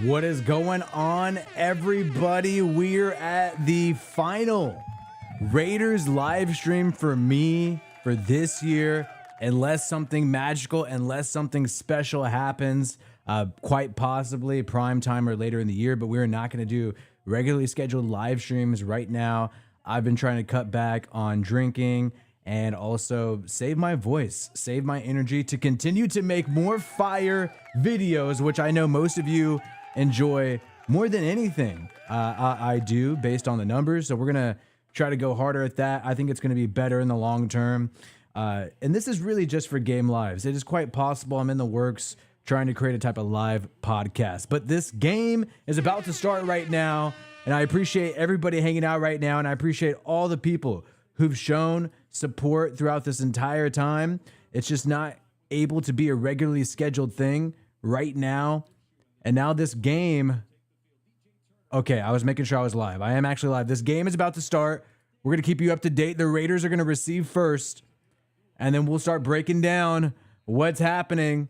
What is going on, everybody? We're at the final Raiders live stream for me for this year. Unless something magical, unless something special happens, quite possibly prime time or later in the year, but we're not going to do regularly scheduled live streams right now. I've been trying to cut back on drinking and also save my voice, save my energy to continue to make more fire videos, which I know most of you enjoy more than anything. I do based on the numbers. So we're going to try to go harder at that. I think it's going to be better in the long term. And this is really just for game lives. It is quite possible I'm in the works trying to create a type of live podcast. But this game is about to start right now. And I appreciate everybody hanging out right now. And I appreciate all the people who've shown support throughout this entire time. It's just not able to be a regularly scheduled thing right now. And now this game. Okay, I was making sure I was live. I am actually live. This game is about to start. We're going to keep you up to date. The Raiders are going to receive first. And then we'll start breaking down what's happening.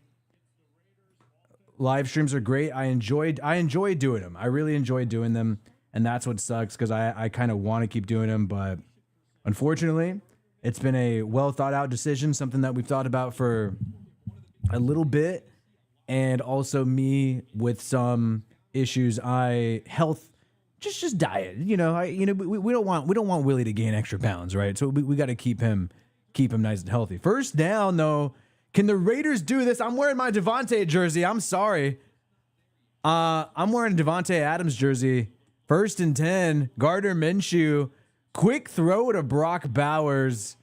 Live streams are great. I enjoy doing them. I really enjoy doing them. And that's what sucks because I kind of want to keep doing them. But unfortunately, it's been a well thought out decision, something that we've thought about for a little bit. And also me with some issues. Health, just diet. We don't want Willie to gain extra pounds, right? So we got to keep him nice and healthy. First down, though. Can the Raiders do this? I'm wearing my Devontae jersey. I'm sorry. I'm wearing a Devontae Adams jersey. 1st and 10. Gardner Minshew. Quick throw to Brock Bowers.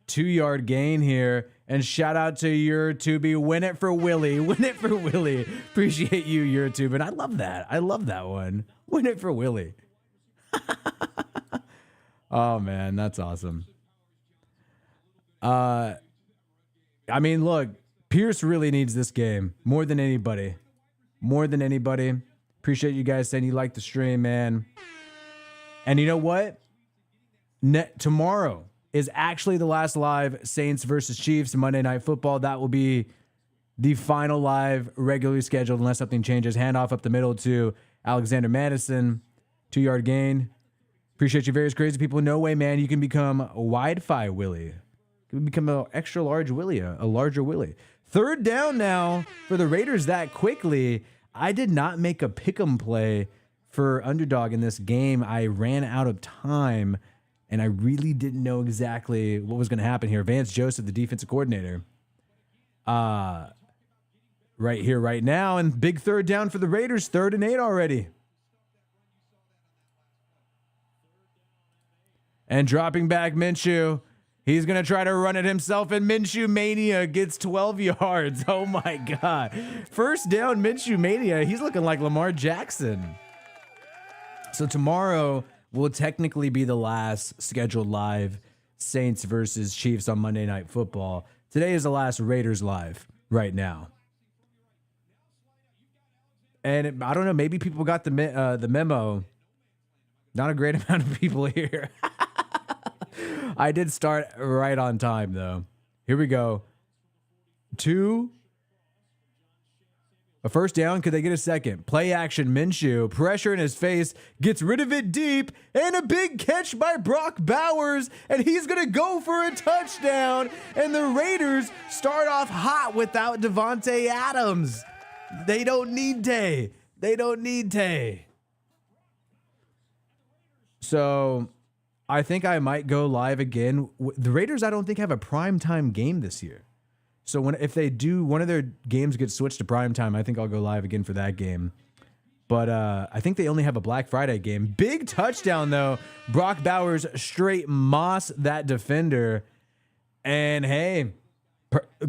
2-yard gain here. And shout out to YouTube. Win it for Willie. Win it for Willie. Appreciate you, YouTube. And I love that. I love that one. Win it for Willie. Oh, man. That's awesome. I mean, look, Pierce really needs this game more than anybody. More than anybody. Appreciate you guys saying you like the stream, man. And you know what? Tomorrow is actually the last live Saints versus Chiefs Monday Night Football. That will be the final live regularly scheduled unless something changes. Handoff up the middle to Alexander Madison. 2-yard gain. Appreciate you, various crazy people. No way, man. You can become a Wi-Fi Willie. You can become an extra large Willie, a larger Willie. 3rd down now for the Raiders that quickly. I did not make a pick'em play for underdog in this game. I ran out of time, and I really didn't know exactly what was going to happen here. Vance Joseph, the defensive coordinator, right here, right now, and big 3rd down for the Raiders. 3rd and 8 already. And dropping back Minshew. He's going to try to run it himself, and Minshew Mania gets 12 yards. Oh, my God. 1st down, Minshew Mania. He's looking like Lamar Jackson. So tomorrow will technically be the last scheduled live Saints versus Chiefs on Monday Night Football. Today is the last Raiders live right now. And I don't know, maybe people got the memo. Not a great amount of people here. I did start right on time, though. Here we go. 2. A 1st down. Could they get a second? Play action. Minshew. Pressure in his face. Gets rid of it deep. And a big catch by Brock Bowers. And he's going to go for a touchdown. And the Raiders start off hot without Devontae Adams. They don't need Tay. They don't need Tay. So I think I might go live again. The Raiders, I don't think, have a primetime game this year. So if they do, one of their games gets switched to primetime, I think I'll go live again for that game. But I think they only have a Black Friday game. Big touchdown, though. Brock Bowers straight moss that defender. And, hey,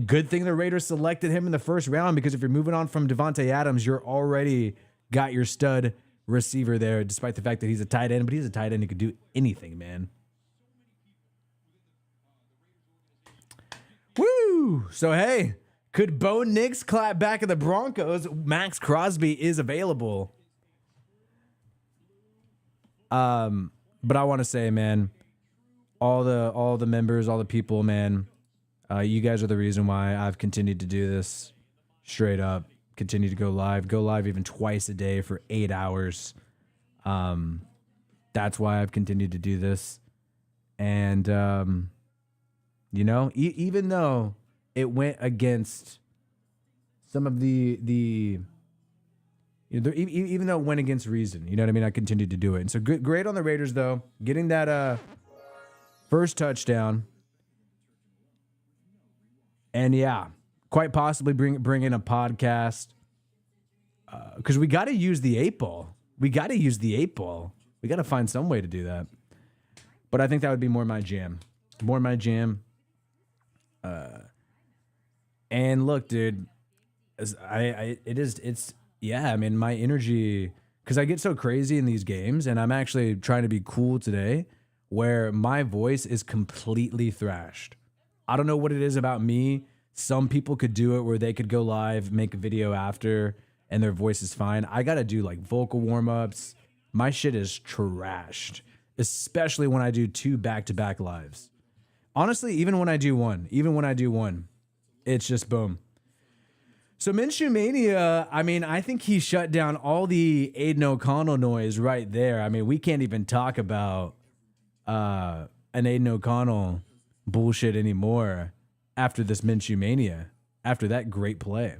good thing the Raiders selected him in the 1st round, because if you're moving on from Devontae Adams, you're already got your stud receiver there, despite the fact that he's a tight end, but he's a tight end who could do anything, man. Woo! So, hey, could Bo Nix clap back at the Broncos? Max Crosby is available. But I want to say, man, all the members, all the people, man, you guys are the reason why I've continued to do this straight up. continue to go live even twice a day for 8 hours. That's why I've continued to do this. And, you know, even though it went against some of the you know, even though it went against reason, you know what I mean? I continued to do it. And so great on the Raiders, though. Getting that first touchdown. And yeah, quite possibly bring in a podcast. Because we got to use the 8-ball. We got to find some way to do that. But I think that would be more my jam. And look, dude, I mean, my energy, because I get so crazy in these games, and I'm actually trying to be cool today, where my voice is completely thrashed. I don't know what it is about me. Some people could do it where they could go live, make a video after, and their voice is fine. I got to do like vocal warm-ups. My shit is trashed, especially when I do 2 back-to-back lives. Honestly, even when I do one, it's just boom. So Minshew Mania, I mean, I think he shut down all the Aiden O'Connell noise right there. I mean, we can't even talk about an Aiden O'Connell bullshit anymore after this Minshew Mania, after that great play.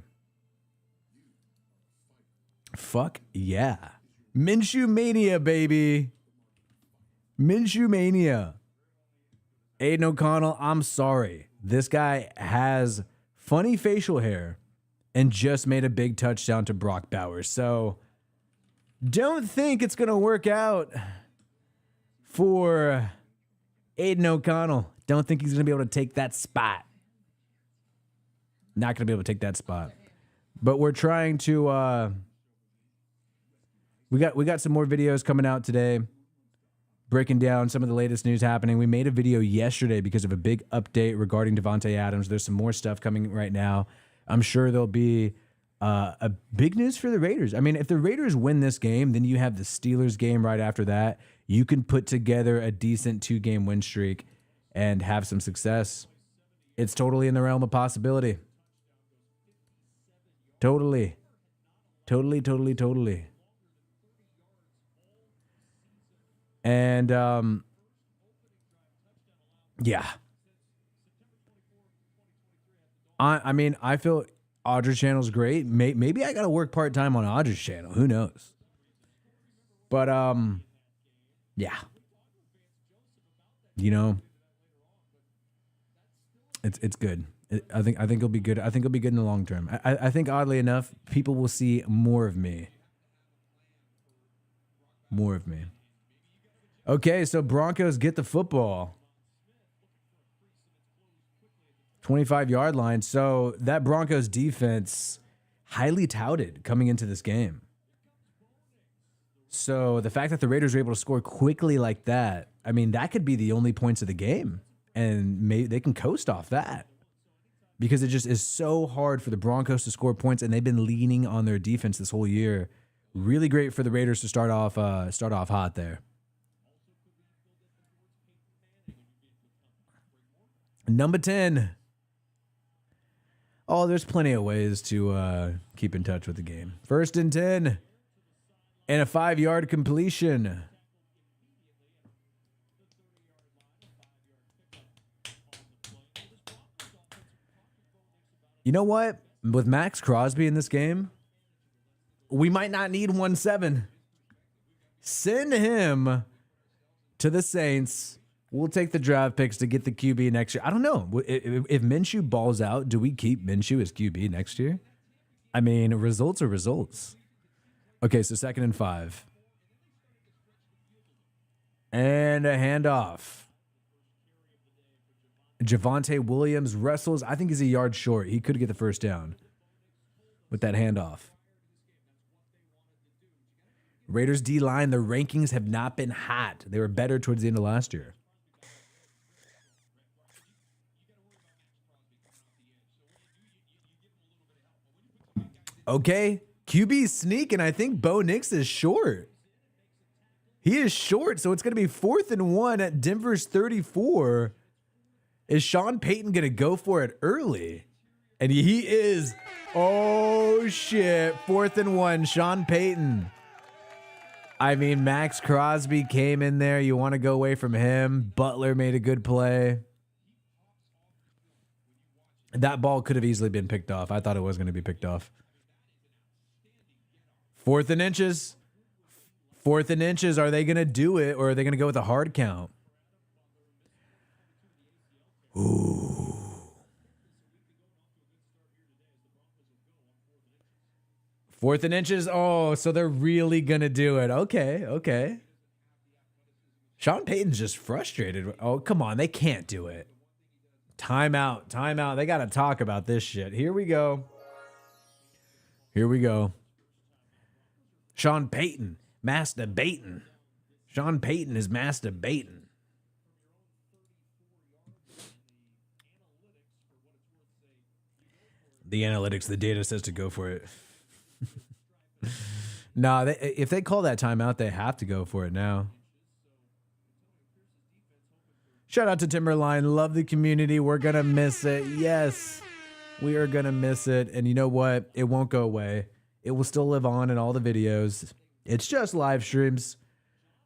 Fuck yeah. Minshew Mania, baby. Minshew Mania. Aiden O'Connell, I'm sorry. This guy has funny facial hair and just made a big touchdown to Brock Bowers. So don't think it's going to work out for Aiden O'Connell. Don't think he's going to be able to take that spot. Not going to be able to take that spot. But we're trying to... We got some more videos coming out today, breaking down some of the latest news happening. We made a video yesterday because of a big update regarding Devontae Adams. There's some more stuff coming right now. I'm sure there'll be a big news for the Raiders. I mean, if the Raiders win this game, then you have the Steelers game right after that. You can put together a decent 2-game win streak and have some success. It's totally in the realm of possibility. Totally. And, yeah. I mean, I feel Audrey's channel's great. Maybe I got to work part-time on Audrey's channel. Who knows? But, yeah. You know, it's good. I think it'll be good. I think it'll be good in the long term. I think, oddly enough, people will see more of me. Okay, so Broncos get the football. 25-yard line. So that Broncos defense, highly touted coming into this game. So the fact that the Raiders were able to score quickly like that, I mean, that could be the only points of the game. And maybe they can coast off that. Because it just is so hard for the Broncos to score points, and they've been leaning on their defense this whole year. Really great for the Raiders to start off hot there. Number 10. Oh, there's plenty of ways to keep in touch with the game. 1st and 10. And a 5-yard completion. You know what? With Max Crosby in this game, we might not need 1-7. Send him to the Saints. We'll take the draft picks to get the QB next year. I don't know. If Minshew balls out, do we keep Minshew as QB next year? I mean, results are results. Okay, so 2nd and 5. And a handoff. Javonte Williams wrestles. I think he's a yard short. He could get the first down with that handoff. Raiders D-line, the rankings have not been hot. They were better towards the end of last year. Okay, QB sneak, and I think Bo Nix is short. He is short, so it's going to be 4th and 1 at Denver's 34. Is Sean Payton going to go for it early? And he is. Oh, shit. 4th and 1. Sean Payton. I mean, Max Crosby came in there. You want to go away from him. Butler made a good play. That ball could have easily been picked off. I thought it was going to be picked off. 4th and inches. 4th and inches. Are they going to do it, or are they going to go with a hard count? Ooh. 4th and inches. Oh, so they're really going to do it. Okay. Sean Payton's just frustrated. Oh, come on. They can't do it. Timeout. They got to talk about this shit. Here we go. Sean Payton, masturbating. Sean Payton is masturbating. The analytics, the data says to go for it. Nah, if they call that timeout, they have to go for it now. Shout out to Timberline. Love the community. We're going to miss it. Yes, we are going to miss it. And you know what? It won't go away. It will still live on in all the videos. It's just live streams,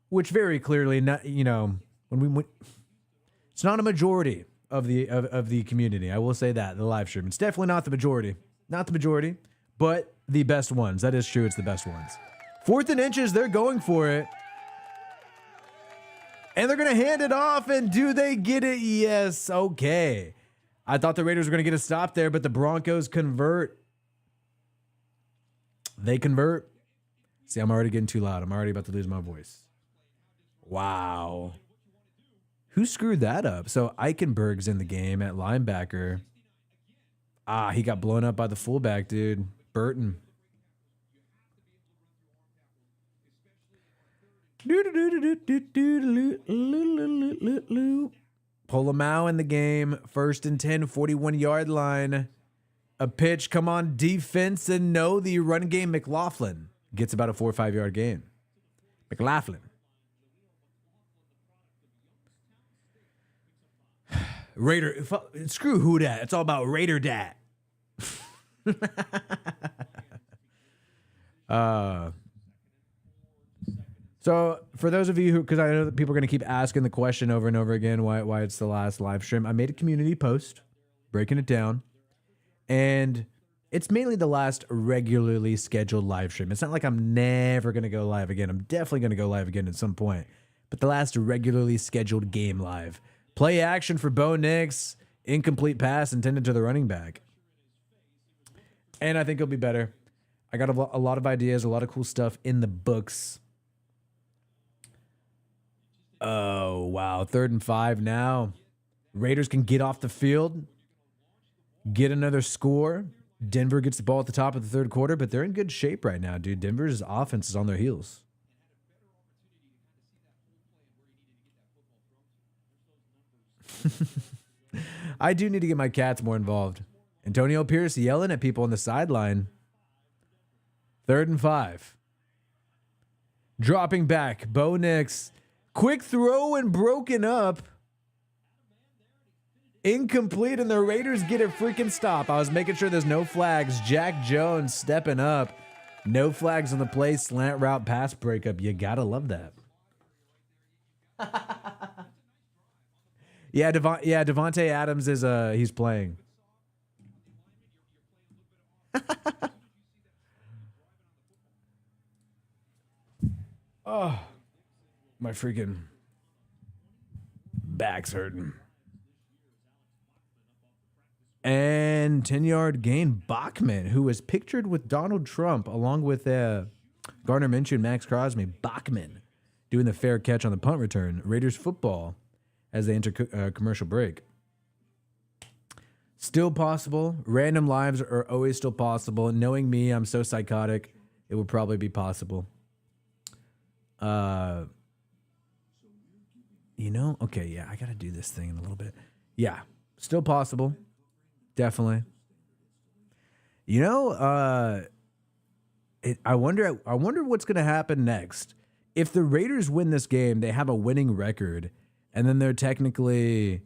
which very clearly, not, you know, it's not a majority of the community. I will say that the live stream. It's definitely not the majority. Not the majority, but the best ones. That is true. It's the best ones. 4th and inches. They're going for it. And they're going to hand it off. And do they get it? Yes. Okay. I thought the Raiders were going to get a stop there, but the Broncos convert. They convert. See, I'm already getting too loud. I'm already about to lose my voice. Wow. Who screwed that up? So Eichenberg's in the game at linebacker. He got blown up by the fullback, dude. Burton. Polamalu in the game. 1st and 10, 41-yard line. A pitch. Come on, defense. And no, the run game, McLaughlin gets about a 4 or 5 yard gain. McLaughlin. Raider. Screw who dat. It's all about Raider dat. So for those of you who, because I know that people are going to keep asking the question over and over again, why it's the last live stream, I made a community post breaking it down, and it's mainly the last regularly scheduled live stream. It's not like I'm never going to go live again. I'm definitely going to go live again at some point, but the last regularly scheduled game live. Play action for Bo Nix, incomplete pass intended to the running back. And I think it'll be better. I got a lot of ideas, a lot of cool stuff in the books. Oh, wow. 3rd and 5 now. Raiders can get off the field, get another score. Denver gets the ball at the top of the 3rd quarter, but they're in good shape right now, dude. Denver's offense is on their heels. I do need to get my cats more involved. Antonio Pierce yelling at people on the sideline. 3rd and 5. Dropping back. Bo Nix. Quick throw and broken up. Incomplete, and the Raiders get a freaking stop. I was making sure there's no flags. Jack Jones stepping up. No flags on the play. Slant route pass breakup. You gotta love that. Yeah, Devontae Adams is he's playing. Oh, my freaking back's hurting. And 10-yard gain, Bachman, who was pictured with Donald Trump along with Gardner Minshew and Max Crosby. Bachman doing the fair catch on the punt return. Raiders football as they enter commercial break. Still possible. Random lives are always still possible. Knowing me, I'm so psychotic, it would probably be possible. You know? Okay, yeah, I got to do this thing in a little bit. Yeah, still possible. Definitely. You know, I wonder what's going to happen next. If the Raiders win this game, they have a winning record, and then they're technically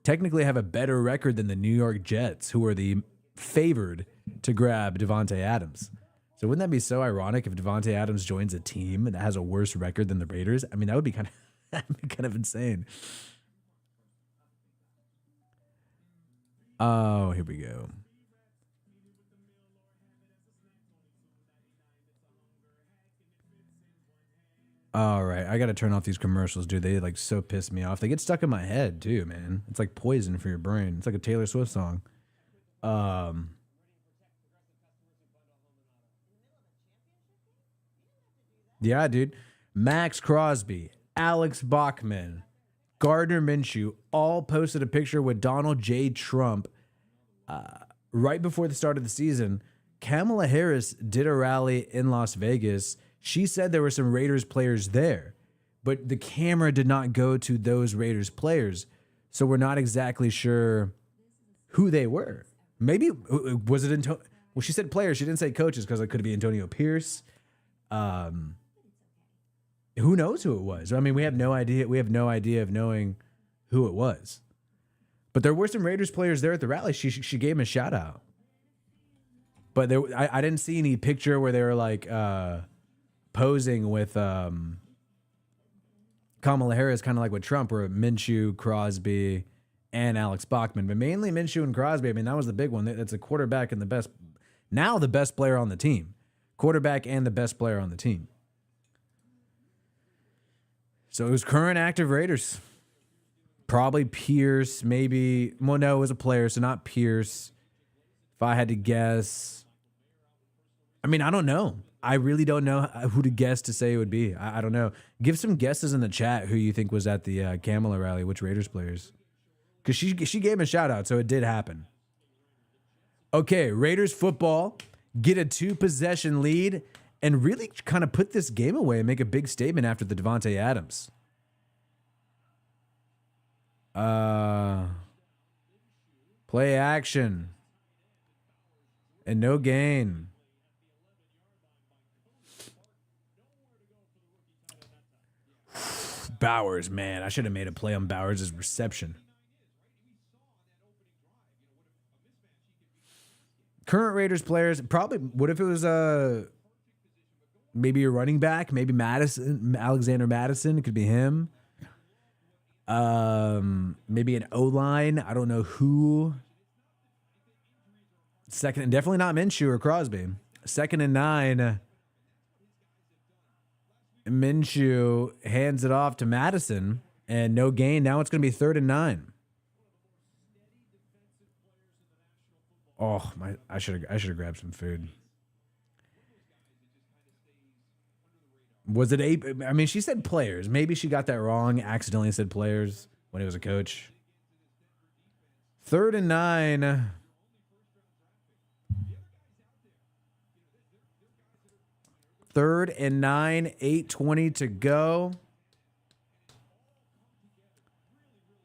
have a better record than the New York Jets, who are the favored to grab Devontae Adams. So wouldn't that be so ironic if Devontae Adams joins a team that has a worse record than the Raiders? I mean, that would be that'd be kind of insane. Oh, here we go. All right, I got to turn off these commercials, dude. They like so piss me off. They get stuck in my head too, man. It's like poison for your brain. It's like a Taylor Swift song. Yeah, dude. Max Crosby, Alex Bachman, Gardner Minshew all posted a picture with Donald J. Trump right before the start of the season. Kamala Harris did a rally in Las Vegas. She said there were some Raiders players there, but the camera did not go to those Raiders players. So we're not exactly sure who they were. Maybe, was it Antonio? Well, she said players. She didn't say coaches because it could be Antonio Pierce. Who knows who it was? I mean, we have no idea. We have no idea of knowing who it was. But there were some Raiders players there at the rally. She gave him a shout out. But there, I didn't see any picture where they were like posing with Kamala Harris, kind of like with Trump, where Minshew, Crosby, and Alex Bachman. But mainly Minshew and Crosby. I mean, that was the big one. That's a quarterback and the best player on the team. Quarterback and the best player on the team. So it was current active Raiders. Probably Pierce, maybe. Well, no, it was a player, so not Pierce. If I had to guess. I mean, I don't know. I really don't know who to guess to say it would be. I don't know. Give some guesses in the chat who you think was at the Kamala rally, which Raiders players. Because she gave him a shout out, so it did happen. Okay, Raiders football get a 2-possession lead and really kind of put this game away and make a big statement after the Devontae Adams. Play action. And no gain. Bowers, man. I should have made a play on Bowers' reception. Current Raiders players, probably, what if it was maybe a running back, maybe Madison, Alexander Madison, it could be him. Maybe an O-line, I don't know who. Second, and definitely not Minshew or Crosby. 2nd and 9. Minshew hands it off to Madison, and no gain. Now it's going to be 3rd and 9. Oh, I should have grabbed some food. Was it 8? I mean, she said players. Maybe she got that wrong. Accidentally said players when he was a coach. 3rd and 9. Third and 9, 8:20 to go.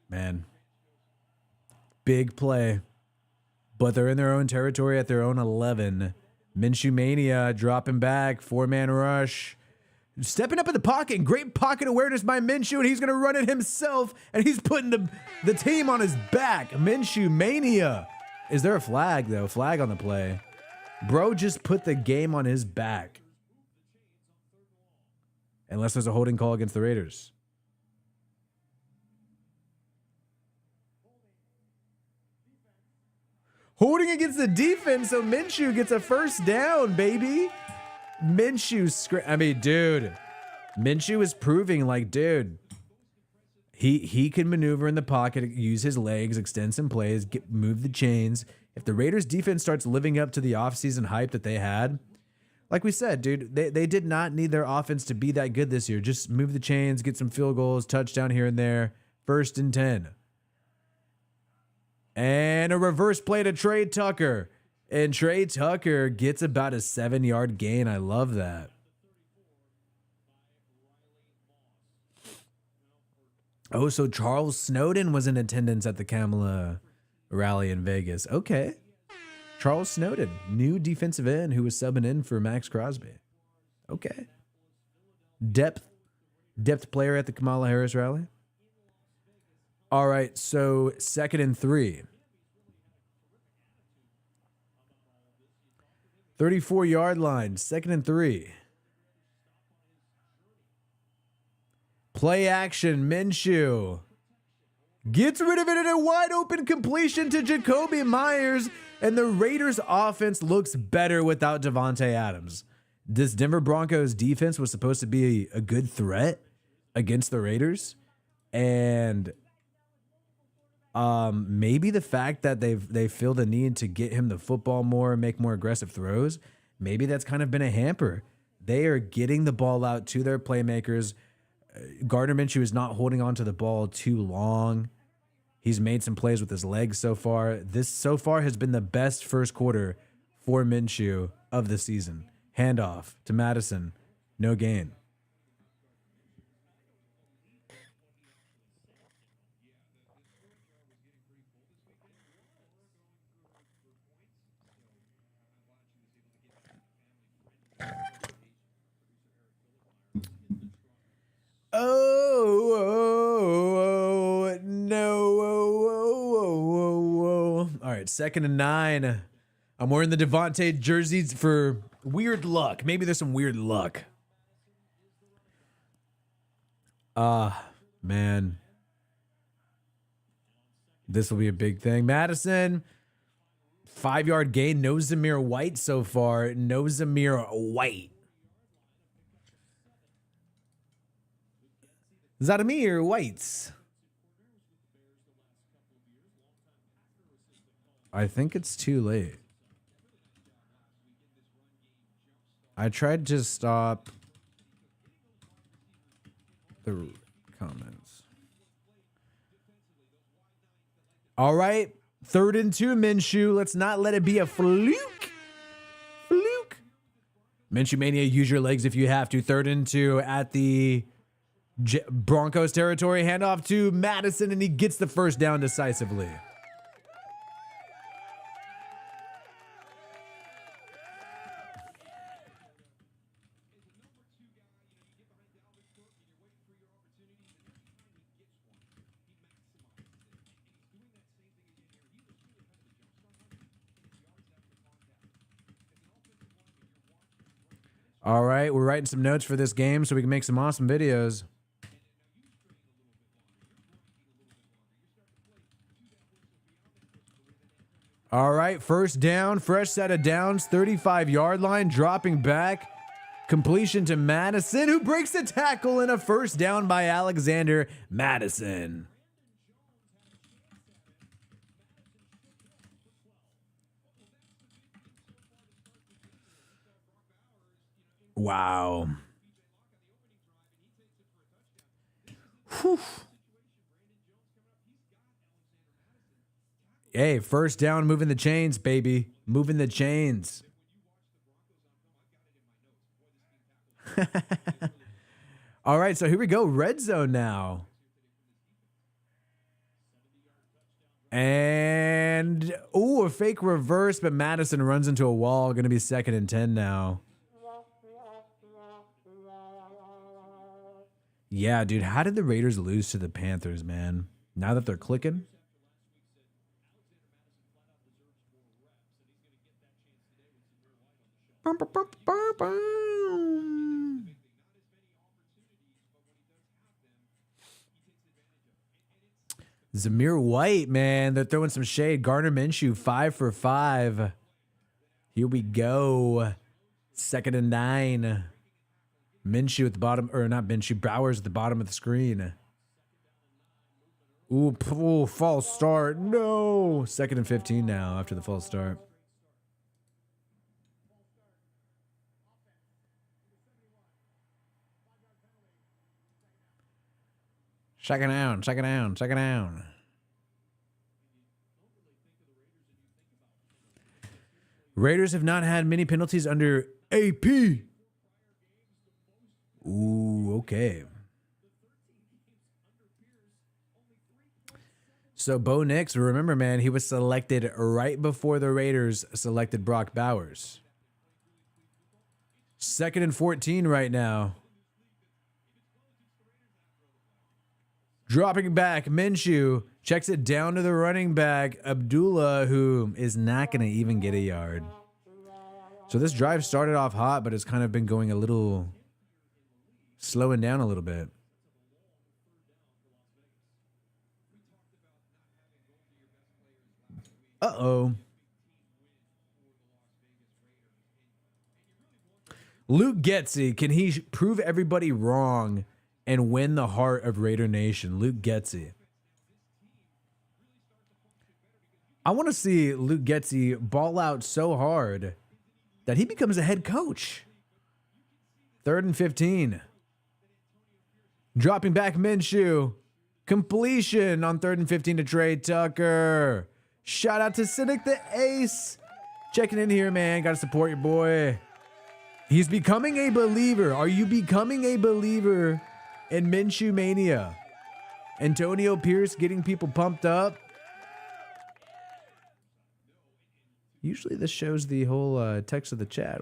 Man, big play. But they're in their own territory at their own 11. Minshew Mania dropping back, 4-man rush. Stepping up in the pocket, great pocket awareness by Minshew, and he's going to run it himself, and he's putting the team on his back. Minshew Mania. Is there a flag, though? Flag on the play. Bro just put the game on his back. Unless there's a holding call against the Raiders. Holding against the defense, so Minshew gets a 1st down, baby. Dude. Minshew is proving like, dude, he can maneuver in the pocket, use his legs, extend some plays, move the chains. If the Raiders defense starts living up to the offseason hype that they had, like we said, dude, they did not need their offense to be that good this year. Just move the chains, get some field goals, touchdown here and there. 1st and 10. And a reverse play to Trey Tucker. And Trey Tucker gets about a 7-yard gain. I love that. Oh, so Charles Snowden was in attendance at the Kamala rally in Vegas. Okay. Charles Snowden, new defensive end who was subbing in for Max Crosby. Okay. Depth player at the Kamala Harris rally. All right, so 2nd and 3. 34-yard line, 2nd and 3. Play action, Minshew gets rid of it in a wide open completion to Jacoby Myers, and the Raiders offense looks better without Devontae Adams. This Denver Broncos defense was supposed to be a good threat against the Raiders, and maybe the fact that they feel the need to get him the football more, make more aggressive throws, maybe that's kind of been a hamper. They are getting the ball out to their playmakers. Gardner Minshew is not holding on to the ball too long. He's made some plays with his legs so far. This so far has been the best first quarter for Minshew of the season. Handoff to Madison. No gain. Oh, no. All right, 2nd and 9. I'm wearing the Devontae jerseys for weird luck. Maybe there's some weird luck. Man. This will be a big thing. Madison, 5-yard gain. No Zamir White so far. No Zamir White. Zadamir Whites. I think it's too late. I tried to stop the comments. All right. 3rd and 2, Minshew. Let's not let it be a fluke. Fluke. Minshew Mania, use your legs if you have to. 3rd and 2 at the Broncos territory. Handoff to Madison, and he gets the first down decisively. All right, we're writing some notes for this game so we can make some awesome videos. All right, first down, fresh set of downs, 35-yard line, dropping back. Completion to Madison, who breaks the tackle, in a first down by Alexander Madison. Wow. Whew. Hey, first down, moving the chains, baby. Moving the chains. All right, so here we go. Red zone now. And, ooh, a fake reverse, but Madison runs into a wall. Going to be 2nd and 10 now. Yeah, dude, how did the Raiders lose to the Panthers, man? Now that they're clicking? Zamir White, man, they're throwing some shade. Gardner Minshew, 5 for 5. Here we go. 2nd and 9. Minshew at the bottom, or not Minshew, Bowers at the bottom of the screen. Ooh, false start. No. 2nd and 15 now after the false start. Second down, second down, second down. Raiders have not had many penalties under AP. Ooh, okay. So Bo Nix, remember, man, he was selected right before the Raiders selected Brock Bowers. 2nd and 14 right now. Dropping back, Minshew checks it down to the running back, Abdullah, who is not going to even get a yard. So this drive started off hot, but it's kind of been going a little, slowing down a little bit. Uh-oh. Luke Getsy, can he prove everybody wrong and win the heart of Raider Nation? Luke Getsy. I want to see Luke Getsy ball out so hard that he becomes a head coach. 3rd and 15. Dropping back Minshew. Completion on 3rd and 15 to Trey Tucker. Shout out to Cynic the Ace. Checking in here, man. Got to support your boy. He's becoming a believer. Are you becoming a believer in Minshew Mania? Antonio Pierce getting people pumped up. Usually this shows the whole text of the chat.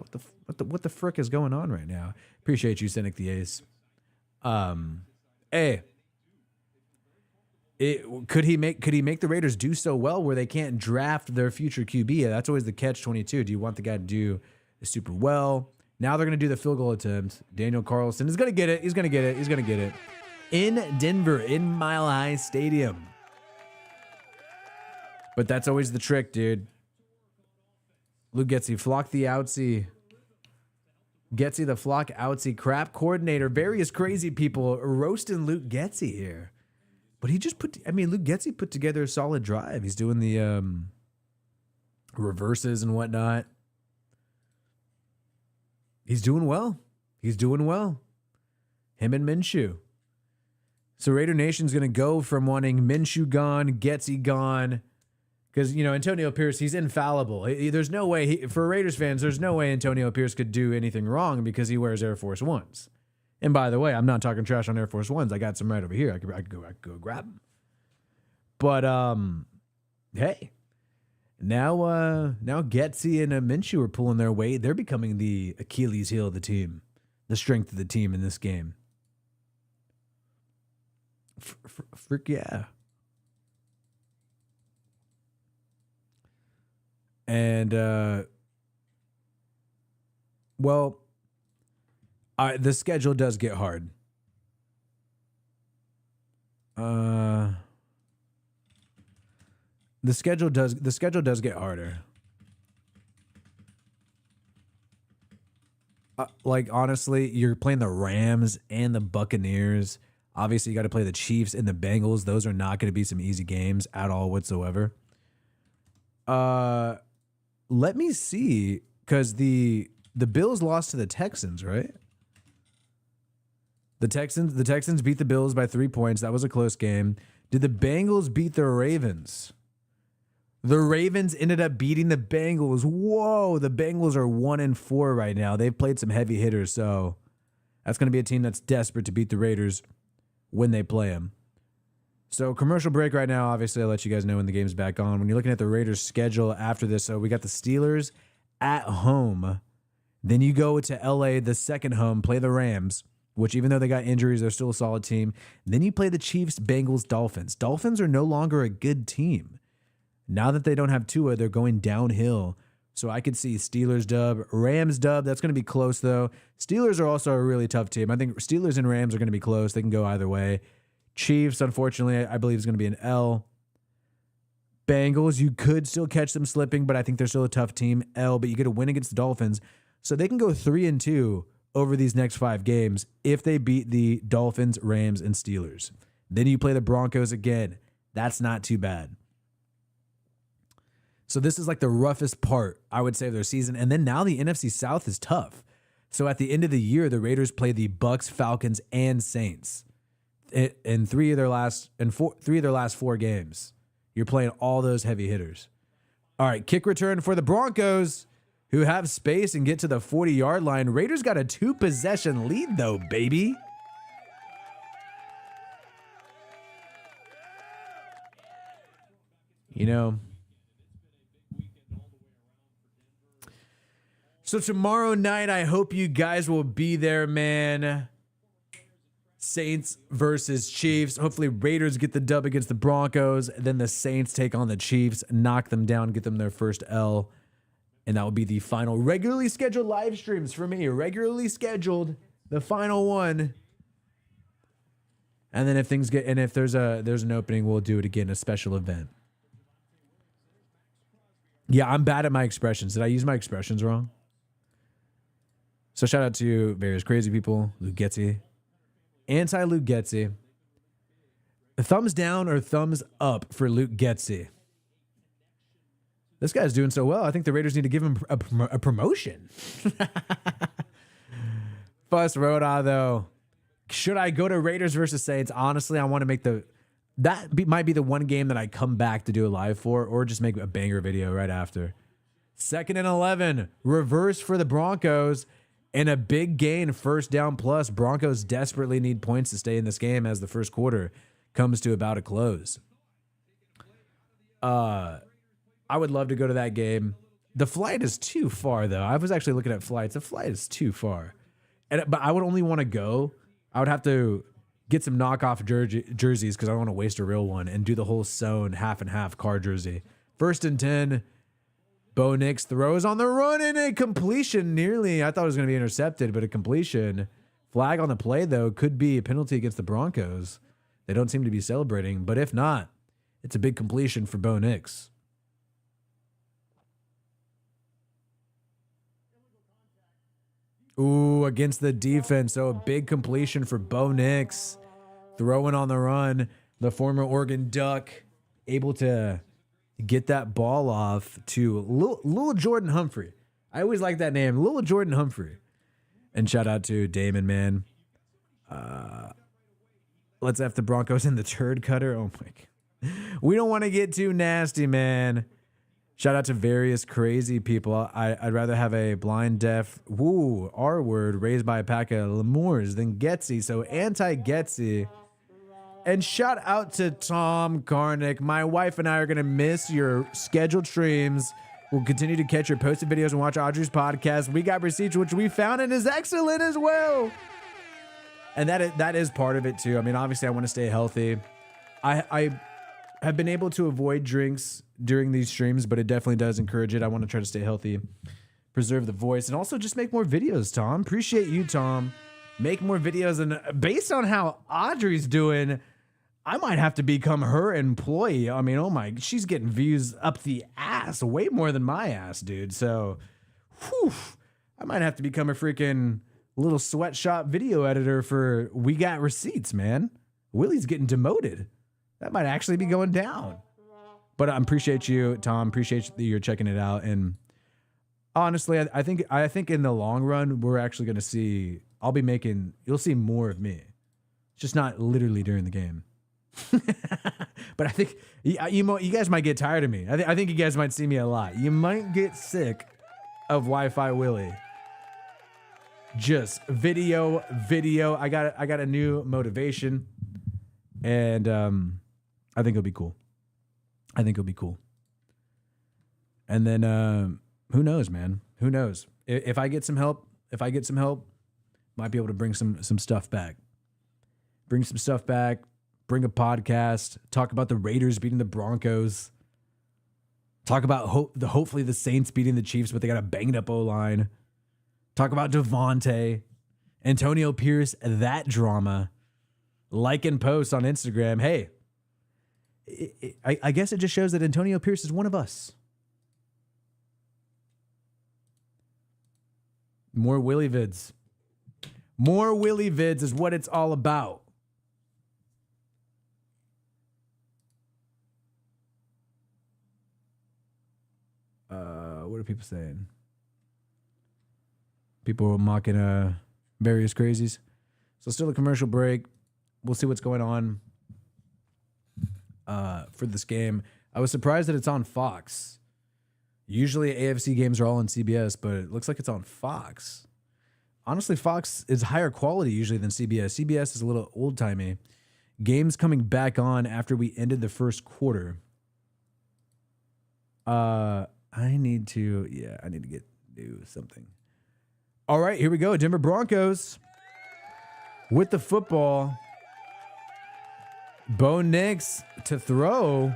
What the frick is going on right now? Appreciate you, Cynic the Ace. Hey, could he make the Raiders do so well where they can't draft their future QB? That's always the catch-22. Do you want the guy to do super well? Now they're going to do the field goal attempt. Daniel Carlson is going to get it. He's going to get it. He's going to get it. In Denver, in Mile High Stadium. But that's always the trick, dude. Luke Getsy, flock the outsy. Getsy the flock outsy crap coordinator. Various crazy people roasting Luke Getsy here. But he just Luke Getsy put together a solid drive. He's doing the reverses and whatnot. He's doing well. He's doing well. Him and Minshew. So Raider Nation's going to go from wanting Minshew gone, Getsy gone. Because, Antonio Pierce, he's infallible. There's no way, for Raiders fans, there's no way Antonio Pierce could do anything wrong because he wears Air Force Ones. And by the way, I'm not talking trash on Air Force Ones. I got some right over here. I could go grab them. But, hey. Now Getsy and Minshew are pulling their weight. They're becoming the Achilles heel of the team. The strength of the team in this game. Frick yeah. And, the schedule does get hard. The schedule does get harder. Honestly, you're playing the Rams and the Buccaneers. Obviously, you got to play the Chiefs and the Bengals. Those are not going to be some easy games at all whatsoever. Let me see, because the Bills lost to the Texans, right? The Texans beat the Bills by 3 points. That was a close game. Did the Bengals beat the Ravens? The Ravens ended up beating the Bengals. Whoa, the Bengals are 1-4 right now. They've played some heavy hitters, so that's going to be a team that's desperate to beat the Raiders when they play them. So commercial break right now. Obviously, I'll let you guys know when the game's back on. When you're looking at the Raiders' schedule after this, so we got the Steelers at home. Then you go to LA, the second home, play the Rams, which even though they got injuries, they're still a solid team. Then you play the Chiefs, Bengals, Dolphins. Dolphins are no longer a good team. Now that they don't have Tua, they're going downhill. So I could see Steelers dub, Rams dub. That's going to be close, though. Steelers are also a really tough team. I think Steelers and Rams are going to be close. They can go either way. Chiefs, unfortunately, I believe is going to be an L. Bengals, you could still catch them slipping, but I think they're still a tough team. L, but you get a win against the Dolphins. So they can go 3-2 over these next 5 games if they beat the Dolphins, Rams, and Steelers. Then you play the Broncos again. That's not too bad. So this is like the roughest part, I would say, of their season. And then now the NFC South is tough. So at the end of the year, the Raiders play the Bucks, Falcons, and Saints. In three of their last 4 games, you're playing all those heavy hitters. All right, kick return for the Broncos, who have space and get to the 40-yard line. Raiders got a 2-possession lead, though, baby. So tomorrow night, I hope you guys will be there, man. Saints versus Chiefs. Hopefully Raiders get the dub against the Broncos. Then the Saints take on the Chiefs, knock them down, get them their first L. And that will be the final regularly scheduled live streams for me. Regularly scheduled, the final one. And then if things get, and if there's an opening, we'll do it again, a special event. Yeah, I'm bad at my expressions. Did I use my expressions wrong? So shout out to various crazy people, Luke Getzey, anti-Luke Getzey. Thumbs down or thumbs up for Luke Getzey. This guy's doing so well. I think the Raiders need to give him a promotion. Fuss Rhoda, though. Should I go to Raiders versus Saints? Honestly, I want to make might be the one game that I come back to do a live for, or just make a banger video right after. 2nd and 11, reverse for the Broncos, and a big gain, first down plus. Broncos desperately need points to stay in this game as the first quarter comes to about a close. I would love to go to that game. The flight is too far, though. I was actually looking at flights. The flight is too far. But I would only want to go. I would have to get some knockoff jerseys because I don't want to waste a real one, and do the whole sewn half and half car jersey. 1st and 10. Bo Nix throws on the run and a completion. Nearly. I thought it was going to be intercepted, but a completion. Flag on the play, though, could be a penalty against the Broncos. They don't seem to be celebrating, but if not, it's a big completion for Bo Nix. Ooh, against the defense. So a big completion for Bo Nix. Throwing on the run. The former Oregon Duck able to get that ball off to Lil Jordan Humphrey. I always like that name, Lil Jordan Humphrey. And shout out to Damon, man. Let's F the Broncos in the turd cutter. Oh my God. We don't want to get too nasty, man. Shout out to various crazy people. I'd rather have a blind, deaf, R word raised by a pack of lemurs than Getzey. So anti-Getzey. And shout out to Tom Karnick. My wife and I are going to miss your scheduled streams. We'll continue to catch your posted videos and watch Audrey's podcast. We got receipts, which we found and is excellent as well. And that is part of it too. I mean, obviously I want to stay healthy. I have been able to avoid drinks during these streams, but it definitely does encourage it. I want to try to stay healthy, preserve the voice, and also just make more videos, Tom. Appreciate you, Tom. Make more videos. And based on how Audrey's doing, I might have to become her employee. I mean, oh my, she's getting views up the ass, way more than my ass, dude. So, I might have to become a freaking little sweatshop video editor for We Got Receipts, man. Willie's getting demoted. That might actually be going down. But I appreciate you, Tom. Appreciate that you're checking it out. And honestly, I think in the long run, we're actually going to see, you'll see more of me. It's just not literally during the game. But I think you guys might get tired of me. I think you guys might see me a lot. You might get sick of Wi-Fi Willie. Just video. I got a new motivation, and I think it'll be cool. And then who knows, man? Who knows? If I get some help, might be able to bring some stuff back. Bring some stuff back. Bring a podcast. Talk about the Raiders beating the Broncos. Talk about hopefully the Saints beating the Chiefs, but they got a banged up O-line. Talk about Devontae, Antonio Pierce, that drama. Like and post on Instagram. Hey, I guess it just shows that Antonio Pierce is one of us. More Willie vids. More Willie vids is what it's all about. What are people saying? People are mocking various crazies. So still a commercial break. We'll see what's going on for this game. I was surprised that it's on Fox. Usually AFC games are all on CBS, but it looks like it's on Fox. Honestly, Fox is higher quality usually than CBS. CBS is a little old-timey. Games coming back on after we ended the first quarter. I need to do something. All right, here we go. Denver Broncos with the football. Bo Nix to throw.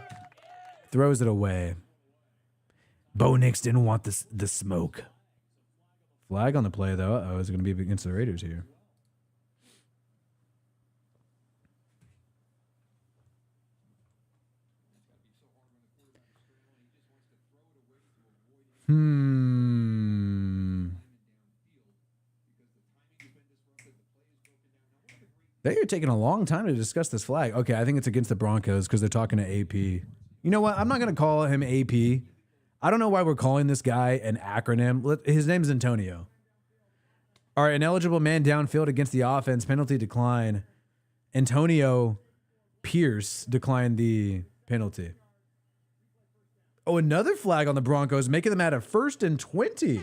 Throws it away. Bo Nix didn't want the smoke. Flag on the play, though. Uh-oh, is it going to be against the Raiders here? They are taking a long time to discuss this flag. Okay, I think it's against the Broncos because they're talking to AP. You know what? I'm not going to call him AP. I don't know why we're calling this guy an acronym. His name's Antonio. All right, an eligible man downfield against the offense. Penalty decline. Antonio Pierce declined the penalty. Oh, another flag on the Broncos, making them at a 1st and 20.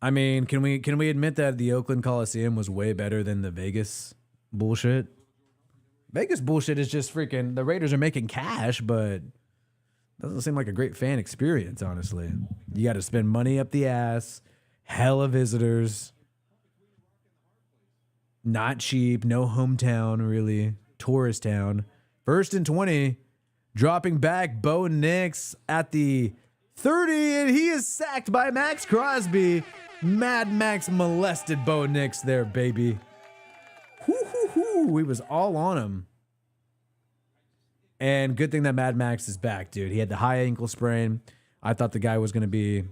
I mean, can we admit that the Oakland Coliseum was way better than the Vegas bullshit? Vegas bullshit is just freaking, the Raiders are making cash, but doesn't seem like a great fan experience, honestly. You got to spend money up the ass, hella visitors, not cheap, no hometown, really, tourist town. 1st and 20, dropping back, Bo Nix at the 30, and he is sacked by Max Crosby. Mad Max molested Bo Nix there, baby. He was all on him. And good thing that Mad Max is back, dude. He had the high ankle sprain. I thought the guy was going to be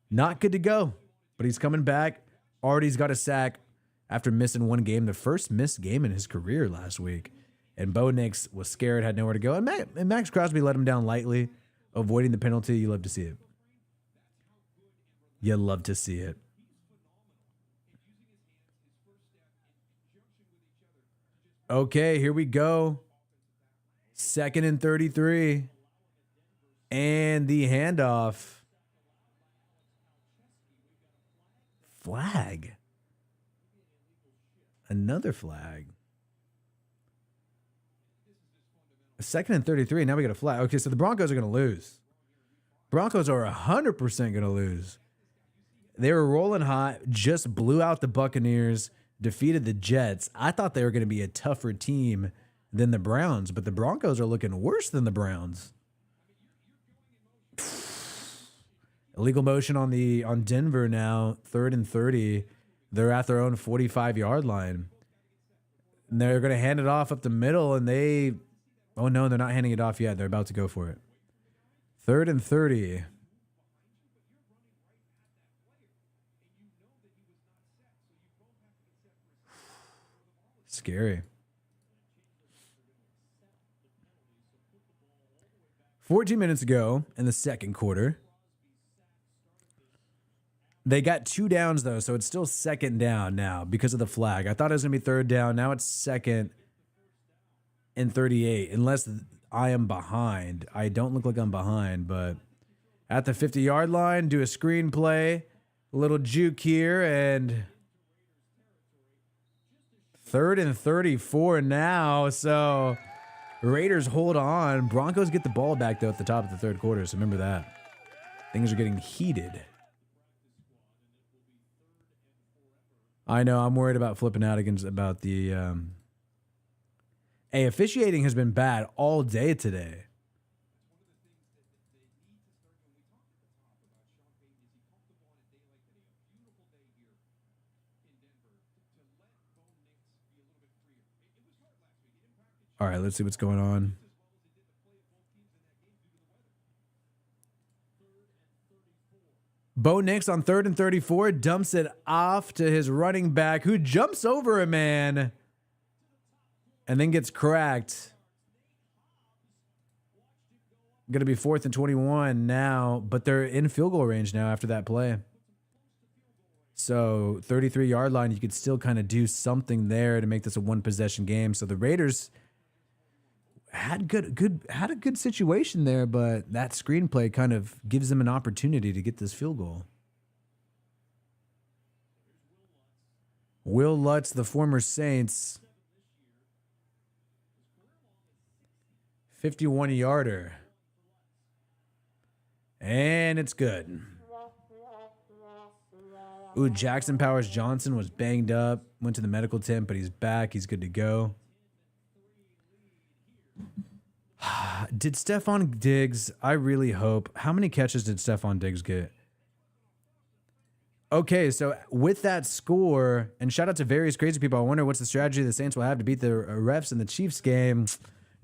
not good to go, but he's coming back. Already's got a sack after missing one game, the first missed game in his career last week. And Bo Nix was scared, had nowhere to go. And Max Crosby let him down lightly, avoiding the penalty. You love to see it. You love to see it. Okay, here we go. 2nd and 33. And the handoff. Flag. Another flag. 2nd and 33. Now we got a flag. Okay, so the Broncos are going to lose. Broncos are 100% going to lose. They were rolling hot, just blew out the Buccaneers, defeated the Jets. I thought they were going to be a tougher team than the Browns, but the Broncos are looking worse than the Browns. Illegal motion on Denver now, 3rd and 30. They're at their own 45-yard line. And they're going to hand it off up the middle, and oh no, they're not handing it off yet. They're about to go for it. 3rd and 30. Scary. 14 minutes ago in the second quarter. They got 2 downs, though, so it's still 2nd down now because of the flag. I thought it was going to be 3rd down. Now it's 2nd and 38, unless I am behind. I don't look like I'm behind, but at the 50-yard line, do a screen play, a little juke here, and 3rd and 34 now. So Raiders hold on. Broncos get the ball back, though, at the top of the 3rd quarter, so remember that. Things are getting heated. I know, I'm worried about flipping out about the... Hey, officiating has been bad all day today. All right, let's see what's going on. Bo Nix on 3rd and 34 dumps it off to his running back, who jumps over a man and then gets cracked. Going to be 4th and 21 now, but they're in field goal range now after that play. So 33-yard line, you could still kind of do something there to make this a one-possession game. So the Raiders had a good situation there, but that screenplay kind of gives them an opportunity to get this field goal. Will Lutz, the former Saints, 51-yarder. And it's good. Ooh, Jackson Powers Johnson was banged up, went to the medical tent, but he's back. He's good to go. Did Stephon Diggs, I really hope. How many catches did Stephon Diggs get? Okay, so with that score, and shout out to various crazy people, I wonder what's the strategy the Saints will have to beat the refs in the Chiefs game.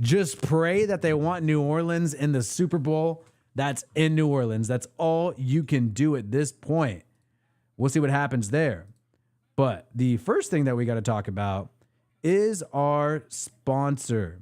Just pray that they want New Orleans in the Super Bowl. That's in New Orleans. That's all you can do at this point. We'll see what happens there. But the first thing that we got to talk about is our sponsor.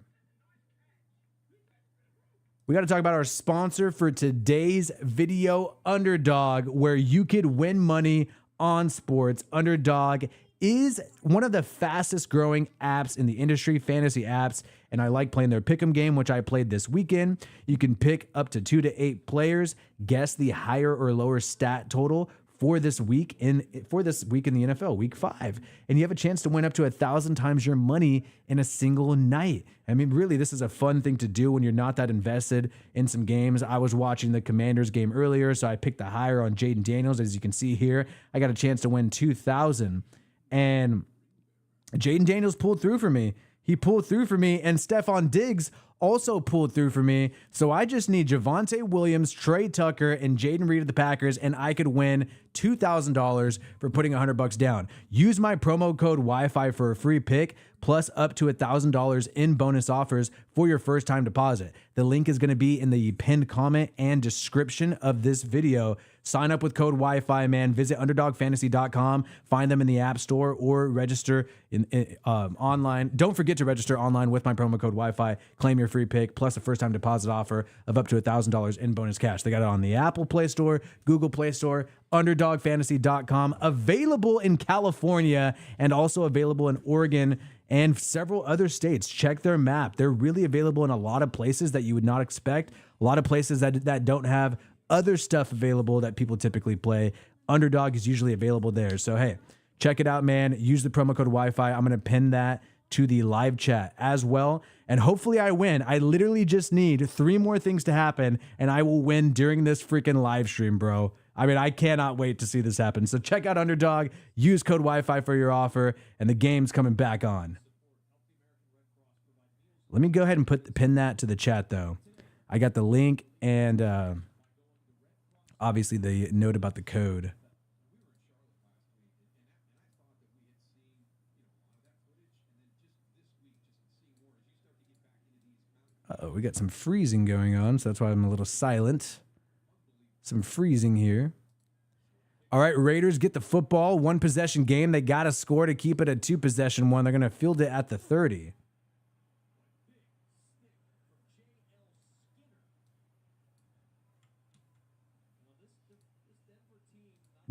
We got to talk about our sponsor for today's video, Underdog, where you could win money on sports. Underdog is one of the fastest growing apps in the industry, fantasy apps, and I like playing their pick'em game, which I played this weekend. You can pick up to 2 to 8 players, guess the higher or lower stat total for this week in the NFL, week 5. And you have a chance to win up to 1,000 times your money in a single night. I mean, really, this is a fun thing to do when you're not that invested in some games. I was watching the Commanders game earlier, so I picked the higher on Jaden Daniels. As you can see here, I got a chance to win 2,000. And Jaden Daniels pulled through for me. He pulled through for me, and Stephon Diggs also pulled through for me. So I just need Javonte Williams, Trey Tucker, and Jaden Reed of the Packers, and I could win $2,000 for putting $100 down. Use my promo code Wi-Fi for a free pick, plus up to $1,000 in bonus offers for your first time deposit. The link is going to be in the pinned comment and description of this video. Sign up with code Wi-Fi, man. Visit underdogfantasy.com. Find them in the App Store or register online. Don't forget to register online with my promo code Wi-Fi. Claim your free pick plus a first-time deposit offer of up to $1,000 in bonus cash. They got it on the Apple Play Store, Google Play Store, underdogfantasy.com. Available in California and also available in Oregon and several other states. Check their map. They're really available in a lot of places that you would not expect. A lot of places that don't have other stuff available that people typically play. Underdog is usually available there. So, hey, check it out, man. Use the promo code Wi-Fi. I'm going to pin that to the live chat as well. And hopefully I win. I literally just need 3 more things to happen, and I will win during this freaking live stream, bro. I mean, I cannot wait to see this happen. So check out Underdog. Use code Wi-Fi for your offer, and the game's coming back on. Let me go ahead and pin that to the chat, though. I got the link and obviously the note about the code. Uh-oh, we got some freezing going on, so that's why I'm a little silent. Some freezing here. All right, Raiders get the football. 1 possession game. They got to score to keep it a 2 possession one. They're going to field it at the 30.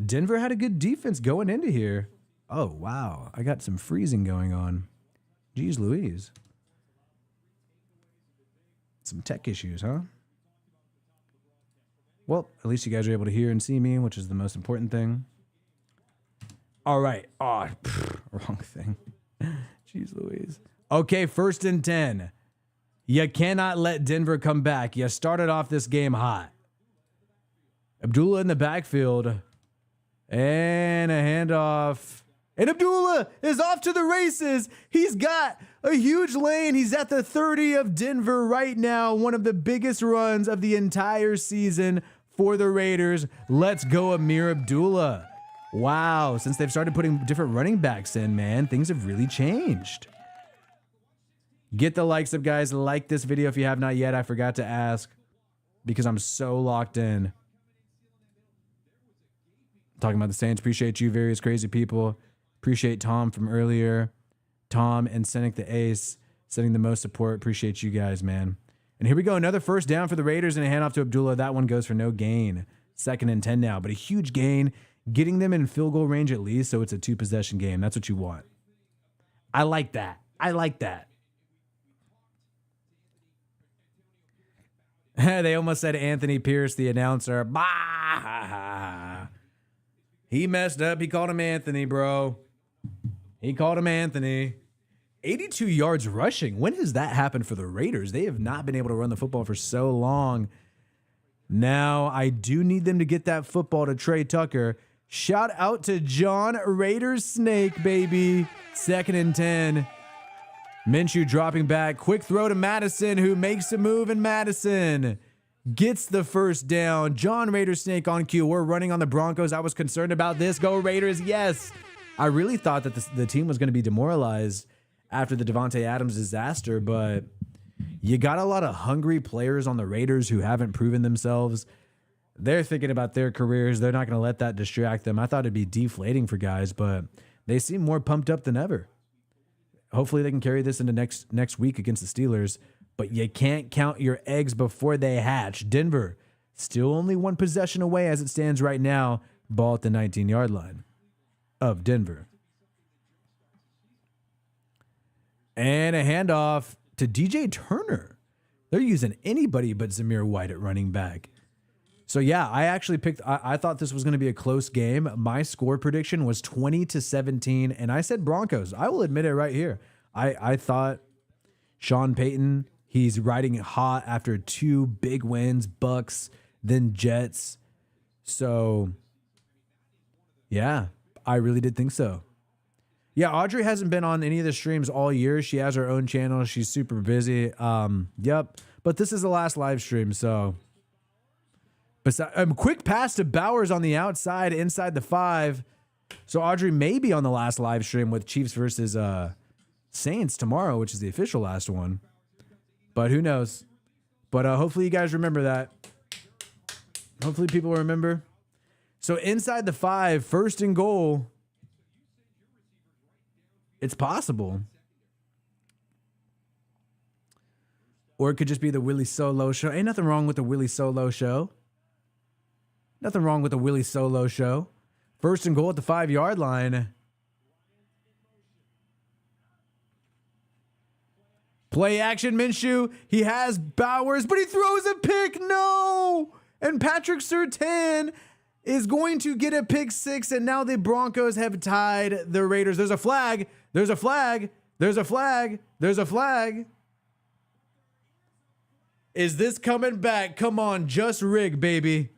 Denver had a good defense going into here. Oh, wow. I got some freezing going on. Jeez Louise. Some tech issues, huh? Well, at least you guys are able to hear and see me, which is the most important thing. All right. Oh, wrong thing. Jeez Louise. Okay, 1st and 10. You cannot let Denver come back. You started off this game hot. Abdullah in the backfield. And a handoff. And Abdullah is off to the races. He's got a huge lane. He's at the 30 of Denver right now. One of the biggest runs of the entire season for the Raiders. Let's go, Amir Abdullah. Wow. Since they've started putting different running backs in, man, things have really changed. Get the likes up, guys. Like this video if you have not yet. I forgot to ask because I'm so locked in. Talking about the Saints. Appreciate you, various crazy people. Appreciate Tom from earlier. Tom and Cynic the Ace sending the most support. Appreciate you guys, man. And here we go. Another first down for the Raiders and a handoff to Abdullah. That one goes for no gain. 2nd and 10 now, but a huge gain. Getting them in field goal range at least, so it's a 2 possession game. That's what you want. I like that. I like that. They almost said Anthony Pierce, the announcer. Bah! He messed up. He called him Anthony, bro. He called him Anthony. 82 yards rushing. When has that happened for the Raiders? They have not been able to run the football for so long. Now, I do need them to get that football to Trey Tucker. Shout out to John Raiders Snake, baby. 2nd and 10. Minshew dropping back. Quick throw to Madison, who makes a move, and Madison gets the first down. John Raiders snake on cue. We're running on the Broncos. I was concerned about this. Go Raiders, yes. I really thought that the team was going to be demoralized after the Davante Adams disaster, but you got a lot of hungry players on the Raiders who haven't proven themselves. They're thinking about their careers. They're not going to let that distract them. I thought it'd be deflating for guys, but they seem more pumped up than ever. Hopefully they can carry this into next week against the Steelers, but you can't count your eggs before they hatch. Denver still only one possession away as it stands right now. Ball at the 19-yard line of Denver. And a handoff to DJ Turner. They're using anybody but Zamir White at running back. So yeah, I actually picked, I thought this was going to be a close game. My score prediction was 20-17, and I said Broncos. I will admit it right here. I thought Sean Payton, he's riding hot after 2 big wins, Bucks, then Jets. So yeah, I really did think so. Yeah, Audrey hasn't been on any of the streams all year. She has her own channel. She's super busy. Yep. But this is the last live stream, so. Quick pass to Bowers on the outside, inside the 5. So Audrey may be on the last live stream with Chiefs versus Saints tomorrow, which is the official last one. But who knows? But hopefully you guys remember that. Hopefully people remember. So inside the 5, first and goal. It's possible. Or it could just be the Willie Solo show. Ain't nothing wrong with the Willie Solo show. Nothing wrong with the Willie Solo show. First and goal at the 5-yard line. Play action, Minshew. He has Bowers, but he throws a pick. No! And Patrick Surtain is going to get a pick 6, and now the Broncos have tied the Raiders. There's a flag. There's a flag. There's a flag. There's a flag. Is this coming back? Come on, just rig, baby.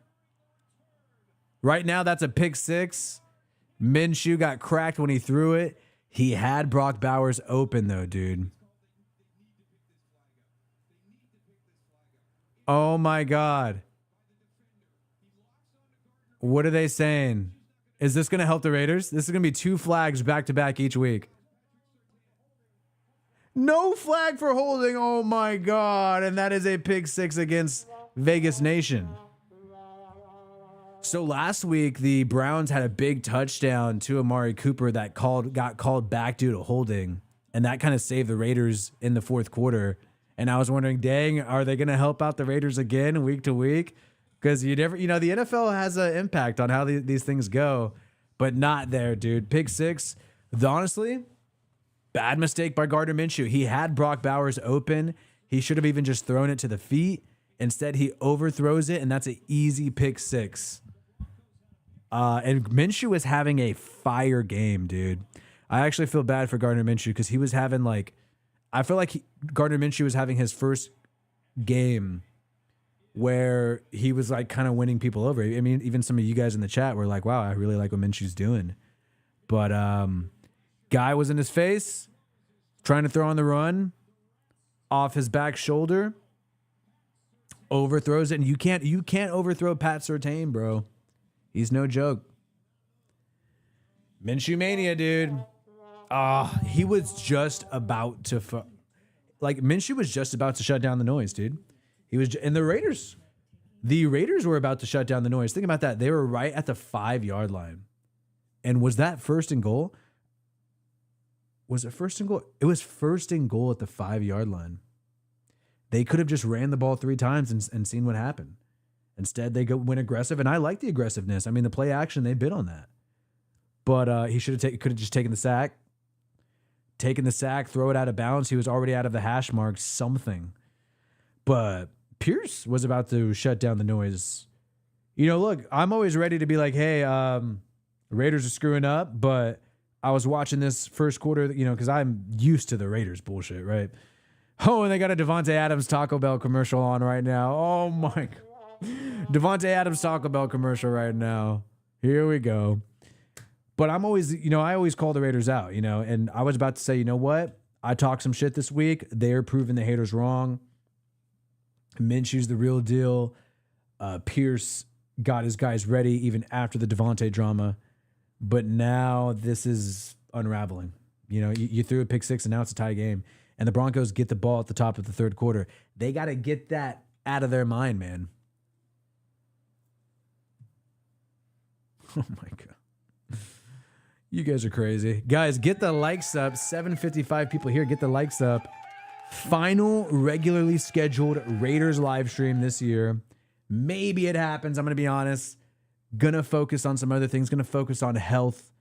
Right now, that's a pick 6. Minshew got cracked when he threw it. He had Brock Bowers open, though, dude. Oh, my God. What are they saying? Is this going to help the Raiders? This is going to be 2 flags back-to-back each week. No flag for holding. Oh, my God. And that is a pick 6 against Vegas Nation. So last week, the Browns had a big touchdown to Amari Cooper that got called back due to holding. And that kind of saved the Raiders in the 4th quarter. And I was wondering, dang, are they going to help out the Raiders again week to week? Because you never, the NFL has an impact on how these things go, but not there, dude. Pick 6. Honestly, bad mistake by Gardner Minshew. He had Brock Bowers open. He should have even just thrown it to the feet. Instead, he overthrows it, and that's an easy pick 6. And Minshew is having a fire game, dude. I actually feel bad for Gardner Minshew because he was having I feel like Gardner Minshew was having his first game where he was kind of winning people over. I mean, even some of you guys in the chat were like, wow, I really like what Minshew's doing. But guy was in his face, trying to throw on the run, off his back shoulder, overthrows it, and you can't overthrow Pat Surtain, bro. He's no joke. Minshew mania, dude. He was just about to Minshew was just about to shut down the noise, dude. He was, and the Raiders were about to shut down the noise. Think about that. They were right at the 5-yard line. And was that first and goal? Was it first and goal? It was first and goal at the 5-yard line. They could have just ran the ball 3 times and seen what happened. Instead, they went aggressive, and I like the aggressiveness. I mean, the play action, they bid on that. But he could have just taken the sack, throw it out of bounds. He was already out of the hash mark, something. But Pierce was about to shut down the noise. Look, I'm always ready to be like, hey, Raiders are screwing up, but I was watching this first quarter, because I'm used to the Raiders bullshit, right? Oh, and they got a Davante Adams Taco Bell commercial on right now. Oh, my God. Davante Adams Taco Bell commercial right now. Here we go. But I'm always, I always call the Raiders out, and I was about to say, you know what? I talked some shit this week. They're proving the haters wrong. Minshew's the real deal. Pierce got his guys ready even after the Devontae drama. But now this is unraveling. You know, you threw a pick six and now it's a tie game. And the Broncos get the ball at the top of the third quarter. They got to get that out of their mind, man. Oh, my God. You guys are crazy. Guys, get the likes up. 755 people here. Get the likes up. Final regularly scheduled Raiders live stream this year. Maybe it happens. I'm going to be honest. Gonna focus on some other things. Gonna focus on health.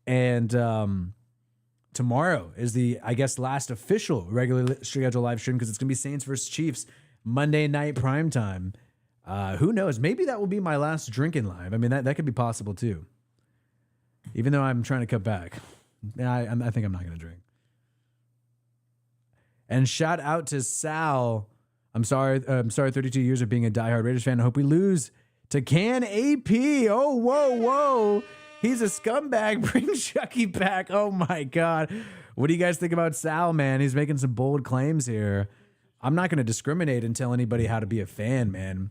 And tomorrow is the, I guess, last official regularly scheduled live stream because it's going to be Saints versus Chiefs Monday night primetime. Who knows? Maybe that will be my last drinking live. I mean, that could be possible too. Even though I'm trying to cut back. I think I'm not going to drink. And shout out to Sal. I'm sorry 32 years of being a diehard Raiders fan. I hope we lose to Can AP. Oh, whoa. He's a scumbag. Bring Chucky back. Oh, my God. What do you guys think about Sal, man? He's making some bold claims here. I'm not going to discriminate and tell anybody how to be a fan, man.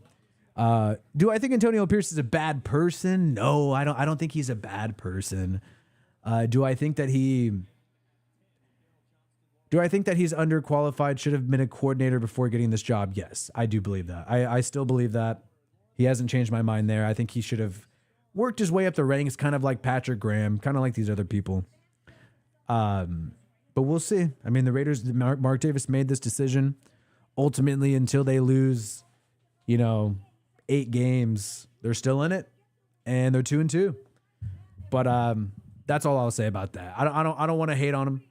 Do I think Antonio Pierce is a bad person? No, I don't think he's a bad person. Do I think that he's underqualified, should have been a coordinator before getting this job? Yes, I do believe that. I still believe that. He hasn't changed my mind there. I think he should have worked his way up the ranks, kind of like Patrick Graham, kind of like these other people. But we'll see. I mean, the Raiders, Mark Davis made this decision. Ultimately, until they lose, 8 games, they're still in it, and they're 2-2. But that's all I'll say about that. I don't want to hate on him.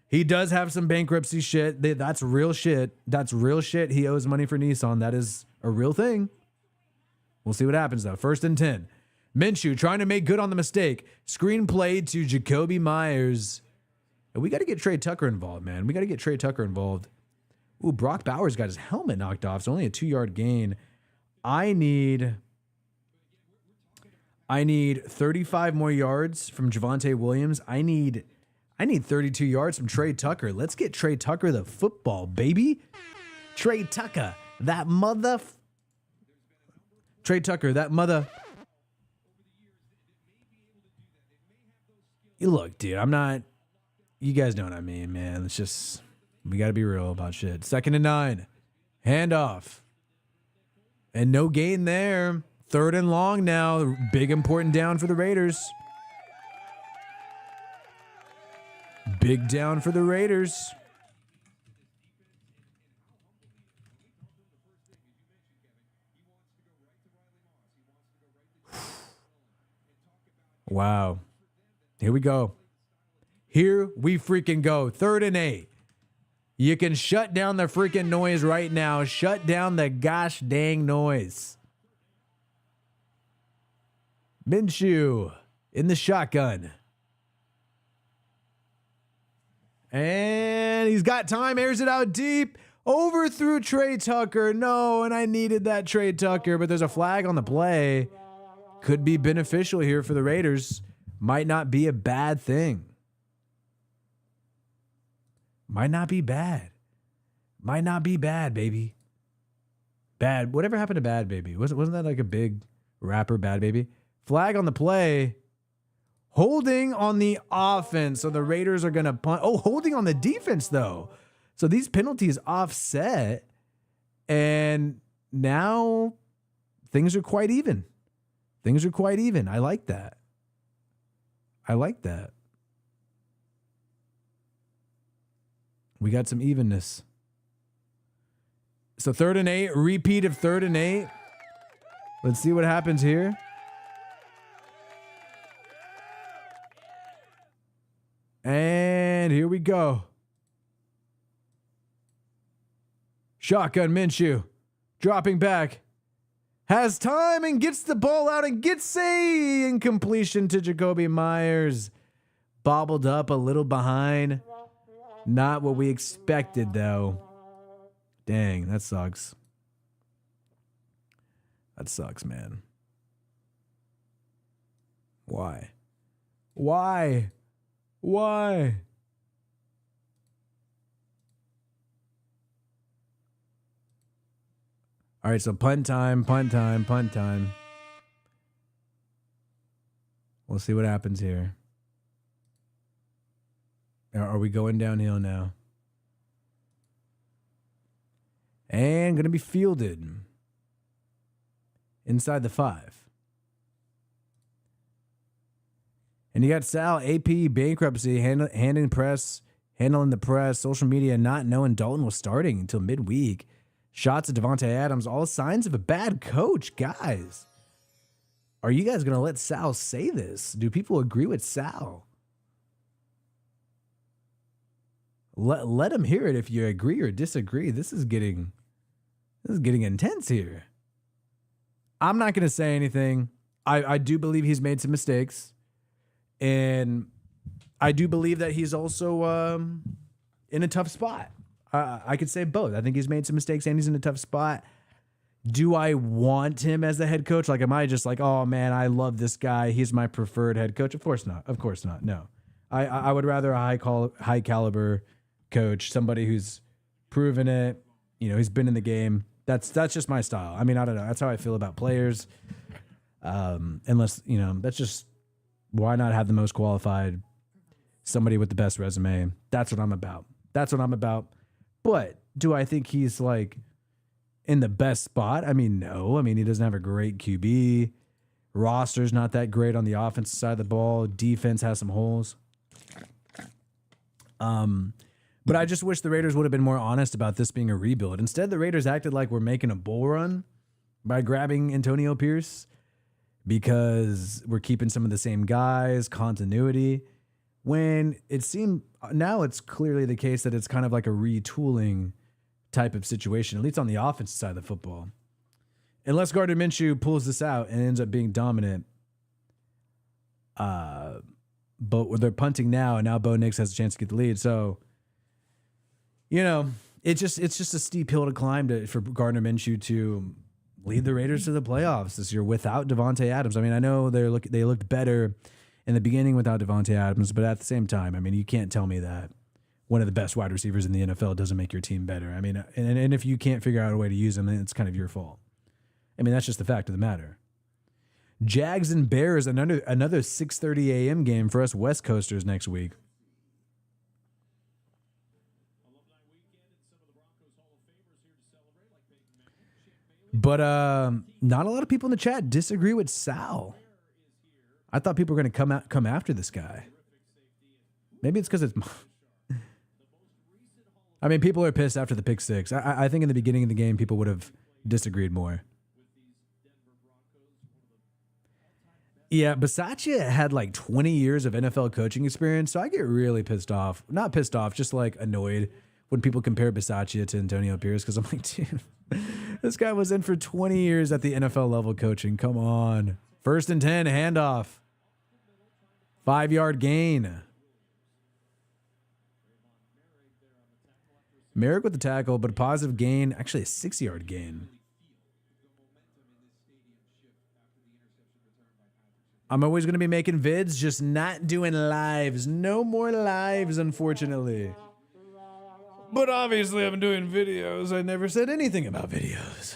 He does have some bankruptcy shit. That's real shit. That's real shit. He owes money for Nissan. That is a real thing. We'll see what happens, though. 1st and 10. Minshew trying to make good on the mistake. Screenplay to Jacoby Myers. And we got to get Trey Tucker involved, man. We got to get Trey Tucker involved. Ooh, Brock Bowers got his helmet knocked off. It's only a 2-yard gain. I need 35 more yards from Javonte Williams. I need 32 yards from Trey Tucker. Let's get Trey Tucker the football, baby. Trey Tucker, that mother. Trey Tucker, that mother. Look, dude, I'm not. You guys know what I mean, man. It's just, we got to be real about shit. 2nd and 9. Handoff. And no gain there. 3rd and long now. Big important down for the Raiders. Big down for the Raiders. Wow. Here we go. Here we freaking go. 3rd and 8. You can shut down the freaking noise right now. Shut down the gosh dang noise. Minshew in the shotgun. And he's got time. Airs it out deep. Overthrew Trey Tucker. No, and I needed that Trey Tucker, but there's a flag on the play. Could be beneficial here for the Raiders. Might not be a bad thing. Might not be bad. Might not be bad, baby. Bad. Whatever happened to Bad Baby? Wasn't that like a big rapper, Bad Baby? Flag on the play. Holding on the offense. So the Raiders are going to punt. Oh, holding on the defense, though. So these penalties offset. And now things are quite even. Things are quite even. I like that. I like that. We got some evenness. So 3rd and 8. Repeat of 3rd and 8. Let's see what happens here. And here we go. Shotgun Minshew. Dropping back. Has time and gets the ball out and gets a incompletion to Jacoby Myers. Bobbled up a little behind. Not what we expected, though. Dang, that sucks. That sucks, man. Why? Why? Why? All right, so punt time, punt time, punt time. We'll see what happens here. Are we going downhill now? And going to be fielded inside the 5. And you got Sal, AP, bankruptcy, handling the press, social media, not knowing Dalton was starting until midweek. Shots at Devontae Adams, all signs of a bad coach. Guys, are you guys going to let Sal say this? Do people agree with Sal? Let him hear it if you agree or disagree. This is getting intense here. I'm not going to say anything. I do believe he's made some mistakes. And I do believe that he's also in a tough spot. I could say both. I think he's made some mistakes and he's in a tough spot. Do I want him as the head coach? Like, am I just like, oh man, I love this guy. He's my preferred head coach. Of course not. Of course not. No, I would rather a high caliber coach, somebody who's proven it. You know, he's been in the game. That's just my style. I mean, I don't know. That's how I feel about players. Unless, you know, that's just, why not have the most qualified, somebody with the best resume? That's what I'm about. But do I think he's like in the best spot? I mean, no. I mean, he doesn't have a great QB. Roster's not that great on the offensive side of the ball. Defense has some holes. But I just wish the Raiders would have been more honest about this being a rebuild. Instead, the Raiders acted like we're making a bull run by grabbing Antonio Pierce because we're keeping some of the same guys, continuity. When it seemed, now it's clearly the case that it's kind of like a retooling type of situation, at least on the offensive side of the football. Unless Gardner Minshew pulls this out and ends up being dominant. But they're punting now, and now Bo Nix has a chance to get the lead. So, you know, it's just a steep hill to climb for Gardner Minshew to lead the Raiders to the playoffs this year without Devontae Adams. I mean, I know they looked better in the beginning without Devontae Adams, but at the same time, I mean, you can't tell me that one of the best wide receivers in the NFL doesn't make your team better. I mean, and if you can't figure out a way to use him, then it's kind of your fault. I mean, that's just the fact of the matter. Jags and Bears, another 6:30 a.m. game for us West Coasters next week. But not a lot of people in the chat disagree with Sal. I thought people were going to come after this guy. Maybe it's because it's... I mean, people are pissed after the pick six. I think in the beginning of the game, people would have disagreed more. Yeah, Bisaccia had like 20 years of NFL coaching experience, so I get really pissed off. Not pissed off, just like annoyed when people compare Bisaccia to Antonio Pierce, because I'm like, dude, this guy was in for 20 years at the NFL level coaching. Come on. 1st and 10, handoff. 5-yard gain. Merrick with the tackle, but a positive gain. Actually, a 6-yard gain. I'm always going to be making vids, just not doing lives. No more lives, unfortunately. But obviously, I'm doing videos. I never said anything about videos.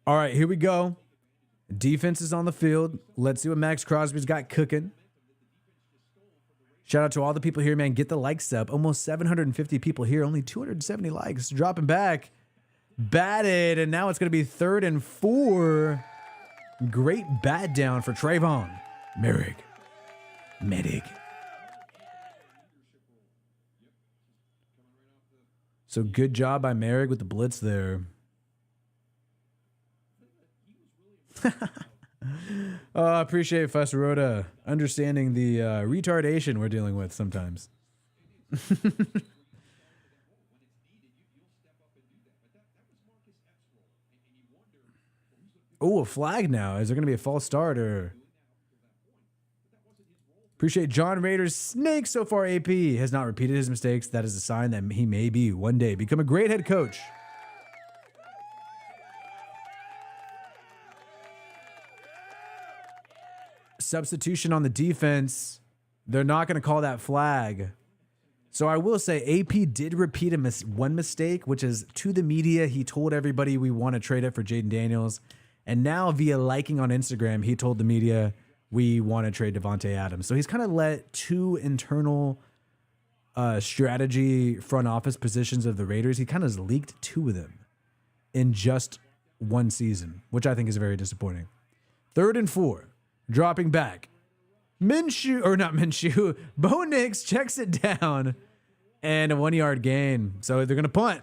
All right, here we go. Defense is on the field. Let's see what Max Crosby's got cooking. Shout out to all the people here, man. Get the likes up. Almost 750 people here. Only 270 likes. Dropping back. Batted, and now it's going to be 3rd and 4. Great bat down for Trayvon Merrick. Medic. So good job by Merrick with the blitz there. Oh, I appreciate Fussroda understanding the retardation we're dealing with sometimes. Oh, a flag now. Is there going to be a false start or... Appreciate John Rader's snake so far. AP has not repeated his mistakes. That is a sign that he may be one day become a great head coach. Substitution on the defense. They're not going to call that flag. So I will say AP did repeat one mistake, which is to the media. He told everybody we want to trade it for Jaden Daniels. And now via liking on Instagram, he told the media we want to trade Devontae Adams. So he's kind of let two internal strategy front office positions of the Raiders. He kind of leaked two of them in just one season, which I think is very disappointing. 3rd and 4, dropping back. Bo Nix checks it down and a 1-yard gain. So they're going to punt.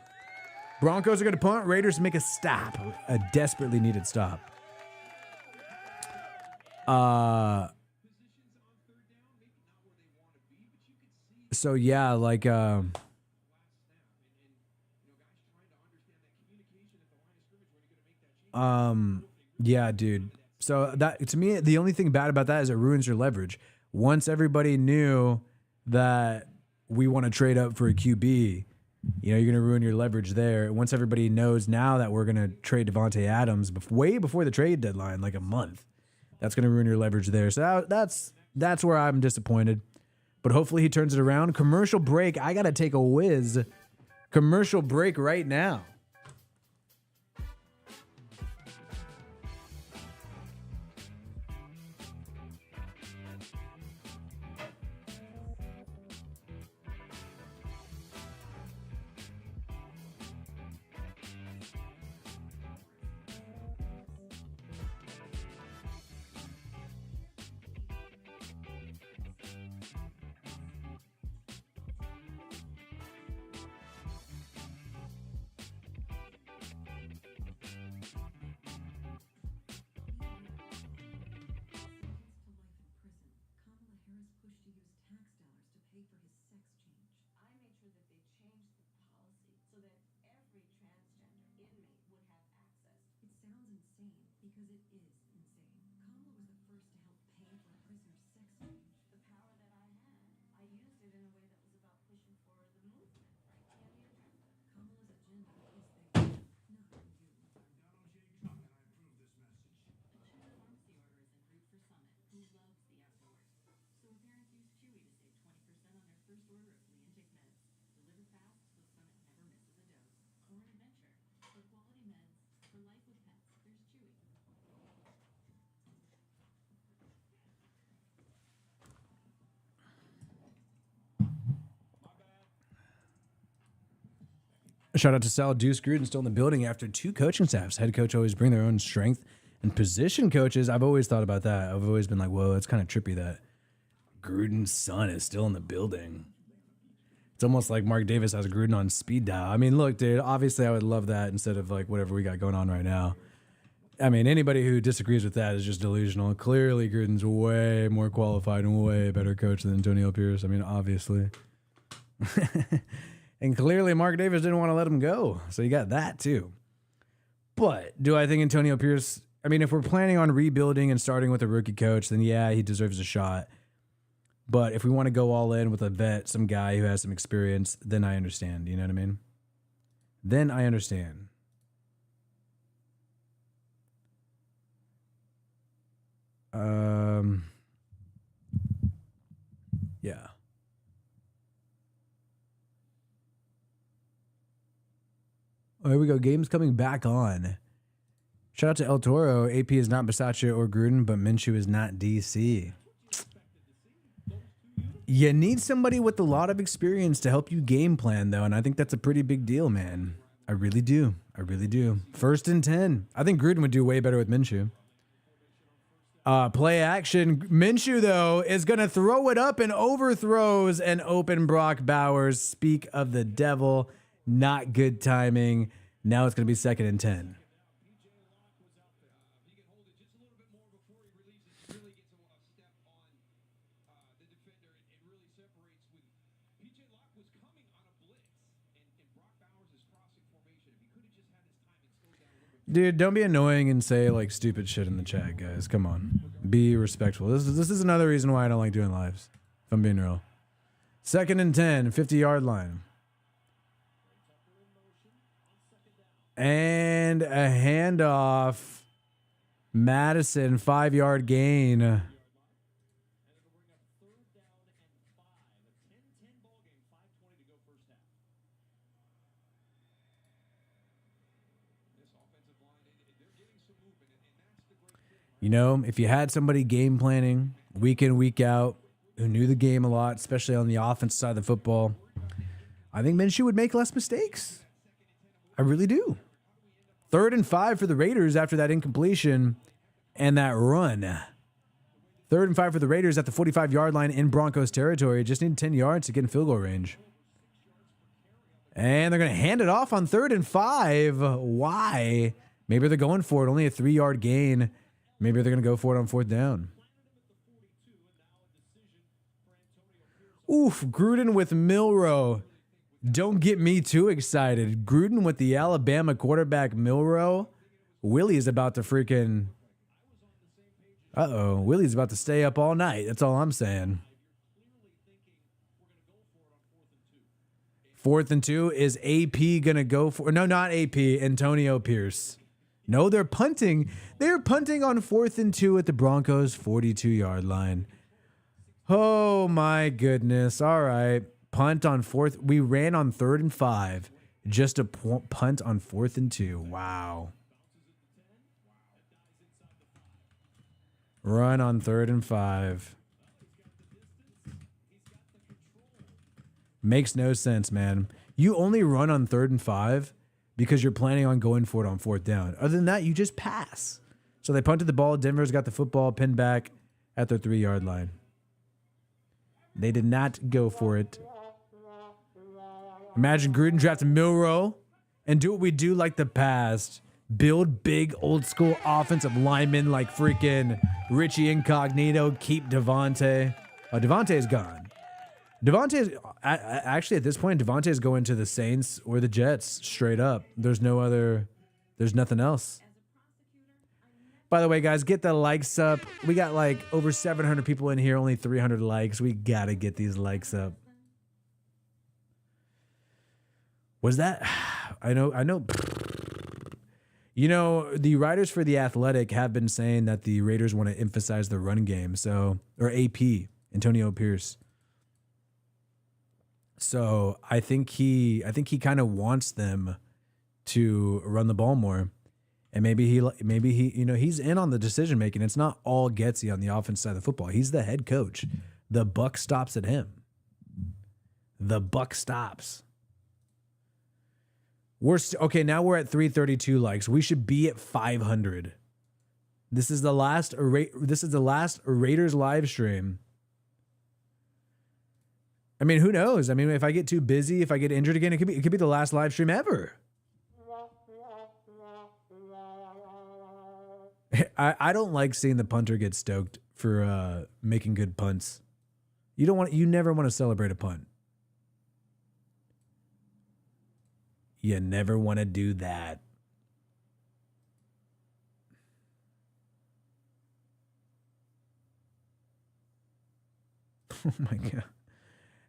Broncos are going to punt. Raiders make a stop, a desperately needed stop. So yeah, like, yeah, dude. So that, to me, the only thing bad about that is it ruins your leverage. Once everybody knew that we want to trade up for a QB, you're going to ruin your leverage there. Once everybody knows now that we're going to trade Devontae Adams way before the trade deadline, like a month, that's going to ruin your leverage there. So that's where I'm disappointed. But hopefully he turns it around. Commercial break. I got to take a whiz. Commercial break right now. Shout out to Sal Deuce Gruden, still in the building after 2 coaching staffs. Head coach always bring their own strength, and position coaches, I've always thought about that. I've always been like, whoa, it's kind of trippy that Gruden's son is still in the building. It's almost like Mark Davis has Gruden on speed dial. I mean, look, dude, obviously I would love that instead of like whatever we got going on right now. I mean, anybody who disagrees with that is just delusional. Clearly, Gruden's way more qualified and way better coach than Antonio Pierce. I mean, obviously. And clearly Mark Davis didn't want to let him go. So you got that too. But do I think Antonio Pierce, I mean, if we're planning on rebuilding and starting with a rookie coach, then yeah, he deserves a shot. But if we want to go all in with a vet, some guy who has some experience, then I understand. You know what I mean? Then I understand. Yeah. Oh, here we go. Games coming back on. Shout out to El Toro. AP is not Bisaccia or Gruden, but Minshew is not DC. You need somebody with a lot of experience to help you game plan, though, and I think that's a pretty big deal, man. I really do. I really do. 1st and 10. I think Gruden would do way better with Minshew. Play action. Minshew, though, is going to throw it up and overthrows an open Brock Bowers. Speak of the devil. Not good timing. Now it's going to be 2nd and 10. Dude, don't be annoying and say like stupid shit in the chat, guys. Come on. Be respectful. This is another reason why I don't like doing lives, if I'm being real. 2nd and 10, 50-yard line. And a handoff. Madison, 5-yard gain. You know, if you had somebody game planning week in, week out, who knew the game a lot, especially on the offensive side of the football, I think Minshew would make less mistakes. I really do. 3rd and 5 for the Raiders after that incompletion and that run. 3rd and 5 for the Raiders at the 45-yard line in Broncos territory. Just need 10 yards to get in field goal range. And they're going to hand it off on 3rd and 5. Why? Maybe they're going for it. Only a 3-yard gain. Maybe they're going to go for it on 4th down. Oof, Gruden with Milroe. Don't get me too excited. Gruden with the Alabama quarterback Milroe. Willie is about to freaking... Willie's about to stay up all night. That's all I'm saying. 4th and 2. Is AP going to go for... No, not AP. Antonio Pierce. No, they're punting. They're punting on 4th and 2 at the Broncos' 42-yard line. Oh, my goodness. All right. Punt on 4th. We ran on 3rd and 5. Just a punt on 4th and 2. Wow. Run on 3rd and 5. Makes no sense, man. You only run on 3rd and 5 because you're planning on going for it on 4th down. Other than that, you just pass. So they punted the ball. Denver's got the football pinned back at their 3-yard line. They did not go for it. Imagine Gruden drafting Milroe and do what we do like the past. Build big old school offensive linemen like freaking Richie Incognito. Keep Devontae. Oh, Devontae's gone. Devontae's actually at this point, Devontae's going to the Saints or the Jets straight up. There's nothing else. By the way, guys, get the likes up. We got like over 700 people in here, only 300 likes. We got to get these likes up. Was that? I know. You know, the writers for The Athletic have been saying that the Raiders want to emphasize the run game. Or AP, Antonio Pierce. So I think he kind of wants them to run the ball more. And maybe he, you know, he's in on the decision making. It's not all Getsy on the offense side of the football. He's the head coach. The buck stops at him. The buck stops. Okay, now we're at 332 likes. We should be at 500. This is the last Raiders live stream. I mean, who knows? I mean, if I get too busy, if I get injured again, it could be the last live stream ever. I don't like seeing the punter get stoked for making good punts. You never want to celebrate a punt. You never want to do that. Oh my God.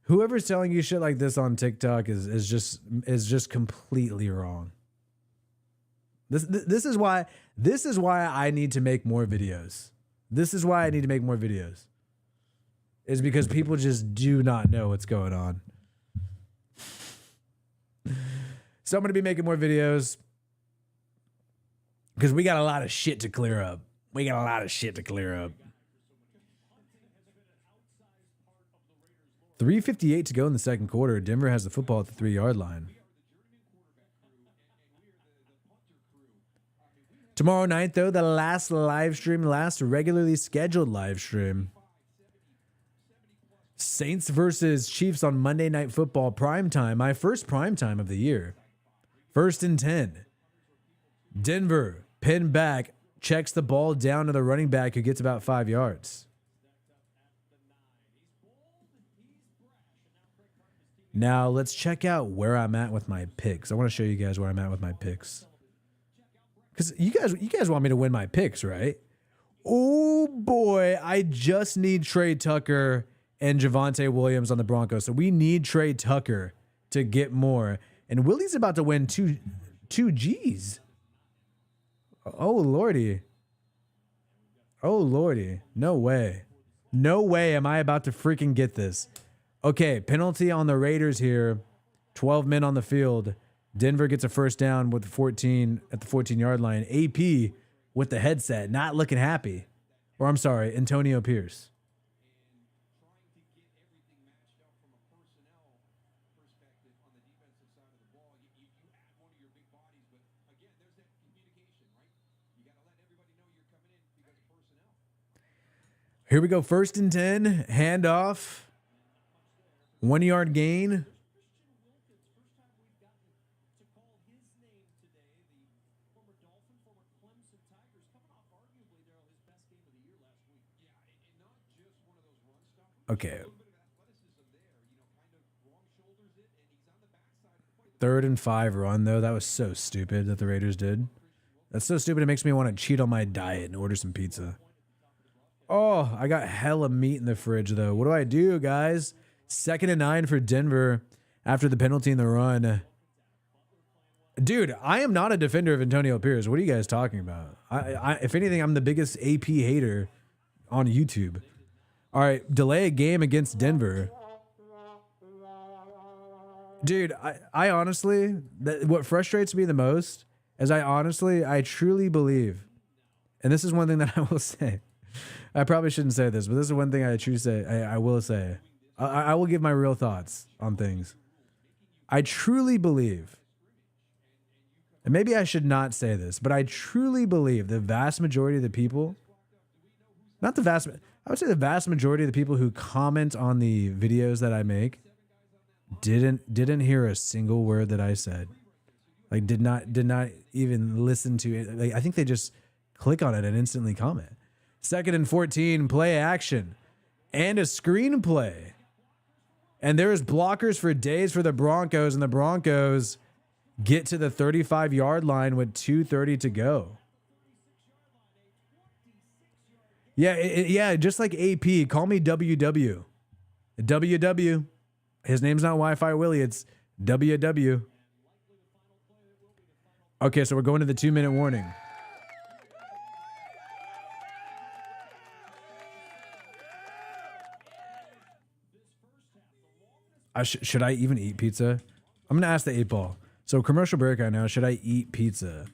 Whoever's telling you shit like this on TikTok is just completely wrong. This is why I need to make more videos. This is why I need to make more videos. Is because people just do not know what's going on. So I'm going to be making more videos because we got a lot of shit to clear up. 3:58 to go in the second quarter. Denver has the football at the 3-yard line. Tomorrow night, though, the last regularly scheduled live stream. Saints versus Chiefs on Monday Night Football primetime. My first primetime of the year. 1st and 10. Denver, pin back, checks the ball down to the running back who gets about 5 yards. Now, let's check out where I'm at with my picks. I want to show you guys where I'm at with my picks. Because you guys want me to win my picks, right? Oh, boy. I just need Trey Tucker and Javonte Williams on the Broncos. So we need Trey Tucker to get more. And Willie's about to win two G's. Oh, Lordy. Oh, Lordy. No way. No way am I about to freaking get this. Okay, penalty on the Raiders here. 12 men on the field. Denver gets a first down with 14 at the 14-yard line. AP with the headset, not looking happy. Or I'm sorry, Antonio Pierce. Here we go. 1st and 10. Handoff. 1 yard gain. Okay. 3rd and 5 run, though. That was so stupid that the Raiders did. That's so stupid. It makes me want to cheat on my diet and order some pizza. Oh, I got hella meat in the fridge, though. What do I do, guys? 2nd and 9 for Denver after the penalty in the run. Dude, I am not a defender of Antonio Pierce. What are you guys talking about? If anything, I'm the biggest AP hater on YouTube. All right, delay a game against Denver. Dude, I honestly, what frustrates me the most is I truly believe, and this is one thing that I will say. I probably shouldn't say this, but this is one thing I truly say. I will say. I will give my real thoughts on things. I truly believe, and maybe I should not say this, but I truly believe the vast majority of the people, I would say the vast majority of the people who comment on the videos that I make didn't hear a single word that I said. Like did not even listen to it. Like, I think they just click on it and instantly comment. 2nd and 14, play action and a screenplay. And there's blockers for days for the Broncos, and the Broncos get to the 35-yard line with 2:30 to go. Yeah, just like AP. Call me WW. WW. His name's not Wi-Fi Willie. It's WW. Okay, so we're going to the 2-minute warning. Should I even eat pizza? I'm going to ask the 8-ball. So commercial break right now. Should I eat pizza?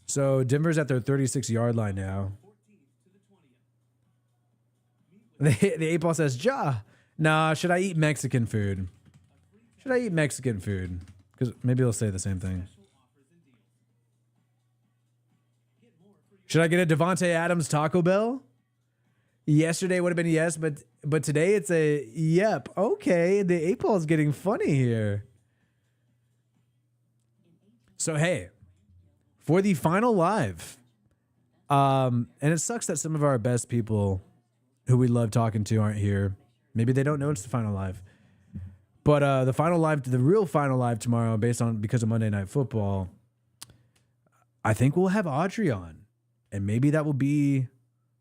So Denver's at their 36-yard line now. The 8-ball says, "Ja, nah, should I eat Mexican food? Should I eat Mexican food?" Because maybe they'll say the same thing. Should I get a Devontae Adams Taco Bell? Yesterday would have been yes, but today it's a yep. Okay, the 8-ball is getting funny here. So hey, for the final live, and it sucks that some of our best people who we love talking to aren't here. Maybe they don't know it's the final live. But the final live, the real final live tomorrow, because of Monday Night Football, I think we'll have Audrey on, and maybe that will be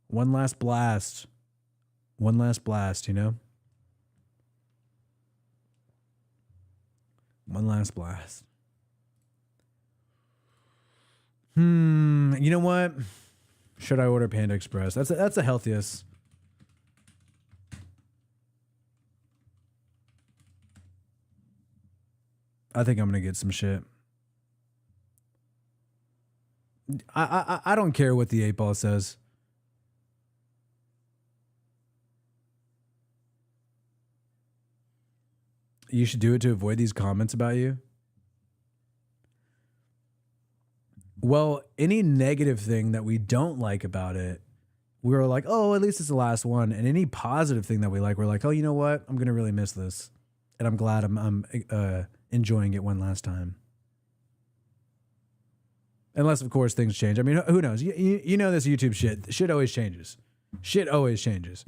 one last blast. One last blast, you know? One last blast. You know what? Should I order Panda Express? That's the healthiest. I think I'm gonna get some shit. I don't care what the 8-ball says. You should do it to avoid these comments about you. Well, any negative thing that we don't like about it, we're like, oh, at least it's the last one. And any positive thing that we like, we're like, oh, you know what? I'm gonna really miss this, and I'm glad I'm enjoying it one last time. Unless, of course, things change. I mean, who knows? You know this YouTube shit. Shit always changes. Shit always changes.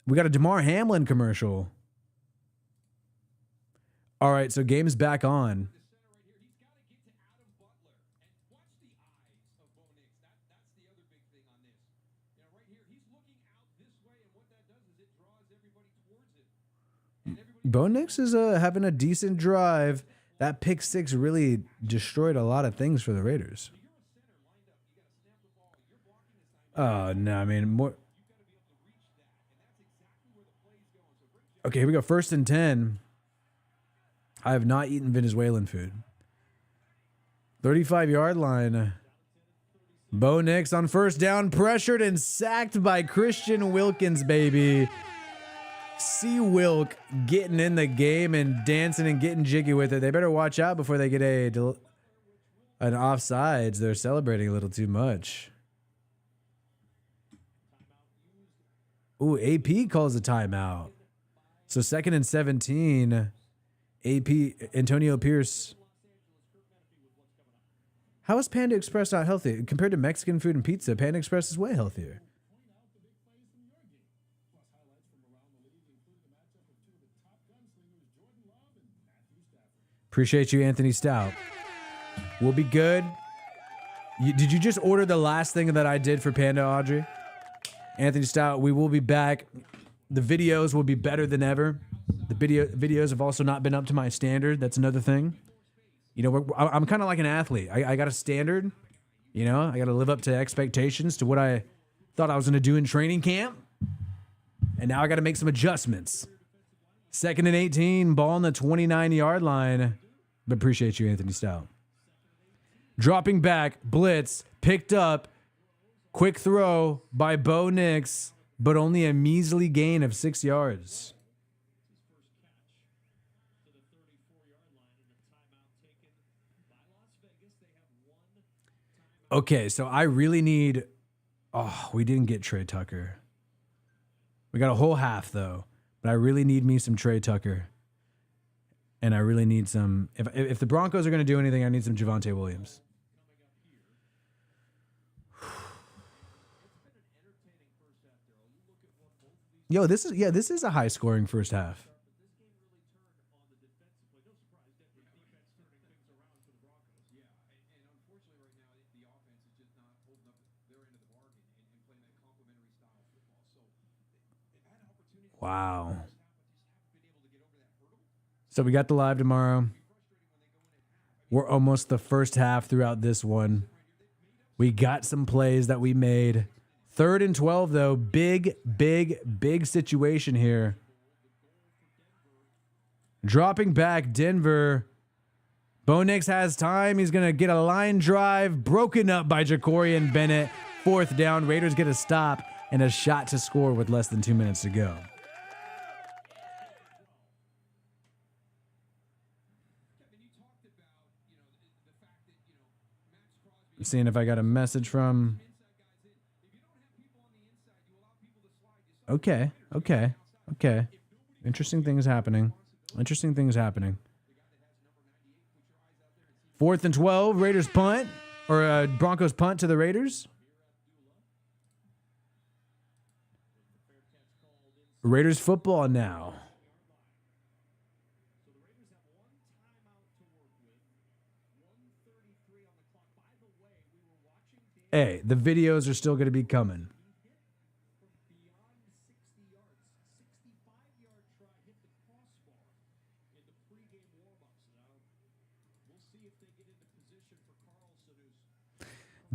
We got a Damar Hamlin commercial. All right, so game's back on. Bo Nix is having a decent drive. That pick six really destroyed a lot of things for the Raiders. Oh, no, I mean, more. Okay, here we go. 1st and 10. I have not eaten Venezuelan food. 35-yard line. Bo Nix on first down, pressured and sacked by Christian Wilkins, baby. See Wilk getting in the game and dancing and getting jiggy with it. They better watch out before they get an offsides. They're celebrating a little too much. Ooh, AP calls a timeout. So 2nd and 17. AP, Antonio Pierce. How is Panda Express not healthy? Compared to Mexican food and pizza, Panda Express is way healthier. Appreciate you, Anthony Stout. We'll be good. Did you just order the last thing that I did for Panda, Audrey? Anthony Stout, we will be back. The videos will be better than ever. The videos have also not been up to my standard. That's another thing. You know, I'm kind of like an athlete. I got a standard. You know, I got to live up to expectations to what I thought I was going to do in training camp. And now I got to make some adjustments. 2nd and 18, ball on the 29-yard line. But appreciate you, Anthony Stout. Dropping back, blitz, picked up. Quick throw by Bo Nix, but only a measly gain of 6 yards. Okay, so I really need... Oh, we didn't get Trey Tucker. We got a whole half, though. But I really need me some Trey Tucker. And I really need some... If the Broncos are going to do anything, I need some Javonte Williams. Yo, this is a high-scoring first half. Wow. So we got the live tomorrow. We're almost the first half throughout this one. We got some plays that we made. 3rd and 12, though. Big situation here. Dropping back, Denver. Bo Nix has time. He's going to get a line drive. Broken up by Jacorian Bennett. 4th down. Raiders get a stop and a shot to score with less than 2 minutes to go. I'm seeing if I got a message from... Okay. Interesting things happening. 4th and 12, Raiders punt. Or Broncos punt to the Raiders. Raiders football now. Hey, the videos are still going to be coming.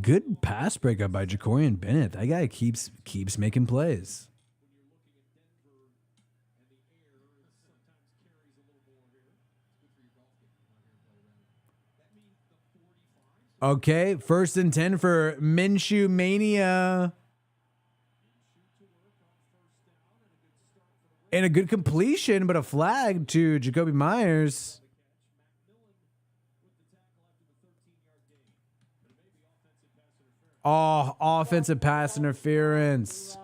Good pass breakup by Jacorian Bennett. That guy keeps making plays. Okay, 1st and 10 for Minshew Mania. And a good completion, but a flag to Jacoby Myers. Oh, offensive pass interference.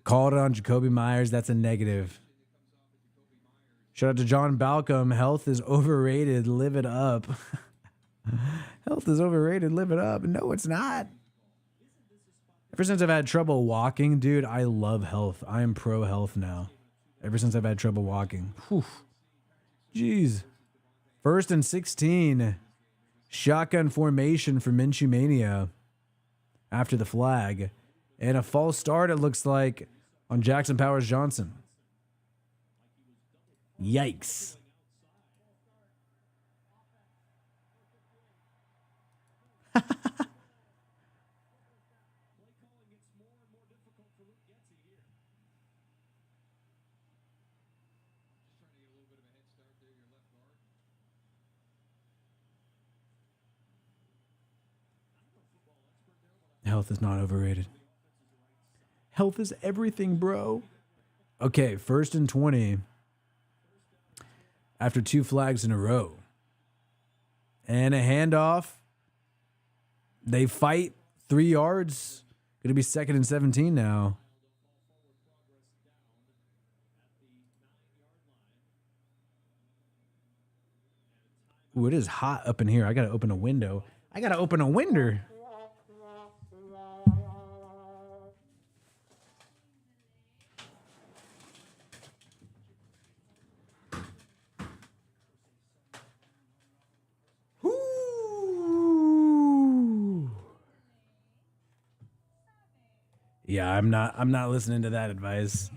Called it on Jacoby Myers. That's a negative. Shout out to John Balcom. Health is overrated. Live it up. Health is overrated. Live it up. No, it's not. Ever since I've had trouble walking, dude, I love health. I am pro health now. Ever since I've had trouble walking. Whew. Jeez. 1st and 16. Shotgun formation for Minshew Mania after the flag. And a false start, it looks like, on Jackson Powers Johnson. Yikes. Health is not overrated. Health is everything, bro. Okay, 1st and 20. After 2 flags in a row. And a handoff. They fight 3 yards. Going to be 2nd and 17 now. Ooh, it is hot up in here. I got to open a window. Yeah, I'm not listening to that advice.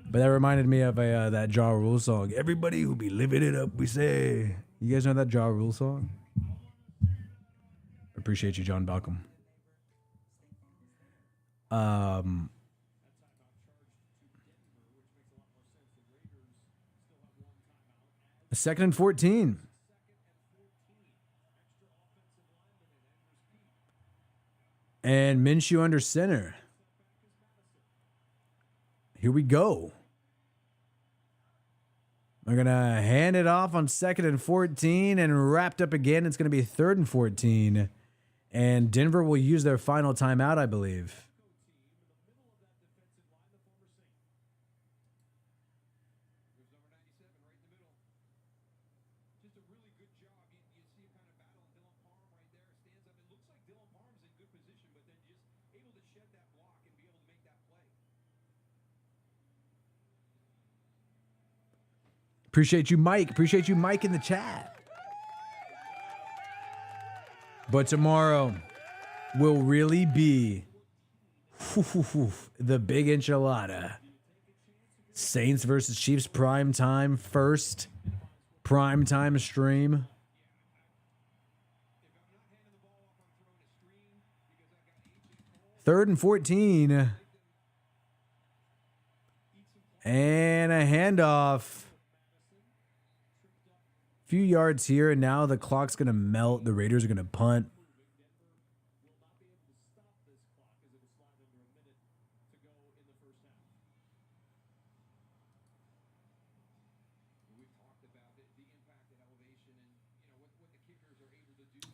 But that reminded me of that Ja Rule song. Everybody who be living it up, we say. You guys know that Ja Rule song? Appreciate you, John Balcom. 2nd and 14. And Minshew under center. Here we go. We're going to hand it off on 2nd and 14 and wrapped up again. It's going to be 3rd and 14. And Denver will use their final timeout, I believe. Appreciate you, Mike. Appreciate you, Mike, in the chat. But tomorrow will really be the big enchilada. Saints versus Chiefs prime time, first prime time stream. Third and 14. And a handoff. Few yards here, and now the clock's going to melt. The Raiders are going to punt.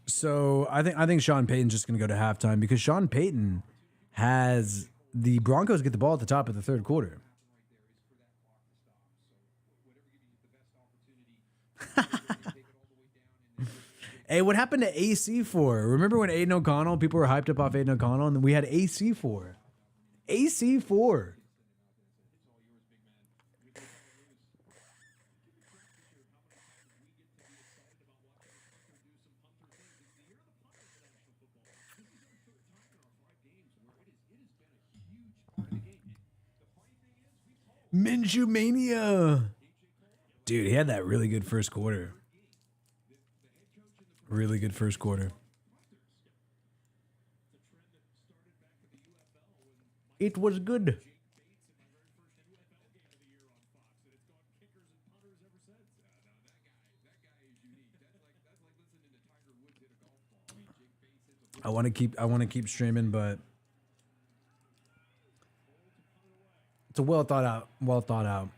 So I think Sean Payton's just going to go to halftime because Sean Payton has the Broncos get the ball at the top of the 3rd quarter. Hey, what happened to AC4? Remember when Aiden O'Connell, people were hyped up off Aiden O'Connell, and we had AC4. AC4. Minshew Mania. Dude, he had that really good first quarter. Really good first quarter. It was good. I want to keep streaming, but it's a well thought out.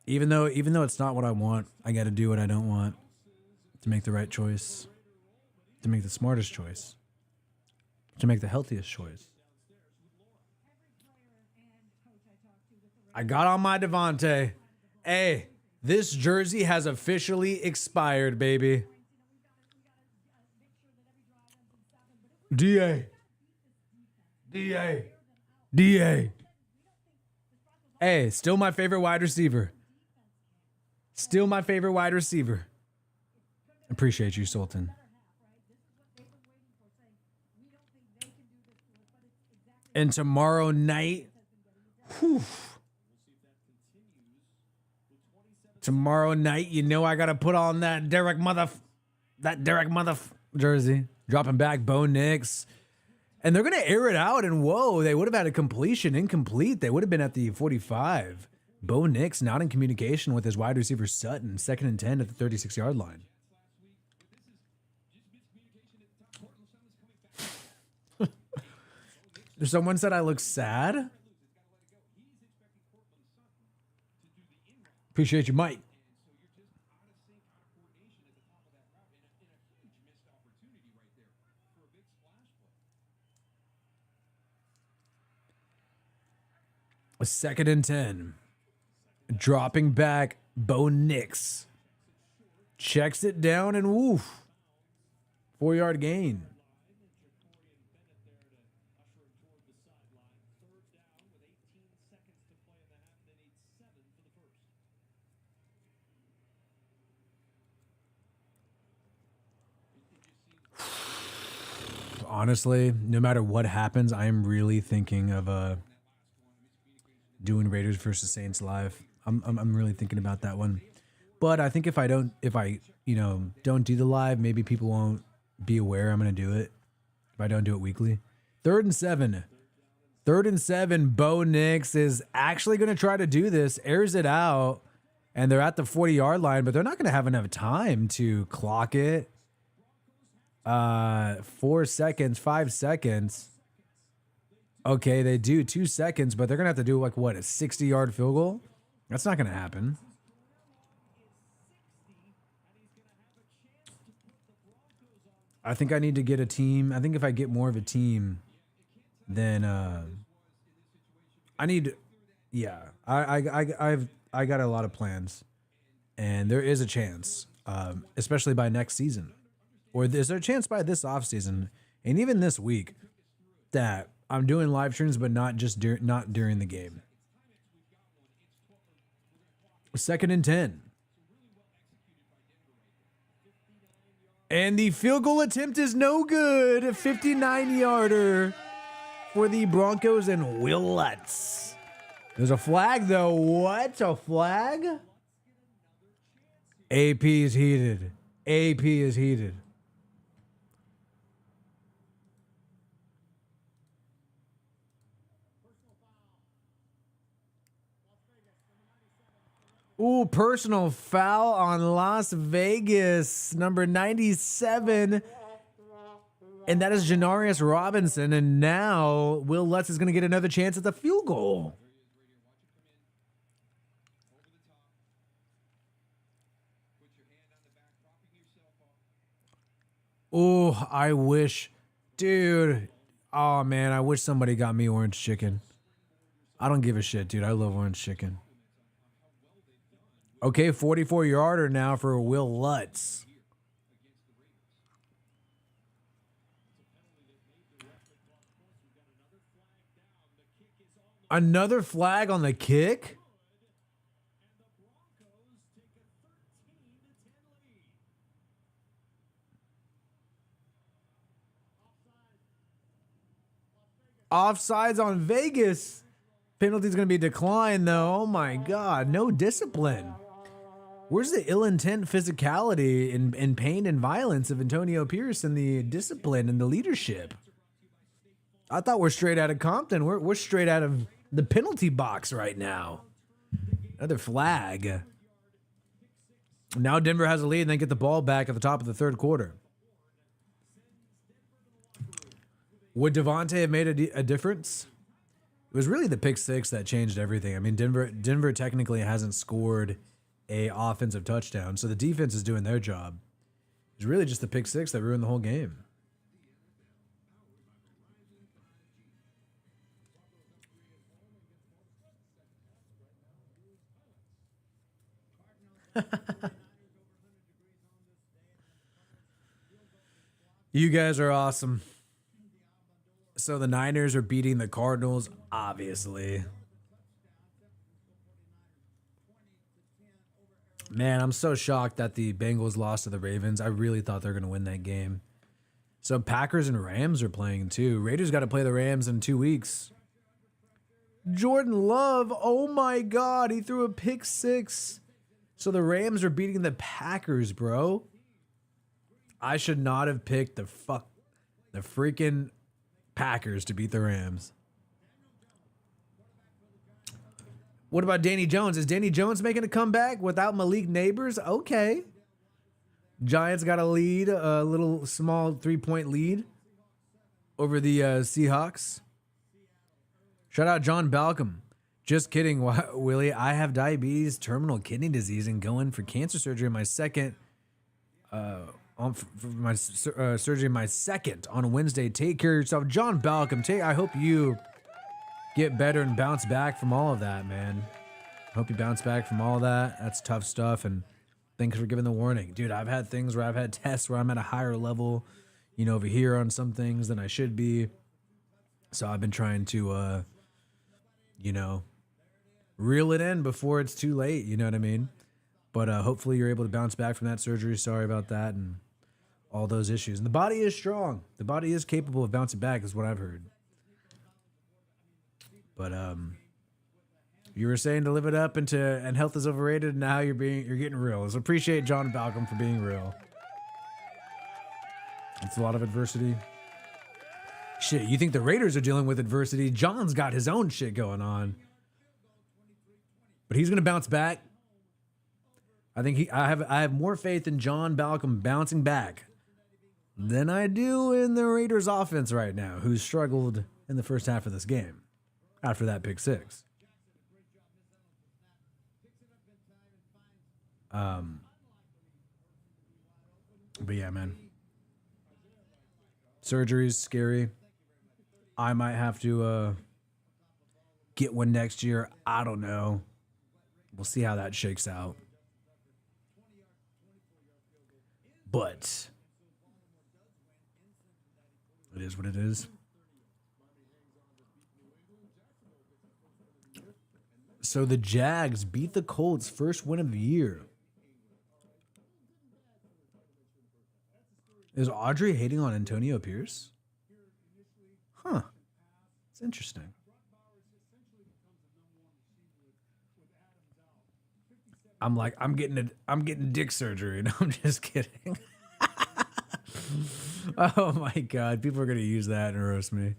Even though it's not what I want, I got to do what I don't want to make the right choice, to make the smartest choice, to make the healthiest choice. I got on my Devontae. Hey, this jersey has officially expired, baby. DA. Hey, still my favorite wide receiver. Appreciate you, Sultan. And tomorrow night, you know I gotta put on that Derek jersey. Dropping back Bo Nix. And they're gonna air it out, and whoa, they would have had a completion incomplete. They would have been at the 45. Bo Nix not in communication with his wide receiver Sutton, 2nd and 10 at the 36-yard line. Someone said I look sad. Appreciate you, Mike. A 2nd and 10. Dropping back, Bo Nix. Checks it down and woof. 4-yard gain. Honestly, no matter what happens, I am really thinking of doing Raiders versus Saints live. I'm really thinking about that one. But I think if I don't do the live, maybe people won't be aware I'm going to do it if I don't do it weekly. 3rd and 7. 3rd and 7. Bo Nix is actually going to try to do this, airs it out, and they're at the 40-yard line, but they're not going to have enough time to clock it. 4 seconds, 5 seconds. Okay, they do 2 seconds, but they're going to have to do like what, a 60-yard field goal? That's not going to happen. I think I need to get a team. I think if I get more of a team, then I need. Yeah, I got a lot of plans, and there is a chance, especially by next season, or is there a chance by this offseason, and even this week, that I'm doing live streams, but not during the game. 2nd and 10. And the field goal attempt is no good. A 59-yarder for the Broncos and Will Lutz. There's a flag, though. What? A flag? AP is heated. AP is heated. Ooh, personal foul on Las Vegas, number 97. And that is Janarius Robinson. And now Will Lutz is going to get another chance at the field goal. Oh, I wish. Dude. Oh, man, I wish somebody got me orange chicken. I don't give a shit, dude. I love orange chicken. Okay, 44-yarder now for Will Lutz. Another flag on the kick? Offsides on Vegas. Penalty's going to be declined, though. Oh, my God. No discipline. Where's the ill intent, physicality, and pain and violence of Antonio Pierce and the discipline and the leadership? I thought we're straight out of Compton. We're straight out of the penalty box right now. Another flag. Now Denver has a lead and they get the ball back at the top of the 3rd quarter. Would Devontae have made a difference? It was really the pick six that changed everything. I mean, Denver technically hasn't scored a offensive touchdown, so the defense is doing their job. It's really just the pick six that ruined the whole game. You guys are awesome. So the Niners are beating the Cardinals, obviously. Man, I'm so shocked that the Bengals lost to the Ravens. I really thought they were going to win that game. So Packers and Rams are playing too. Raiders got to play the Rams in 2 weeks. Jordan Love, oh my God, he threw a pick six. So the Rams are beating the Packers, bro. I should not have picked the freaking Packers to beat the Rams. What about Danny Jones? Is Danny Jones making a comeback without Malik Neighbors? Okay. Giants got a lead, a little small 3-point lead over the Seahawks. Shout out John Balcom. Just kidding, Willie. I have diabetes, terminal kidney disease, and going for cancer surgery. My second, surgery. My second on Wednesday. Take care of yourself, John Balcom. I hope you get better and bounce back from all of that, man. Hope you bounce back from all that. That's tough stuff. And thanks for giving the warning, dude. I've had things where I've had tests where I'm at a higher level, over here on some things than I should be. So I've been trying to, reel it in before it's too late. You know what I mean? But hopefully you're able to bounce back from that surgery. Sorry about that and all those issues. And the body is strong. The body is capable of bouncing back, is what I've heard. But you were saying to live it up and health is overrated. And now you're getting real. So appreciate John Balcom for being real. It's a lot of adversity. Shit, you think the Raiders are dealing with adversity? John's got his own shit going on. But he's going to bounce back. I think I have more faith in John Balcom bouncing back than I do in the Raiders offense right now, who's struggled in the first half of this game after that pick six. But yeah, man. Surgery's scary. I might have to get one next year. I don't know. We'll see how that shakes out. But it is what it is. So the Jags beat the Colts, first win of the year. Is Audrey hating on Antonio Pierce? Huh. It's interesting. I'm getting dick surgery. No, I'm just kidding. Oh my God. People are going to use that and roast me.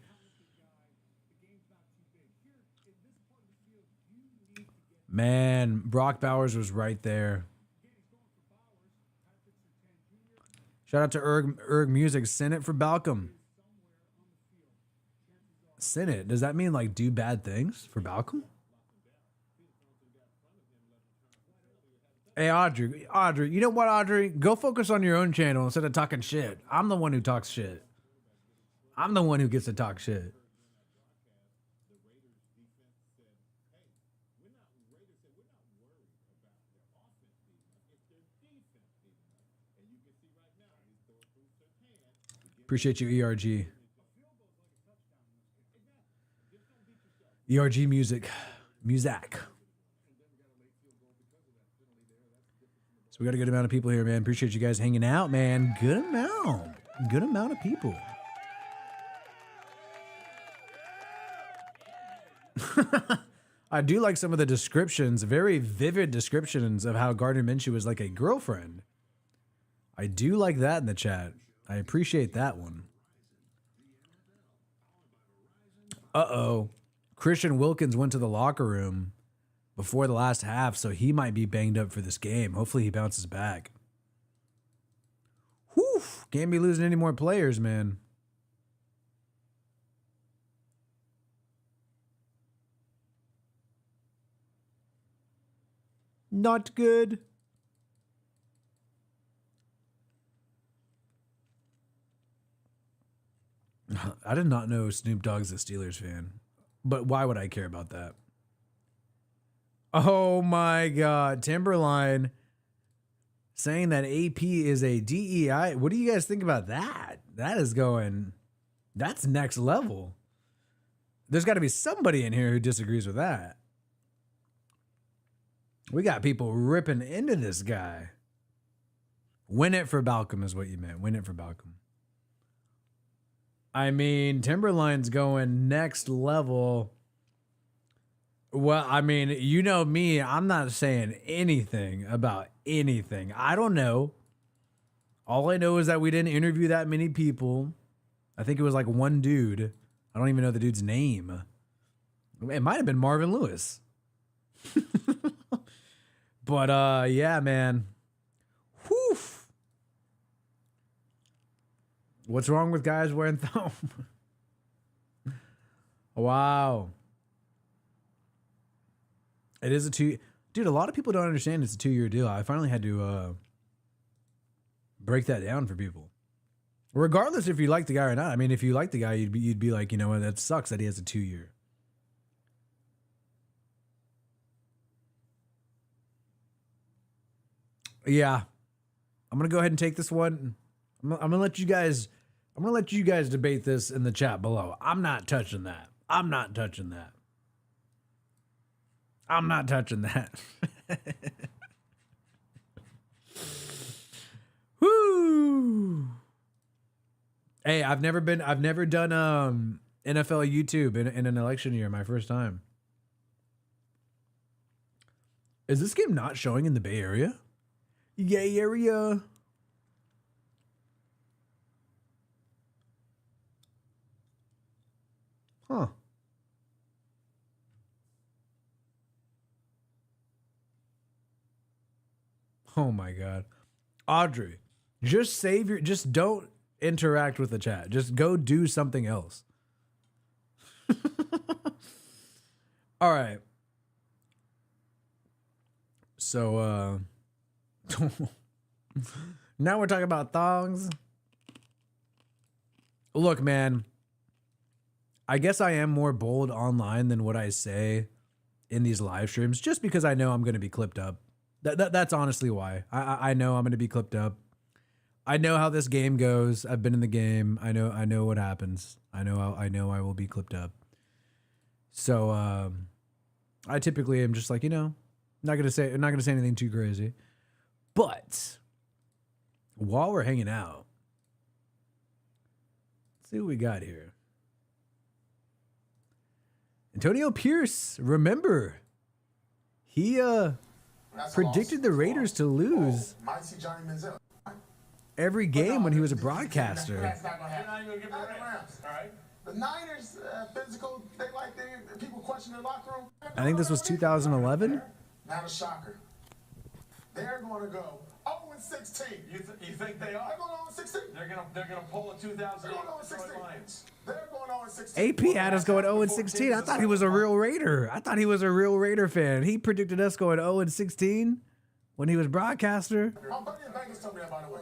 Man, Brock Bowers was right there. Shout out to Erg Music. Send it for Balcom. Send it. Does that mean like do bad things for Balcom? Hey, Audrey, you know what, Audrey? Go focus on your own channel instead of talking shit. I'm the one who talks shit. I'm the one who gets to talk shit. Appreciate you, ERG. ERG music. So we got a good amount of people here, man. Appreciate you guys hanging out, man. Good amount of people. I do like some of the descriptions, very vivid descriptions of how Gardner Minshew is like a girlfriend. I do like that in the chat. I appreciate that one. Uh-oh. Christian Wilkins went to the locker room before the last half, so he might be banged up for this game. Hopefully he bounces back. Whew. Can't be losing any more players, man. Not good. I did not know Snoop Dogg's a Steelers fan. But why would I care about that? Oh my God. Timberline saying that AP is a DEI. What do you guys think about that? That's next level. There's got to be somebody in here who disagrees with that. We got people ripping into this guy. Win it for Balcom is what you meant. Win it for Balcom. I mean, Timberline's going next level. Well, I mean, you know me, I'm not saying anything about anything. I don't know. All I know is that we didn't interview that many people. I think it was like one dude. I don't even know the dude's name. It might have been Marvin Lewis. But yeah, man. Whew. What's wrong with guys wearing thumb? Wow. It is a 2. Dude, a lot of people don't understand it's a 2-year deal. I finally had to break that down for people. Regardless if you like the guy or not. I mean, if you like the guy, you'd be like, you know what, that sucks that he has a 2-year. Yeah. I'm gonna go ahead and take this one. I'm gonna let you guys debate this in the chat below. I'm not touching that. I'm not touching that. I'm not touching that. Woo! Hey, I've never done NFL YouTube in an election year, my first time. Is this game not showing in the Bay Area? Yay area. Huh. Oh my God. Audrey, just don't interact with the chat. Just go do something else. All right. So, now we're talking about thongs. Look, man, I guess I am more bold online than what I say in these live streams, just because I know I'm going to be clipped up. That's honestly why. I know I'm going to be clipped up. I know how this game goes. I've been in the game. I know what happens. I know I will be clipped up. So I typically am just like, not gonna say anything too crazy. But while we're hanging out, let's see what we got here. Antonio Pierce, remember, he predicted the Raiders to lose every game when he was a broadcaster. That's not gonna happen. You're not even gonna give the Rams. All right. The Niners, physical, they people question their locker room. I think this was 2011. Not a shocker. They're going to go 0-16. You think they are? They're going 0-16. They're going to pull a 2008 Lions. They're going 0-16. AP had us going 0-16. I thought he was a real Raider. I thought he was a real Raider fan. He predicted us going 0-16 when he was broadcaster. My buddy in Vegas told me that, by the way.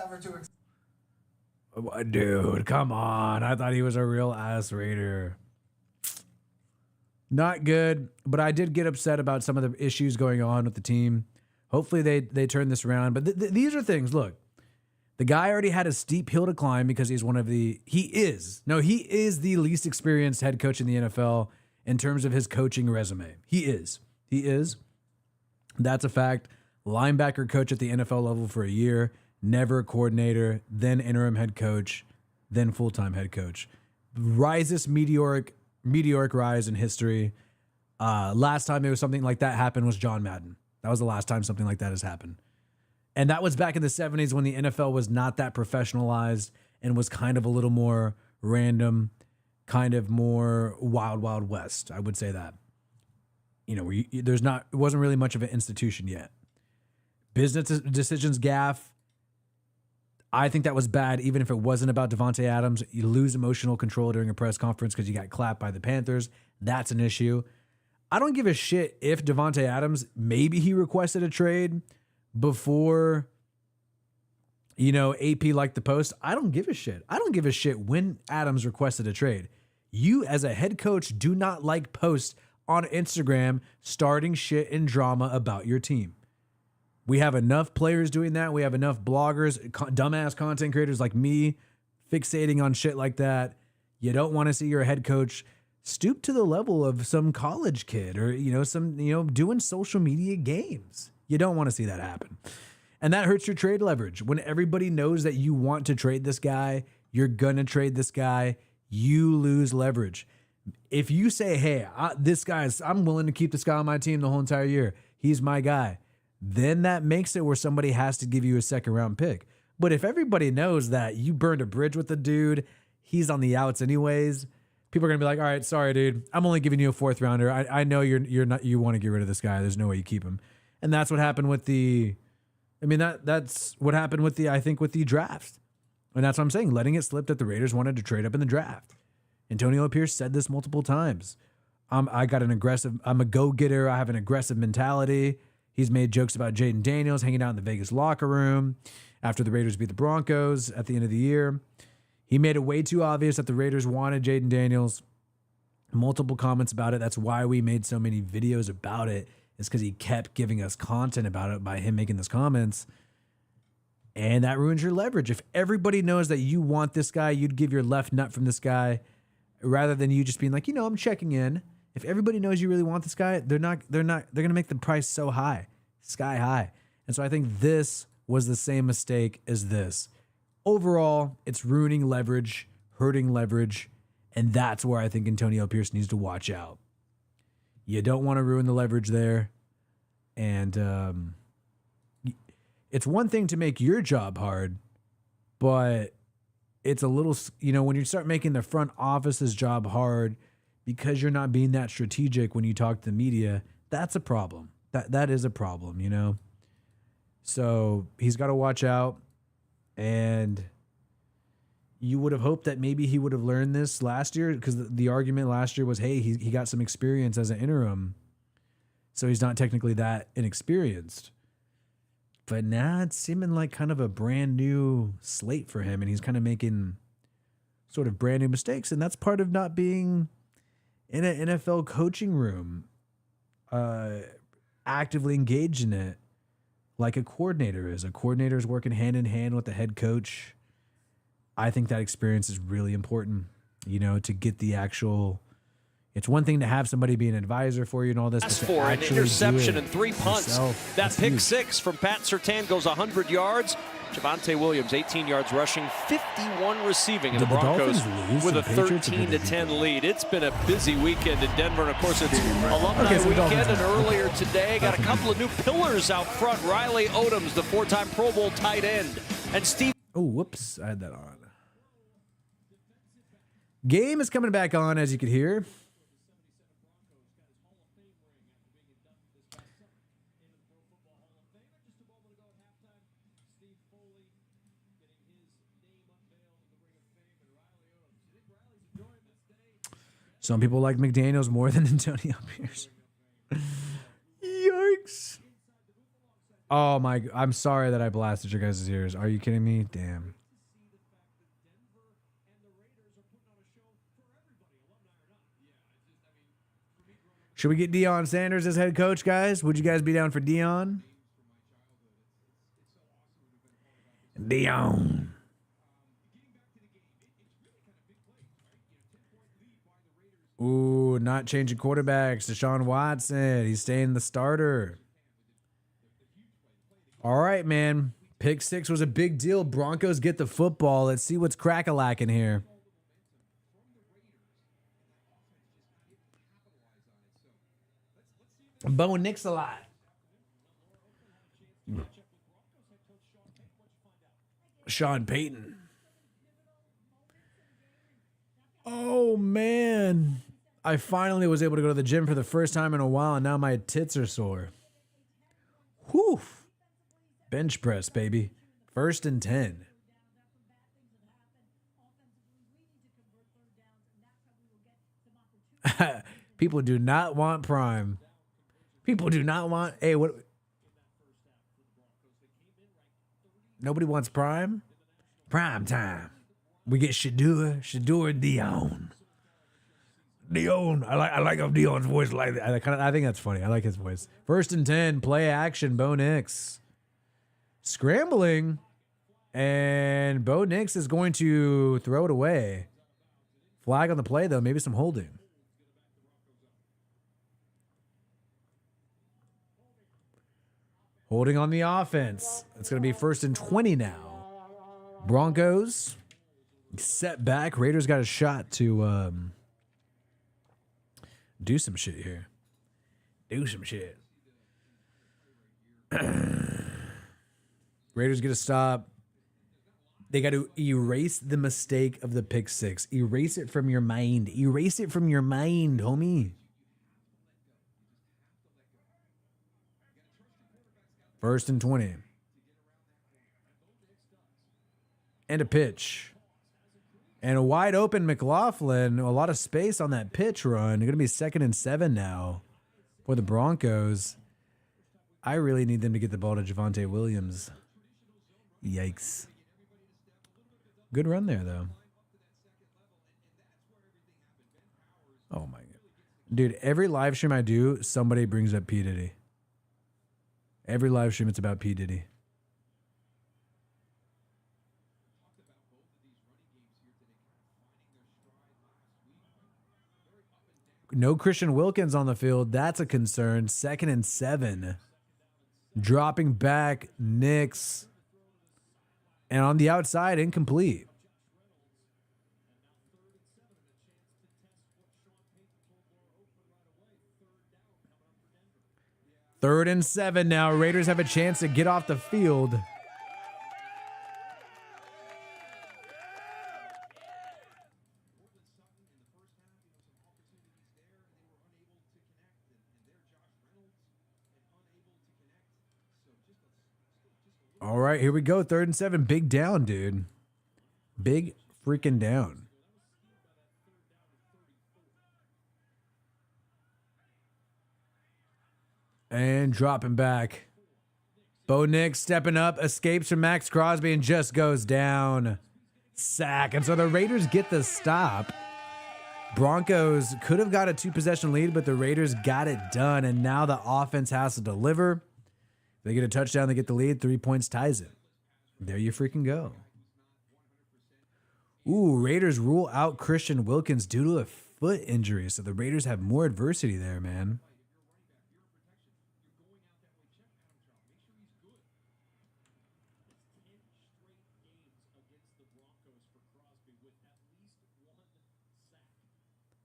Ever too excited. Dude, come on. I thought he was a real ass Raider. Not good, but I did get upset about some of the issues going on with the team. Hopefully they turn this around. But these are things, look, the guy already had a steep hill to climb because he is the least experienced head coach in the NFL in terms of his coaching resume. He is. That's a fact. Linebacker coach at the NFL level for a year, never a coordinator, then interim head coach, then full-time head coach. Meteoric rise in history. Last time it was something like that happened was John Madden. That was the last time something like that has happened. And that was back in the 70s when the NFL was not that professionalized and was kind of a little more random, kind of more wild, wild west. I would say that. It wasn't really much of an institution yet. Business decisions gaff. I think that was bad, even if it wasn't about Davante Adams. You lose emotional control during a press conference because you got clapped by the Panthers. That's an issue. I don't give a shit if Davante Adams, maybe he requested a trade before, AP liked the post. I don't give a shit. I don't give a shit when Adams requested a trade. You, as a head coach, do not like posts on Instagram starting shit and drama about your team. We have enough players doing that. We have enough bloggers, dumbass content creators like me fixating on shit like that. You don't want to see your head coach stoop to the level of some college kid or, doing social media games. You don't want to see that happen. And that hurts your trade leverage. When everybody knows that you want to trade this guy, you're going to trade this guy, you lose leverage. If you say, hey, I'm willing to keep this guy on my team the whole entire year, he's my guy, then that makes it where somebody has to give you a second round pick. But if everybody knows that you burned a bridge with the dude, he's on the outs anyways, people are going to be like, all right, sorry, dude, I'm only giving you a fourth rounder. I know you want to get rid of this guy. There's no way you keep him. And that's what happened with that's what happened with the draft. And that's what I'm saying. Letting it slip that the Raiders wanted to trade up in the draft. Antonio Pierce said this multiple times. I'm a go-getter. I have an aggressive mentality. He's made jokes about Jaden Daniels hanging out in the Vegas locker room after the Raiders beat the Broncos at the end of the year. He made it way too obvious that the Raiders wanted Jaden Daniels. Multiple comments about it. That's why we made so many videos about it, is because he kept giving us content about it by him making those comments. And that ruins your leverage. If everybody knows that you want this guy, you'd give your left nut from this guy rather than you just being like, I'm checking in. If everybody knows you really want this guy, they're going to make the price so high, sky high. And so I think this was the same mistake as this. Overall, it's ruining leverage, hurting leverage. And that's where I think Antonio Pierce needs to watch out. You don't want to ruin the leverage there. And it's one thing to make your job hard, but it's a little, when you start making the front office's job hard because you're not being that strategic when you talk to the media, that's a problem. That is a problem, So he's got to watch out. And you would have hoped that maybe he would have learned this last year, because the argument last year was, hey, he got some experience as an interim, so he's not technically that inexperienced. But now it's seeming like kind of a brand new slate for him, and he's kind of making sort of brand new mistakes, and that's part of not being in an NFL coaching room, actively engaged in it like a coordinator is. A coordinator is working hand in hand with the head coach. I think that experience is really important, to get the actual. It's one thing to have somebody be an advisor for you and all this. That's for an interception and 3 punts. Yourself, that pick huge. 6 from Pat Surtain goes 100 yards. Javonte Williams, 18 yards rushing, 51 receiving. And the Broncos with a 13-10 lead. It's been a busy weekend in Denver. And, of course, it's alumni weekend. And earlier today, got a couple of new pillars out front. Riley Odoms, the 4-time Pro Bowl tight end. And Steve. Oh, whoops. I had that on. Game is coming back on, as you could hear. Some people like McDaniels more than Antonio Pierce. Yikes. Oh, I'm sorry that I blasted your guys' ears. Are you kidding me? Damn. Should we get Deion Sanders as head coach, guys? Would you guys be down for Deion? Deion. Ooh, not changing quarterbacks. Deshaun Watson. He's staying the starter. All right, man. Pick 6 was a big deal. Broncos get the football. Let's see what's crack-a-lacking here. Bo Nix a lot. Sean Payton. Oh, man. I finally was able to go to the gym for the first time in a while, and now my tits are sore. Whew. Bench press, baby. 1st and 10. People do not want prime. People do not want. Hey, what? Nobody wants prime. Prime time. We get Shador Deion. Deion. I like how Deion's voice like that. I think that's funny. I like his voice. 1st and 10. Play action. Bo Nix scrambling, and Bo Nix is going to throw it away. Flag on the play though. Maybe some holding. Holding on the offense. It's going to be 1st and 20 now. Broncos set back. Raiders got a shot to do some shit here. Do some shit. Raiders get a stop. They got to erase the mistake of the pick 6. Erase it from your mind. Erase it from your mind, homie. 1st and 20. And a pitch. And a wide open McLaughlin, a lot of space on that pitch run. Going to be 2nd and 7 now for the Broncos. I really need them to get the ball to Javonte Williams. Yikes. Good run there, though. Oh, my God. Dude, every live stream I do, somebody brings up P. Diddy. Every live stream, it's about P. Diddy. No Christian Wilkins on the field. That's a concern. 2nd and 7. Dropping back, Knicks. And on the outside, incomplete. Third and 7 now. Raiders have a chance to get off the field. All right, here we go. 3rd and 7. Big down, dude. Big freaking down. And dropping back. Bo Nix stepping up, escapes from Max Crosby and just goes down. Sack. And so the Raiders get the stop. Broncos could have got a 2-possession lead, but the Raiders got it done. And now the offense has to deliver. They get a touchdown, they get the lead. 3 points ties it. There you freaking go. Ooh, Raiders rule out Christian Wilkins due to a foot injury. So the Raiders have more adversity there, man.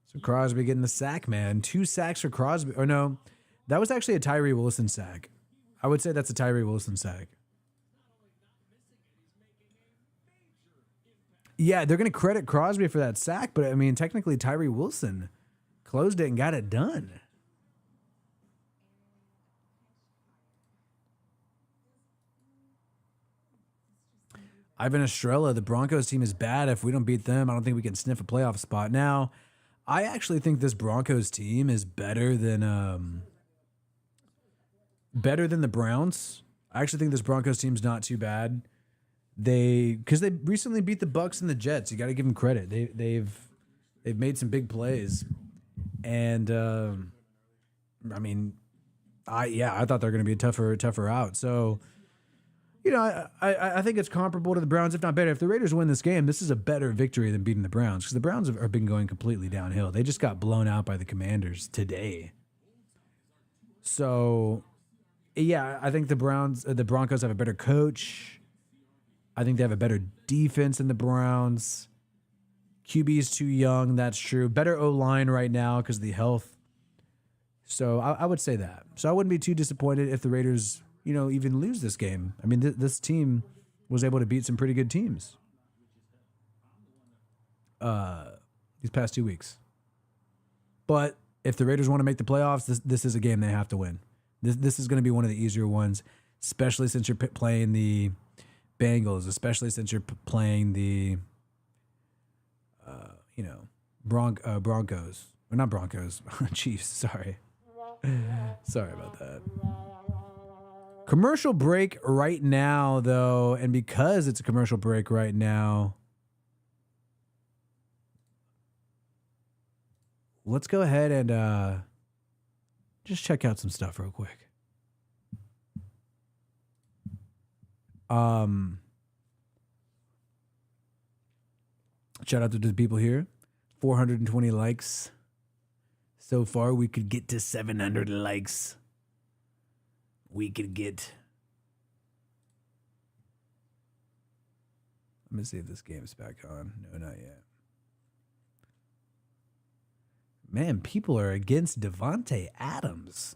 So Crosby getting the sack, man. 2 sacks for Crosby. Or no, that was actually a Tyree Wilson sack. I would say that's a Tyree Wilson sack. Yeah, they're going to credit Crosby for that sack, but I mean, technically Tyree Wilson closed it and got it done. Ivan Estrella, the Broncos team is bad. If we don't beat them, I don't think we can sniff a playoff spot. Now, I actually think this Broncos team is better than the Browns. I actually think this Broncos team's not too bad. Because they recently beat the Bucs and the Jets. You got to give them credit. They've made some big plays, and I mean, I thought they're going to be a tougher out. So, you know, I think it's comparable to the Browns, if not better. If the Raiders win this game, this is a better victory than beating the Browns, because the Browns have been going completely downhill. They just got blown out by the Commanders today. So, yeah, I think the Broncos have a better coach. I think they have a better defense than the Browns. QB's too young, that's true. Better O-line right now because of the health. So I would say that. So I wouldn't be too disappointed if the Raiders, you know, even lose this game. I mean, this team was able to beat some pretty good teams these past 2 weeks. But if the Raiders want to make the playoffs, this is a game they have to win. This is going to be one of the easier ones, especially since you're playing the Bengals, especially since you're playing the, Broncos. Or not Broncos, Chiefs, sorry. Sorry about that. Commercial break right now, though, and because it's a commercial break right now, let's go ahead and just check out some stuff real quick. Shout out to the people here. 420 likes. So far, we could get to 700 likes. We could get... Let me see if this game's back on. No, not yet. Man, people are against Devontae Adams.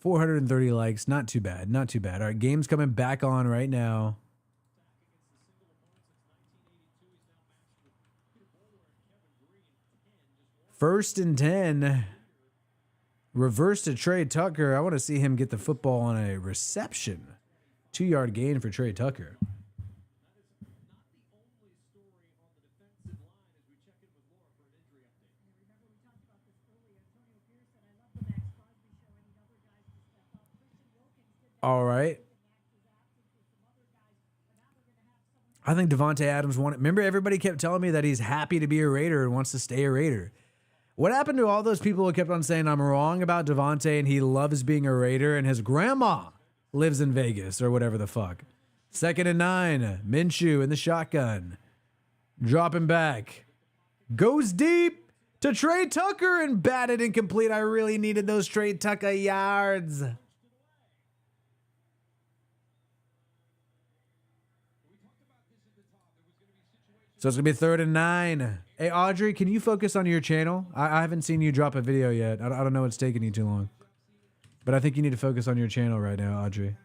$430 likes. Not too bad. Not too bad. All right, game's coming back on right now. First and 10. Reverse to Trey Tucker. I want to see him get the football on a reception. 2-yard gain for Trey Tucker. All right. I think Davante Adams wanted. Remember, everybody kept telling me that he's happy to be a Raider and wants to stay a Raider. What happened to all those people who kept on saying I'm wrong about Davante and he loves being a Raider and his grandma lives in Vegas or whatever the fuck? 2nd and 9. Minshew in the shotgun. Dropping back. Goes deep to Trey Tucker and batted incomplete. I really needed those Trey Tucker yards. So it's going to be 3rd and 9. Hey, Audrey, can you focus on your channel? I haven't seen you drop a video yet. I don't know what's taking you too long. But I think you need to focus on your channel right now, Audrey.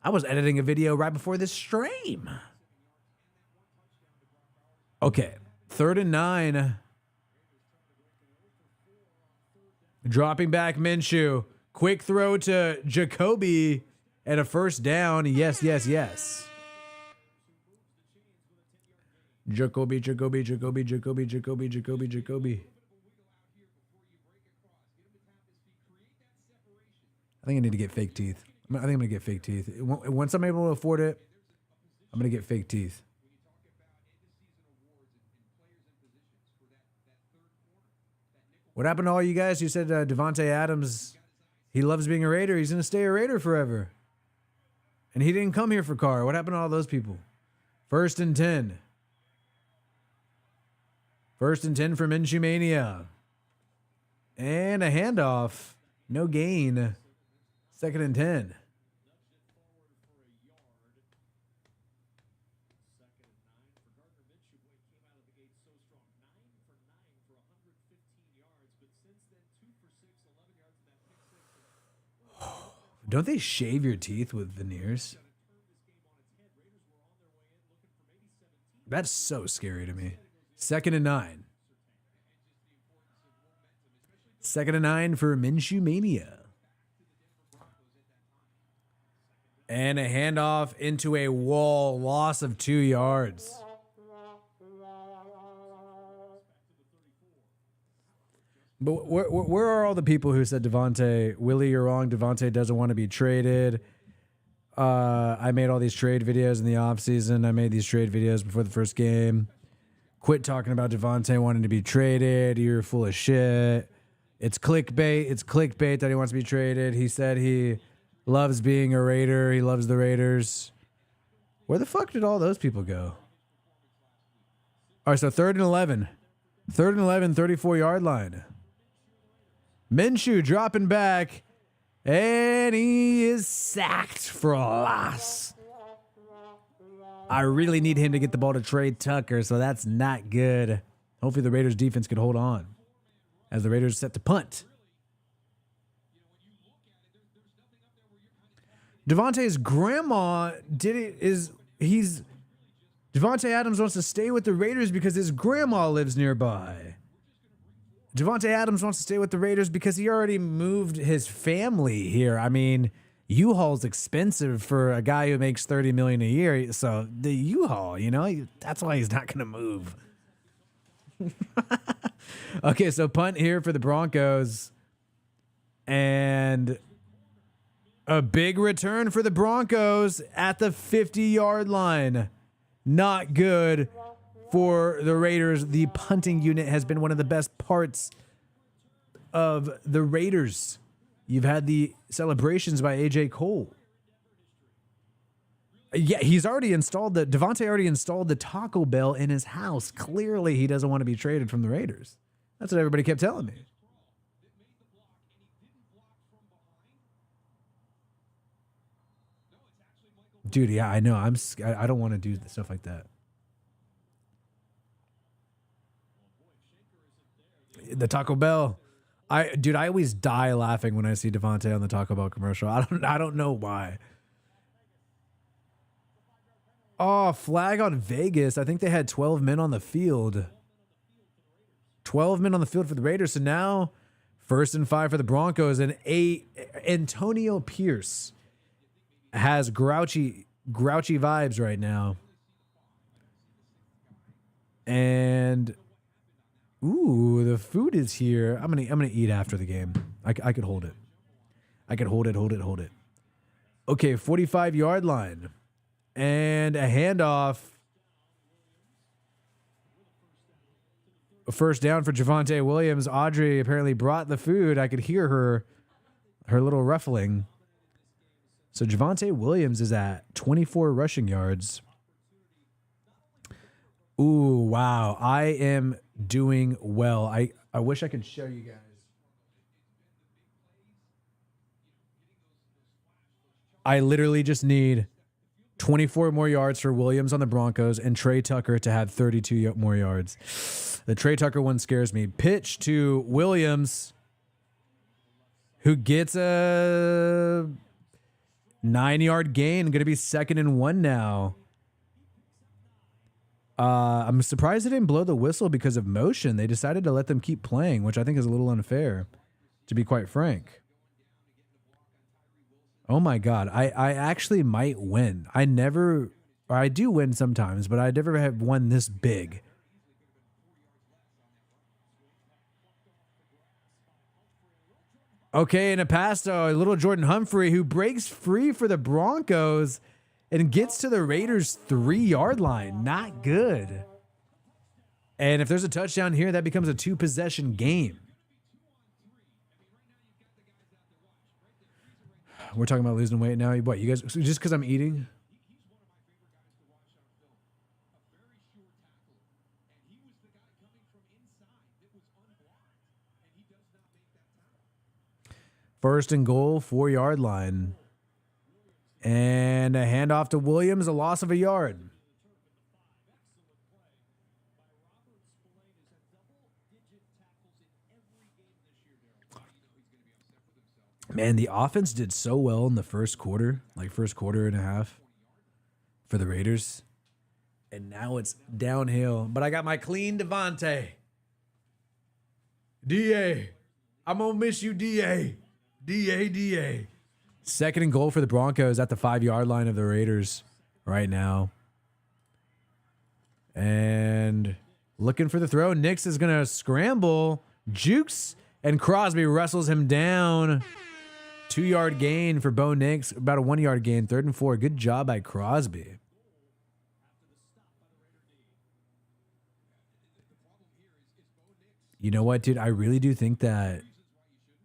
I was editing a video right before this stream. Okay, 3rd and 9. Dropping back Minshew. Quick throw to Jacoby and a 1st down. Yes, yes, yes. Jacoby. I think I need to get fake teeth. I think I'm going to get fake teeth. Once I'm able to afford it, I'm going to get fake teeth. What happened to all you guys who said Davante Adams, he loves being a Raider, he's going to stay a Raider forever? And he didn't come here for Carr. What happened to all those people? 1st and 10. 1st and 10 for Minshew Mania. And a handoff. No gain. 2nd and 10. Don't they shave your teeth with veneers? That's so scary to me. 2nd and 9. 2nd and 9 for Minshew Mania. And a handoff into a wall. Loss of 2 yards. But where are all the people who said Davante, Willie, you're wrong, Davante doesn't want to be traded? I made all these trade videos in the offseason. I made these trade videos before the first game. Quit talking about Davante wanting to be traded. You're full of shit. It's clickbait. It's clickbait that he wants to be traded. He said he loves being a Raider. He loves the Raiders. Where the fuck did all those people go? All right, so 3rd and 11. 3rd and 11, 34-yard line. Minshew dropping back, and he is sacked for a loss. I really need him to get the ball to Trey Tucker, so that's not good. Hopefully the Raiders defense can hold on as the Raiders set to punt. Davante's grandma Davante Adams wants to stay with the Raiders because his grandma lives nearby. Davante Adams wants to stay with the Raiders because he already moved his family here. I mean, U-Haul's expensive for a guy who makes $30 million a year. So the U-Haul, that's why he's not going to move. Okay, so punt here for the Broncos. And a big return for the Broncos at the 50-yard line. Not good for the Raiders. The punting unit has been one of the best parts of the Raiders. You've had the celebrations by AJ Cole. Yeah, Davante already installed the Taco Bell in his house. Clearly, he doesn't want to be traded from the Raiders. That's what everybody kept telling me. Dude, yeah, I know. I don't want to do stuff like that. The Taco Bell. I always die laughing when I see Davante on the Taco Bell commercial. I don't know why. Oh, flag on Vegas. I think they had 12 men on the field. 12 men on the field for the Raiders. So now 1st and 5 for the Broncos, and Antonio Pierce has grouchy vibes right now. And ooh, the food is here. I'm gonna eat after the game. I could hold it. I could hold it. Okay, 45-yard line. And a handoff. A first down for Javonte Williams. Audrey apparently brought the food. I could hear her little ruffling. So Javonte Williams is at 24 rushing yards. Ooh, wow. I am doing well. I wish I could show you guys. I literally just need 24 more yards for Williams on the Broncos and Trey Tucker to have 32 more yards. The Trey Tucker one scares me. Pitch to Williams, who gets a 9-yard gain. Going to be 2nd and 1 now. I'm surprised they didn't blow the whistle because of motion. They decided to let them keep playing, which I think is a little unfair, to be quite frank. Oh my God. I actually might win. I do win sometimes, but I never have won this big. Okay, and a pass to little Jordan Humphrey, who breaks free for the Broncos and gets to the Raiders' 3-yard line. Not good. And if there's a touchdown here, that becomes a 2-possession game. We're talking about losing weight now. What, you guys, just because I'm eating? First and goal, 4-yard line. And a handoff to Williams, a loss of a yard. Man, the offense did so well in the first quarter, like first quarter and a half for the Raiders. And now it's downhill. But I got my clean Devontae. DA. I'm going to miss you, DA. DA. 2nd and goal for the Broncos at the 5-yard line of the Raiders right now. And looking for the throw. Nix is going to scramble. Jukes, and Crosby wrestles him down. 2-yard gain for Bo Nix. About a 1-yard gain. 3rd and 4. Good job by Crosby. You know what, dude? I really do think that...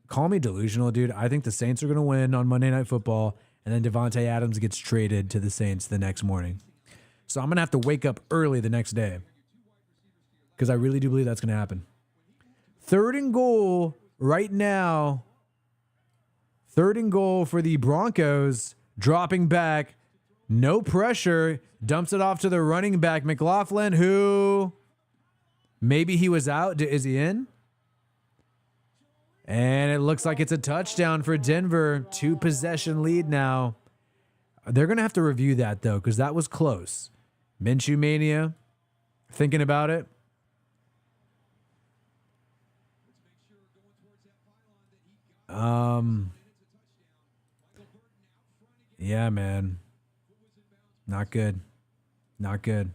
Call me delusional, dude. I think the Saints are going to win on Monday Night Football, and then Devontae Adams gets traded to the Saints the next morning. So I'm going to have to wake up early the next day because I really do believe that's going to happen. 3rd and goal right now. 3rd and goal for the Broncos. Dropping back. No pressure. Dumps it off to the running back, McLaughlin, who maybe he was out. Is he in? And it looks like it's a touchdown for Denver. 2-possession lead now. They're going to have to review that, though, because that was close. Minshew Mania. Thinking about it. Yeah, man. Not good. Not good.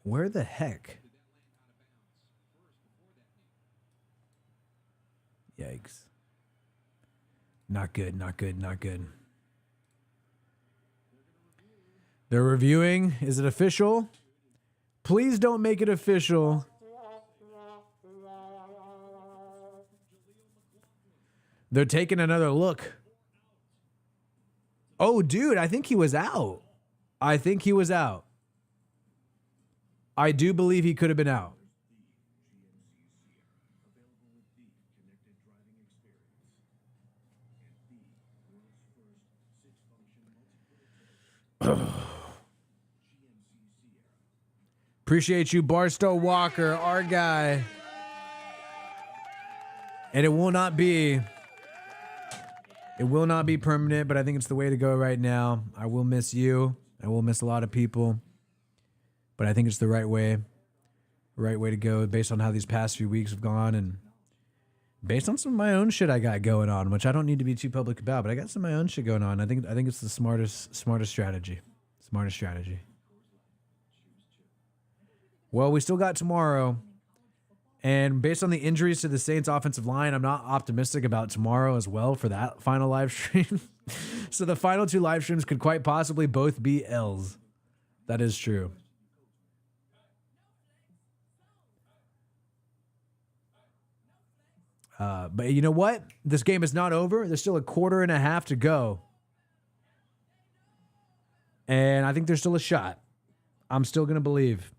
Where the heck? Yikes. Not good, not good, not good. They're reviewing. Is it official? Please don't make it official. They're taking another look. Oh, dude, I think he was out. I think he was out. I do believe he could have been out. Appreciate you, Barstow Walker, our guy. And it will not be permanent, but I think it's the way to go right now. I will miss you. I will miss a lot of people, but I think it's the right way. right way to go based on how these past few weeks have gone and based on some of my own shit I got going on, which I don't need to be too public about, but I got some of my own shit going on. I think it's the smartest strategy. Smartest strategy. Well, we still got tomorrow. And based on the injuries to the Saints offensive line, I'm not optimistic about tomorrow as well for that final live stream. So the final 2 live streams could quite possibly both be L's. That is true. But you know what? This game is not over. There's still a quarter and a half to go. And I think there's still a shot. I'm still going to believe.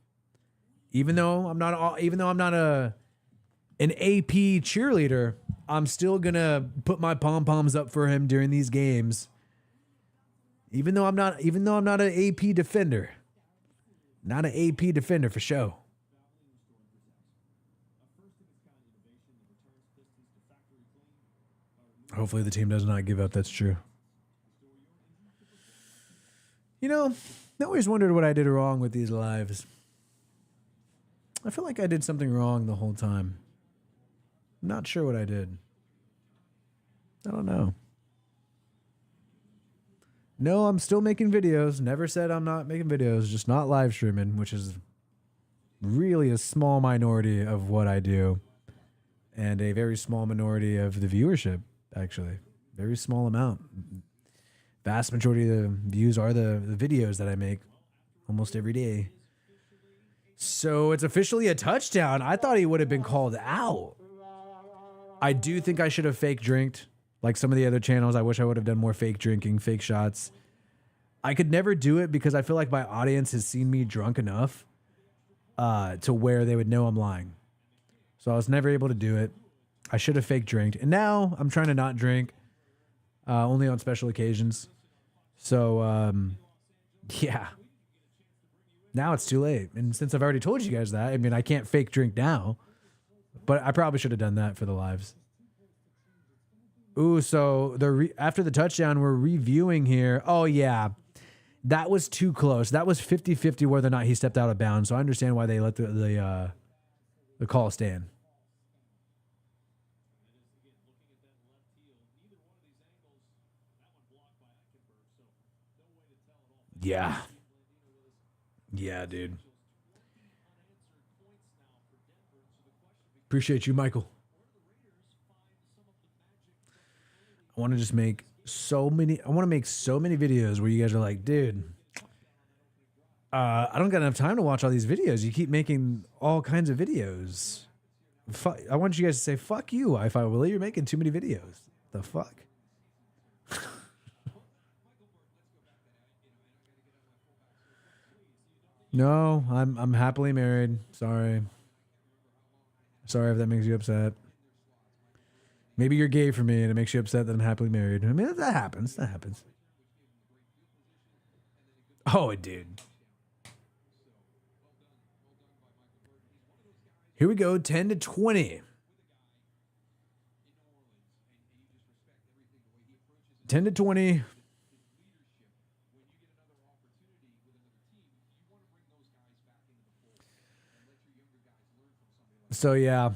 Even though I'm not an AP cheerleader, I'm still going to put my pom-poms up for him during these games. Even though I'm not an AP defender. Not an AP defender for show. Hopefully the team does not give up. That's true. You know, I always wondered what I did wrong with these lives. I feel like I did something wrong the whole time. I'm not sure what I did. I don't know. No, I'm still making videos. Never said I'm not making videos, just not live streaming, which is really a small minority of what I do. And a very small minority of the viewership, actually. Very small amount. Vast majority of the views are the videos that I make almost every day. So it's officially a touchdown. I thought he would have been called out. I do think I should have fake drinked like some of the other channels. I wish I would have done more fake drinking, fake shots. I could never do it because I feel like my audience has seen me drunk enough to where they would know I'm lying. So I was never able to do it. I should have fake drinked. And now I'm trying to not drink, only on special occasions. So, yeah. Now it's too late. And since I've already told you guys that, I mean, I can't fake drink now. But I probably should have done that for the lives. Ooh, so after the touchdown, we're reviewing here. Oh, yeah. That was too close. That was 50-50 whether or not he stepped out of bounds. So I understand why they let the call stand. Yeah. Yeah, dude. Appreciate you, Michael. I want to just make so many videos where you guys are like, dude, I don't got enough time to watch all these videos. You keep making all kinds of videos. I want you guys to say, fuck you, Wi-Fi Willie. You're making too many videos. The fuck? No, I'm happily married. Sorry if that makes you upset. Maybe you're gay for me and it makes you upset that I'm happily married. I mean, that happens. That happens. Oh, it did. Here we go, 10-20. 10-20. So, yeah,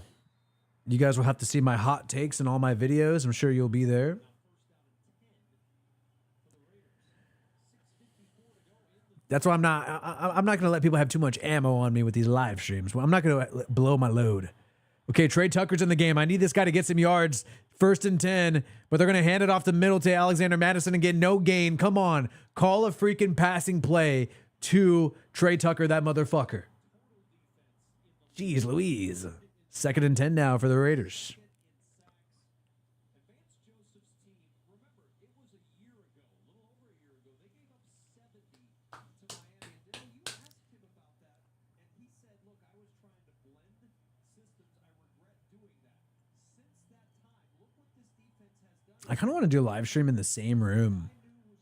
you guys will have to see my hot takes in all my videos. I'm sure you'll be there. That's why I'm not going to let people have too much ammo on me with these live streams. I'm not going to blow my load. Okay, Trey Tucker's in the game. I need this guy to get some yards. 1st and 10, but they're going to hand it off the middle to Alexander Madison and get no gain. Come on, call a freaking passing play to Trey Tucker, that motherfucker. Jeez Louise. 2nd and 10 now for the Raiders. I kind of want to do a live stream in the same room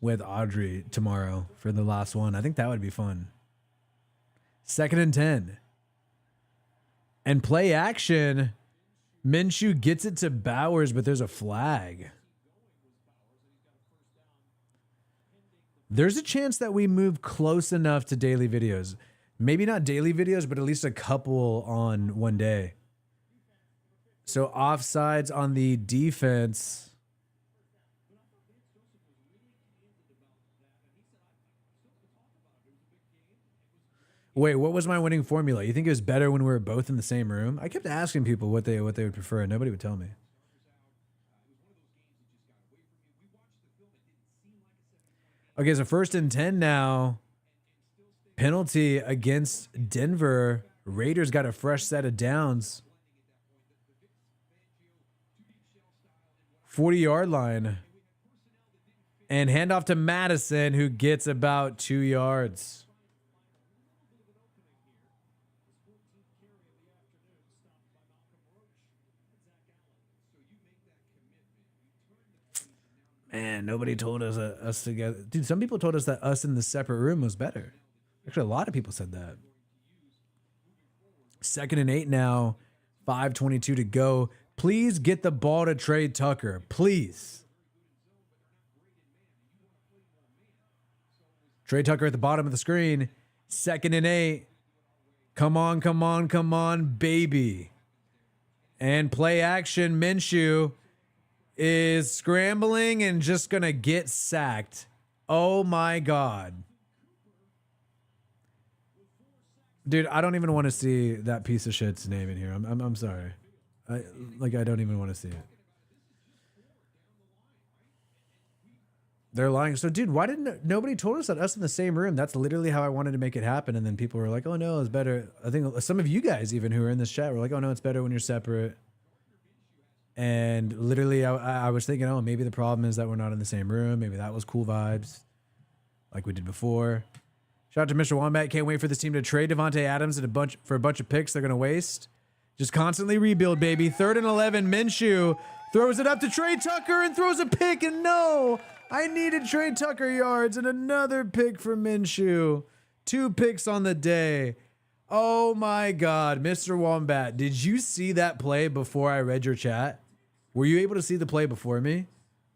with Audrey tomorrow for the last one. I think that would be fun. 2nd and 10. And play action. Minshew gets it to Bowers, but there's a flag. There's a chance that we move close enough to daily videos. Maybe not daily videos, but at least a couple on one day. So offsides on the defense. Wait, what was my winning formula? You think it was better when we were both in the same room? I kept asking people what they would prefer, and nobody would tell me. Okay, so 1st and 10 now. Penalty against Denver. Raiders got a fresh set of downs. 40-yard line. And handoff to Madison, who gets about 2 yards. Man, nobody told us us together. Dude, some people told us that us in the separate room was better. Actually, a lot of people said that. 2nd and 8 now. 5:22 to go. Please get the ball to Trey Tucker. Please. Trey Tucker at the bottom of the screen. 2nd and 8. Come on, come on, come on, baby. And play action. Minshew is scrambling and just going to get sacked. Oh, my God. Dude, I don't even want to see that piece of shit's name in here. I'm sorry. I don't even want to see it. They're lying. So, dude, why didn't nobody told us that us in the same room? That's literally how I wanted to make it happen. And then people were like, oh, no, it's better. I think some of you guys even who are in this chat were like, oh, no, it's better when you're separate. And literally, I was thinking, oh, maybe the problem is that we're not in the same room. Maybe that was cool vibes like we did before. Shout out to Mr. Wombat. Can't wait for this team to trade Devontae Adams for a bunch of picks they're going to waste. Just constantly rebuild, baby. 3rd and 11. Minshew throws it up to Trey Tucker and throws a pick. And no, I needed Trey Tucker yards and another pick for Minshew. 2 picks on the day. Oh, my God. Mr. Wombat, did you see that play before I read your chat? Were you able to see the play before me?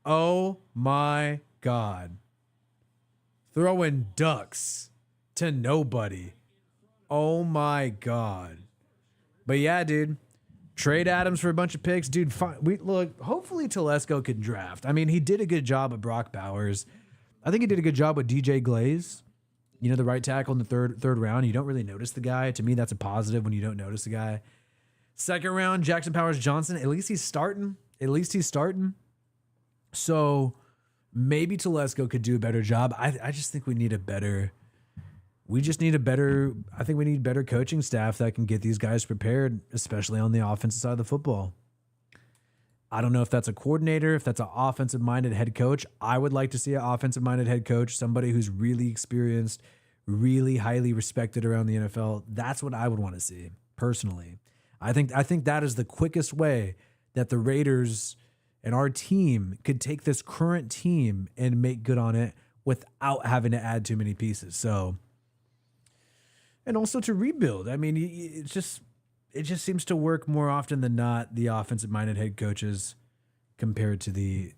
Oh, my God. Throwing ducks to nobody. Oh, my God. But yeah, dude, trade Adams for a bunch of picks. Dude, fine. Hopefully Telesco can draft. I mean, he did a good job with Brock Bowers. I think he did a good job with DJ Glaze. You know, the right tackle in the third round. You don't really notice the guy. To me, that's a positive when you don't notice the guy. 2nd round, Jackson Powers Johnson. At least he's starting. So maybe Telesco could do a better job. I just think we need better coaching staff that can get these guys prepared, especially on the offensive side of the football. I don't know if that's a coordinator, if that's an offensive-minded head coach. I would like to see an offensive-minded head coach, somebody who's really experienced, really highly respected around the NFL. That's what I would want to see, personally. I think that is the quickest way that the Raiders and our team could take this current team and make good on it without having to add too many pieces. So, and also to rebuild. I mean, it just seems to work more often than not, the offensive-minded head coaches compared to the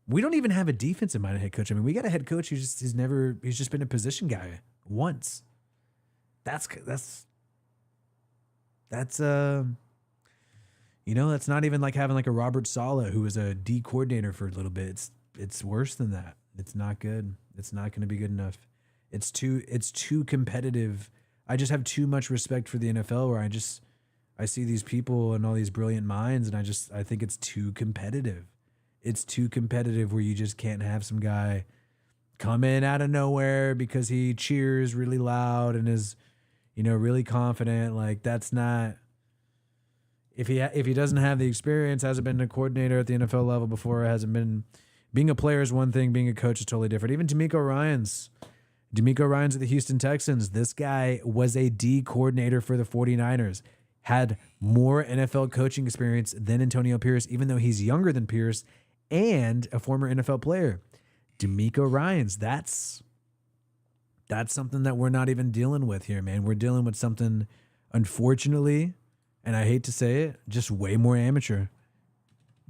we don't even have a defensive-minded head coach. I mean, we got a head coach he's just been a position guy once. That's that's not even like having like a Robert Saleh who was a D coordinator for a little bit. It's worse than that. It's not good. It's not going to be good enough. It's too competitive. I just have too much respect for the NFL where I see these people and all these brilliant minds and I think it's too competitive. It's too competitive where you just can't have some guy come in out of nowhere because he cheers really loud and is, really confident. Like that's not, if he doesn't have the experience, hasn't been a coordinator at the NFL level before, hasn't been, being a player is one thing, being a coach is totally different. Even D'Amico Ryans at the Houston Texans. This guy was a D coordinator for the 49ers, had more NFL coaching experience than Antonio Pierce, even though he's younger than Pierce and a former NFL player. D'Amico Ryans, that's something that we're not even dealing with here, man. We're dealing with something, unfortunately, and I hate to say it, just way more amateur.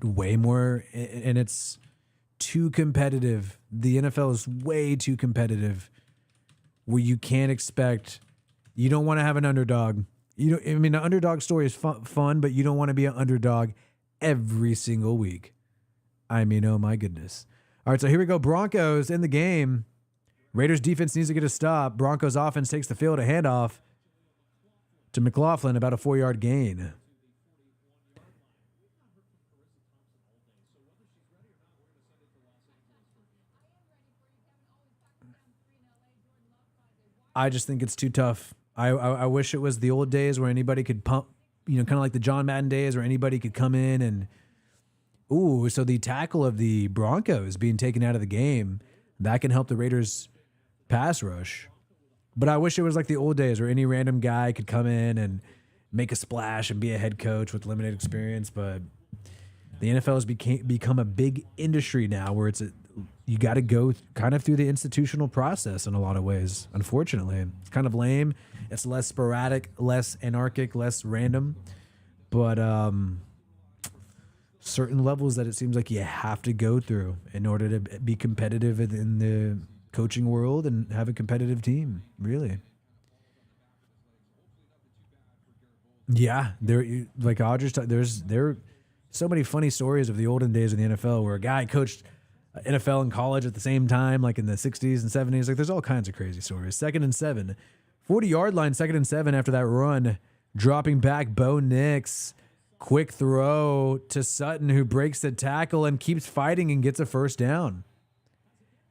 Way more, and it's too competitive. The NFL is way too competitive where you can't expect, you don't want to have an underdog. An underdog story is fun, but you don't want to be an underdog every single week. I mean, oh my goodness. All right, so here we go. Broncos in the game. Raiders defense needs to get a stop. Broncos offense takes the field, a handoff to McLaughlin, about a 4-yard gain. I just think it's too tough. I wish it was the old days where anybody could pump, kind of like the John Madden days where anybody could come in and, so the tackle of the Broncos being taken out of the game, that can help the Raiders pass rush. But I wish it was like the old days where any random guy could come in and make a splash and be a head coach with limited experience. But the NFL has become a big industry now where you got to go kind of through the institutional process in a lot of ways. Unfortunately, it's kind of lame. It's less sporadic, less anarchic, less random. But certain levels that it seems like you have to go through in order to be competitive in the coaching world and have a competitive team, really. Yeah, there are so many funny stories of the olden days of the NFL where a guy coached NFL and college at the same time, like in the 60s and 70s. Like, there's all kinds of crazy stories. 2nd and 7. 40-yard line, 2nd and 7 after that run. Dropping back, Bo Nix. Quick throw to Sutton, who breaks the tackle and keeps fighting and gets a first down.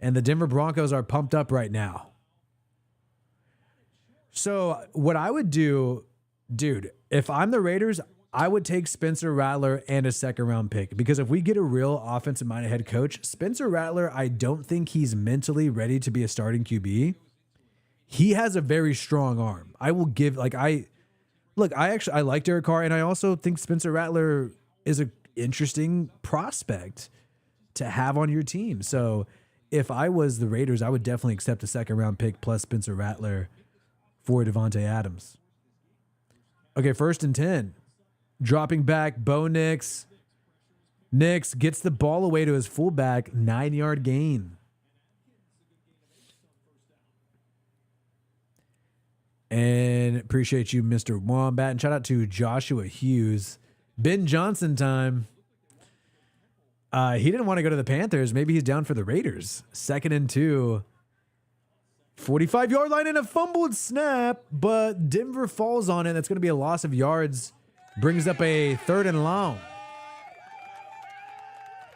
And the Denver Broncos are pumped up right now. So what I would do, dude, if I'm the Raiders, I would take Spencer Rattler and a 2nd-round pick, because if we get a real offensive-minded head coach, Spencer Rattler, I don't think he's mentally ready to be a starting QB. He has a very strong arm. I will give, I like Derek Carr, and I also think Spencer Rattler is an interesting prospect to have on your team. So if I was the Raiders, I would definitely accept a 2nd-round pick plus Spencer Rattler for Devontae Adams. Okay, 1st and 10. Dropping back, Bo Nix. Nix gets the ball away to his fullback, 9-yard gain. And appreciate you, Mr. Wombat. And shout out to Joshua Hughes. Ben Johnson time. He didn't want to go to the Panthers. Maybe he's down for the Raiders. 2nd and 2. 45-yard line and a fumbled snap, but Denver falls on it. That's going to be a loss of yards. Brings up a 3rd and long.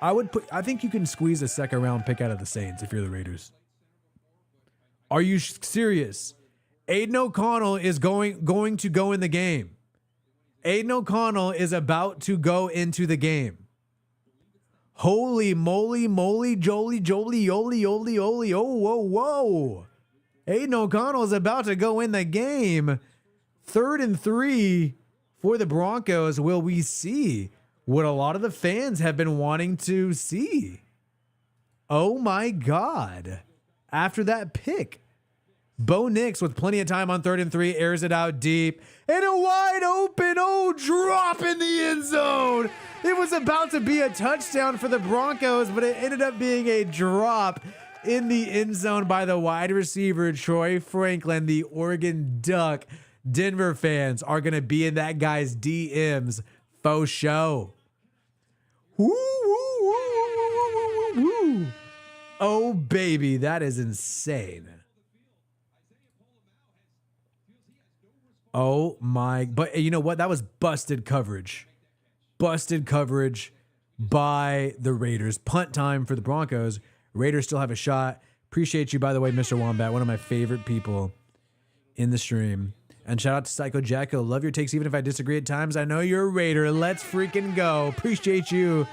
I think you can squeeze a 2nd-round pick out of the Saints if you're the Raiders. Are you serious? Aiden O'Connell is going to go in the game. Aiden O'Connell is about to go into the game. Holy moly, jolly, yoli, yoli, oh, whoa. Aiden O'Connell is about to go in the game. 3rd and 3 for the Broncos. Will we see what a lot of the fans have been wanting to see? Oh my God. After that pick, Bo Nix with plenty of time on 3rd and 3 airs it out deep and a wide open drop in the end zone. It was about to be a touchdown for the Broncos, but it ended up being a drop in the end zone by the wide receiver, Troy Franklin, the Oregon Duck. Denver fans are going to be in that guy's DMs faux show. Woo, woo, woo, woo, woo, woo. Oh, baby, that is insane. Oh, my. But you know what? That was busted coverage. Busted coverage by the Raiders. Punt time for the Broncos. Raiders still have a shot. Appreciate you, by the way, Mr. Wombat, one of my favorite people in the stream. And shout out to Psycho Jacko. Love your takes, even if I disagree at times. I know you're a Raider. Let's freaking go. Appreciate you,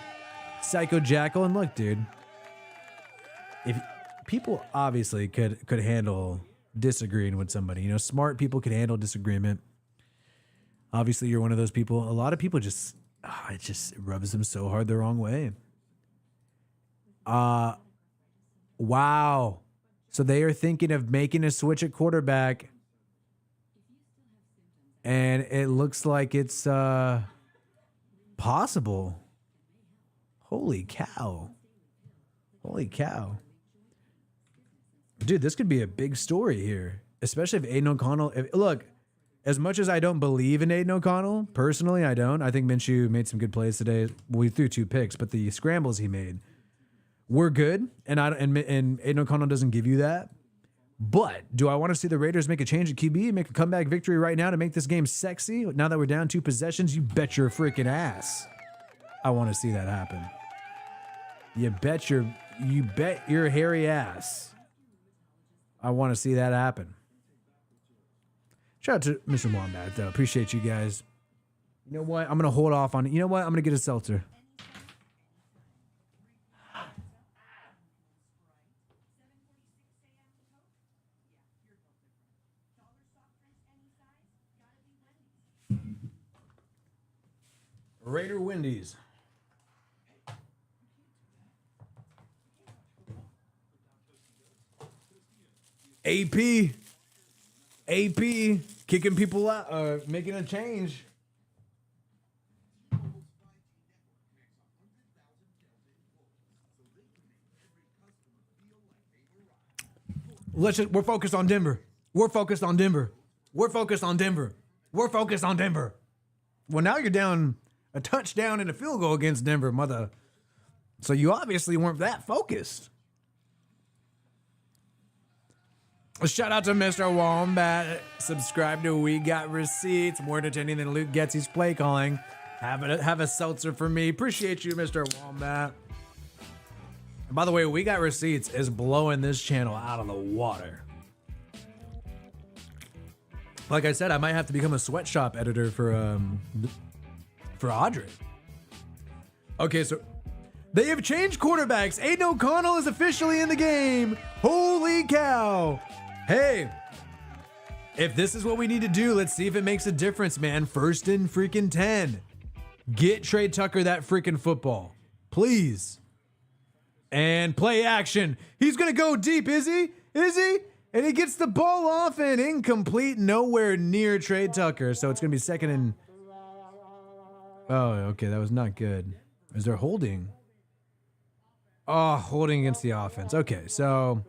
Psycho Jackal. And look, dude, if people obviously could handle disagreeing with somebody, smart people could handle disagreement. Obviously, you're one of those people. A lot of people it just rubs them so hard the wrong way. Wow. So they are thinking of making a switch at quarterback. And it looks like it's possible. Holy cow. Holy cow. Dude, this could be a big story here, especially if Aiden O'Connell. Look, as much as I don't believe in Aiden O'Connell, personally, I don't. I think Minshew made some good plays today. Well, he threw 2 picks, but the scrambles he made were good, and Aiden O'Connell doesn't give you that. But do I want to see the Raiders make a change at QB, make a comeback victory right now to make this game sexy? Now that we're down 2 possessions, you bet your freaking ass I want to see that happen. You bet your hairy ass I want to see that happen. Shout out to Mr. Wombat, though. Appreciate you guys. You know what? I'm going to hold off on it. You know what? I'm going to get a seltzer. Raider Wendy's. AP kicking people out, making a change. We're focused on Denver. We're focused on Denver. We're focused on Denver. We're focused on Denver. Well, now you're down a touchdown and a field goal against Denver, mother. So you obviously weren't that focused. Shout out to Mr. Wombat. Subscribe to We Got Receipts. More entertaining than Luke Getzey's play calling. Have a seltzer for me. Appreciate you, Mr. Wombat. And by the way, We Got Receipts is blowing this channel out of the water. Like I said, I might have to become a sweatshop editor for Audrey. Okay, so they have changed quarterbacks. Aiden O'Connell is officially in the game. Holy cow. Hey, if this is what we need to do, let's see if it makes a difference, man. 1st and freaking 10. Get Trey Tucker that freaking football. Please. And play action. He's going to go deep, is he? Is he? And he gets the ball off and incomplete, nowhere near Trey Tucker. So it's going to be 2nd and... Oh, okay, that was not good. Is there holding? Oh, holding against the offense. Okay, so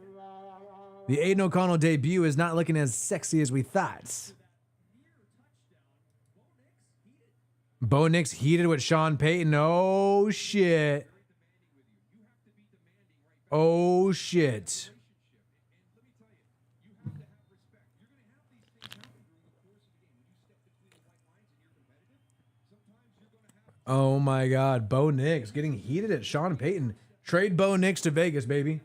the Aiden O'Connell debut is not looking as sexy as we thought. Bo Nix heated with Sean Payton. Oh, shit. Oh, shit. Oh my God, Bo Nix getting heated at Sean Payton. Trade Bo Nix to Vegas, baby.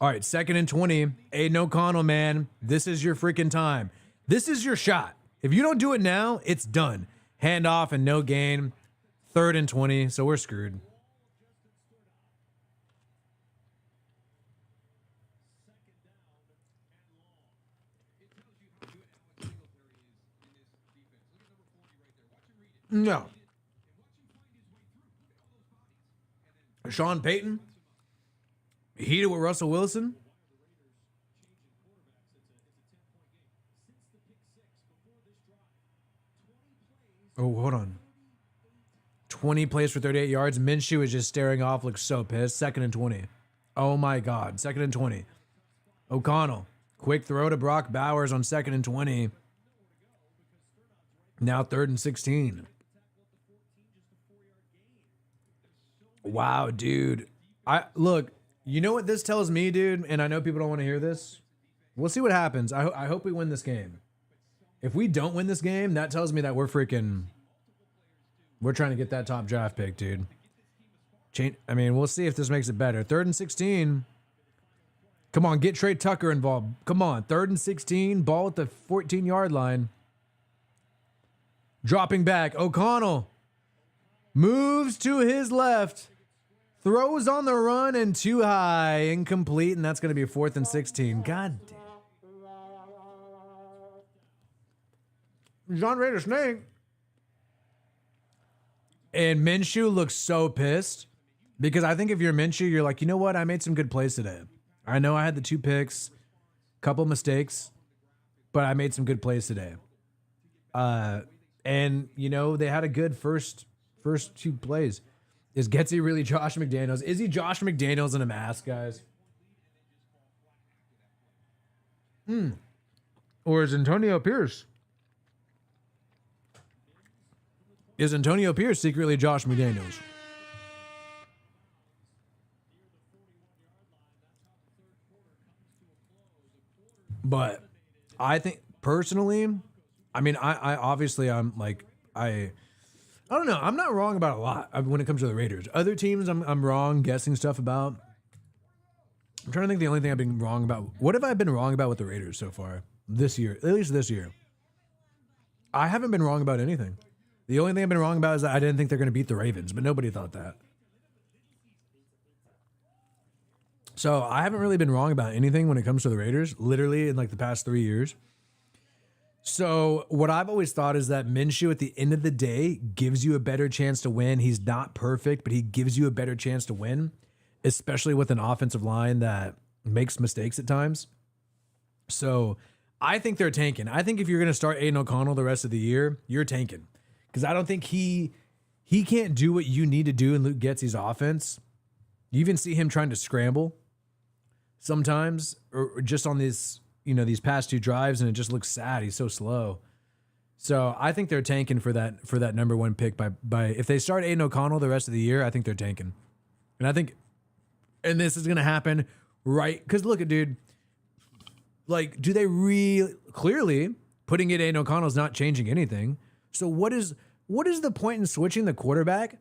All right, 2nd and 20. Aiden O'Connell, man, this is your freaking time. This is your shot. If you don't do it now, it's done. Hand off and no gain. 3rd and 20, so we're screwed. No. Sean Payton heated with Russell Wilson. Oh, hold on. 20 plays for 38 yards. Minshew is just staring off, looks so pissed. 2nd and 20. Oh my God. 2nd and 20. O'Connell. Quick throw to Brock Bowers on 2nd and 20. Now 3rd and 16. Wow, dude. Look, you know what this tells me, dude? And I know people don't want to hear this. We'll see what happens. I hope we win this game. If we don't win this game, that tells me that we're trying to get that top draft pick, dude. We'll see if this makes it better. 3rd and 16. Come on, get Trey Tucker involved. Come on, 3rd and 16. Ball at the 14-yard line. Dropping back. O'Connell moves to his left. Throws on the run and too high. Incomplete, and that's going to be 4th and 16. God damn. John Raider Snake. And Minshew looks so pissed. Because I think if you're Minshew, you're like, you know what? I made some good plays today. I know I had the 2 picks. Couple mistakes. But I made some good plays today. And, you know, they had a good first 2 plays. Is Getzey really Josh McDaniels? Is he Josh McDaniels in a mask, guys? Or is Antonio Pierce? Is Antonio Pierce secretly Josh McDaniels? But I think personally, I mean, I obviously I'm like I don't know. I'm not wrong about a lot when it comes to the Raiders. Other teams, I'm wrong guessing stuff about. I'm trying to think the only thing I've been wrong about. What have I been wrong about with the Raiders so far this year? At least this year, I haven't been wrong about anything. The only thing I've been wrong about is that I didn't think they're going to beat the Ravens, but nobody thought that. So I haven't really been wrong about anything when it comes to the Raiders, literally in like the past 3 years. So what I've always thought is that Minshew at the end of the day gives you a better chance to win. He's not perfect, but he gives you a better chance to win, especially with an offensive line that makes mistakes at times. So I think they're tanking. I think if you're going to start Aiden O'Connell the rest of the year, you're tanking. Because I don't think he can't do what you need to do in Luke Getsy's offense. You even see him trying to scramble sometimes, or just on these past 2 drives, and it just looks sad. He's so slow. So I think they're tanking for that number 1 pick by if they start Aiden O'Connell the rest of the year, I think they're tanking. And this is going to happen right, because look at dude, like, do they really clearly putting it Aiden O'Connell is not changing anything. So what is the point in switching the quarterback?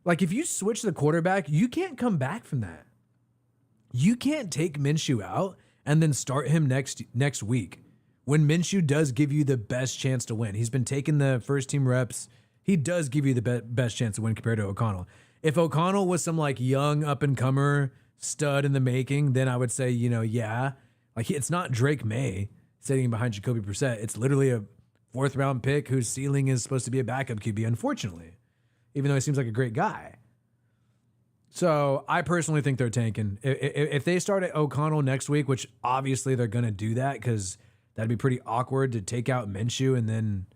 Like, if you switch the quarterback, you can't come back from that. You can't take Minshew out and then start him next week when Minshew does give you the best chance to win. He's been taking the first team reps. He does give you the best chance to win compared to O'Connell. If O'Connell was some like young up and comer stud in the making, then I would say, yeah, like it's not Drake May sitting behind Jacoby Brissett. It's literally a 4th round pick whose ceiling is supposed to be a backup QB, unfortunately, even though he seems like a great guy. So I personally think they're tanking. If they start at O'Connell next week, which obviously they're going to do that because that'd be pretty awkward to take out Minshew and then,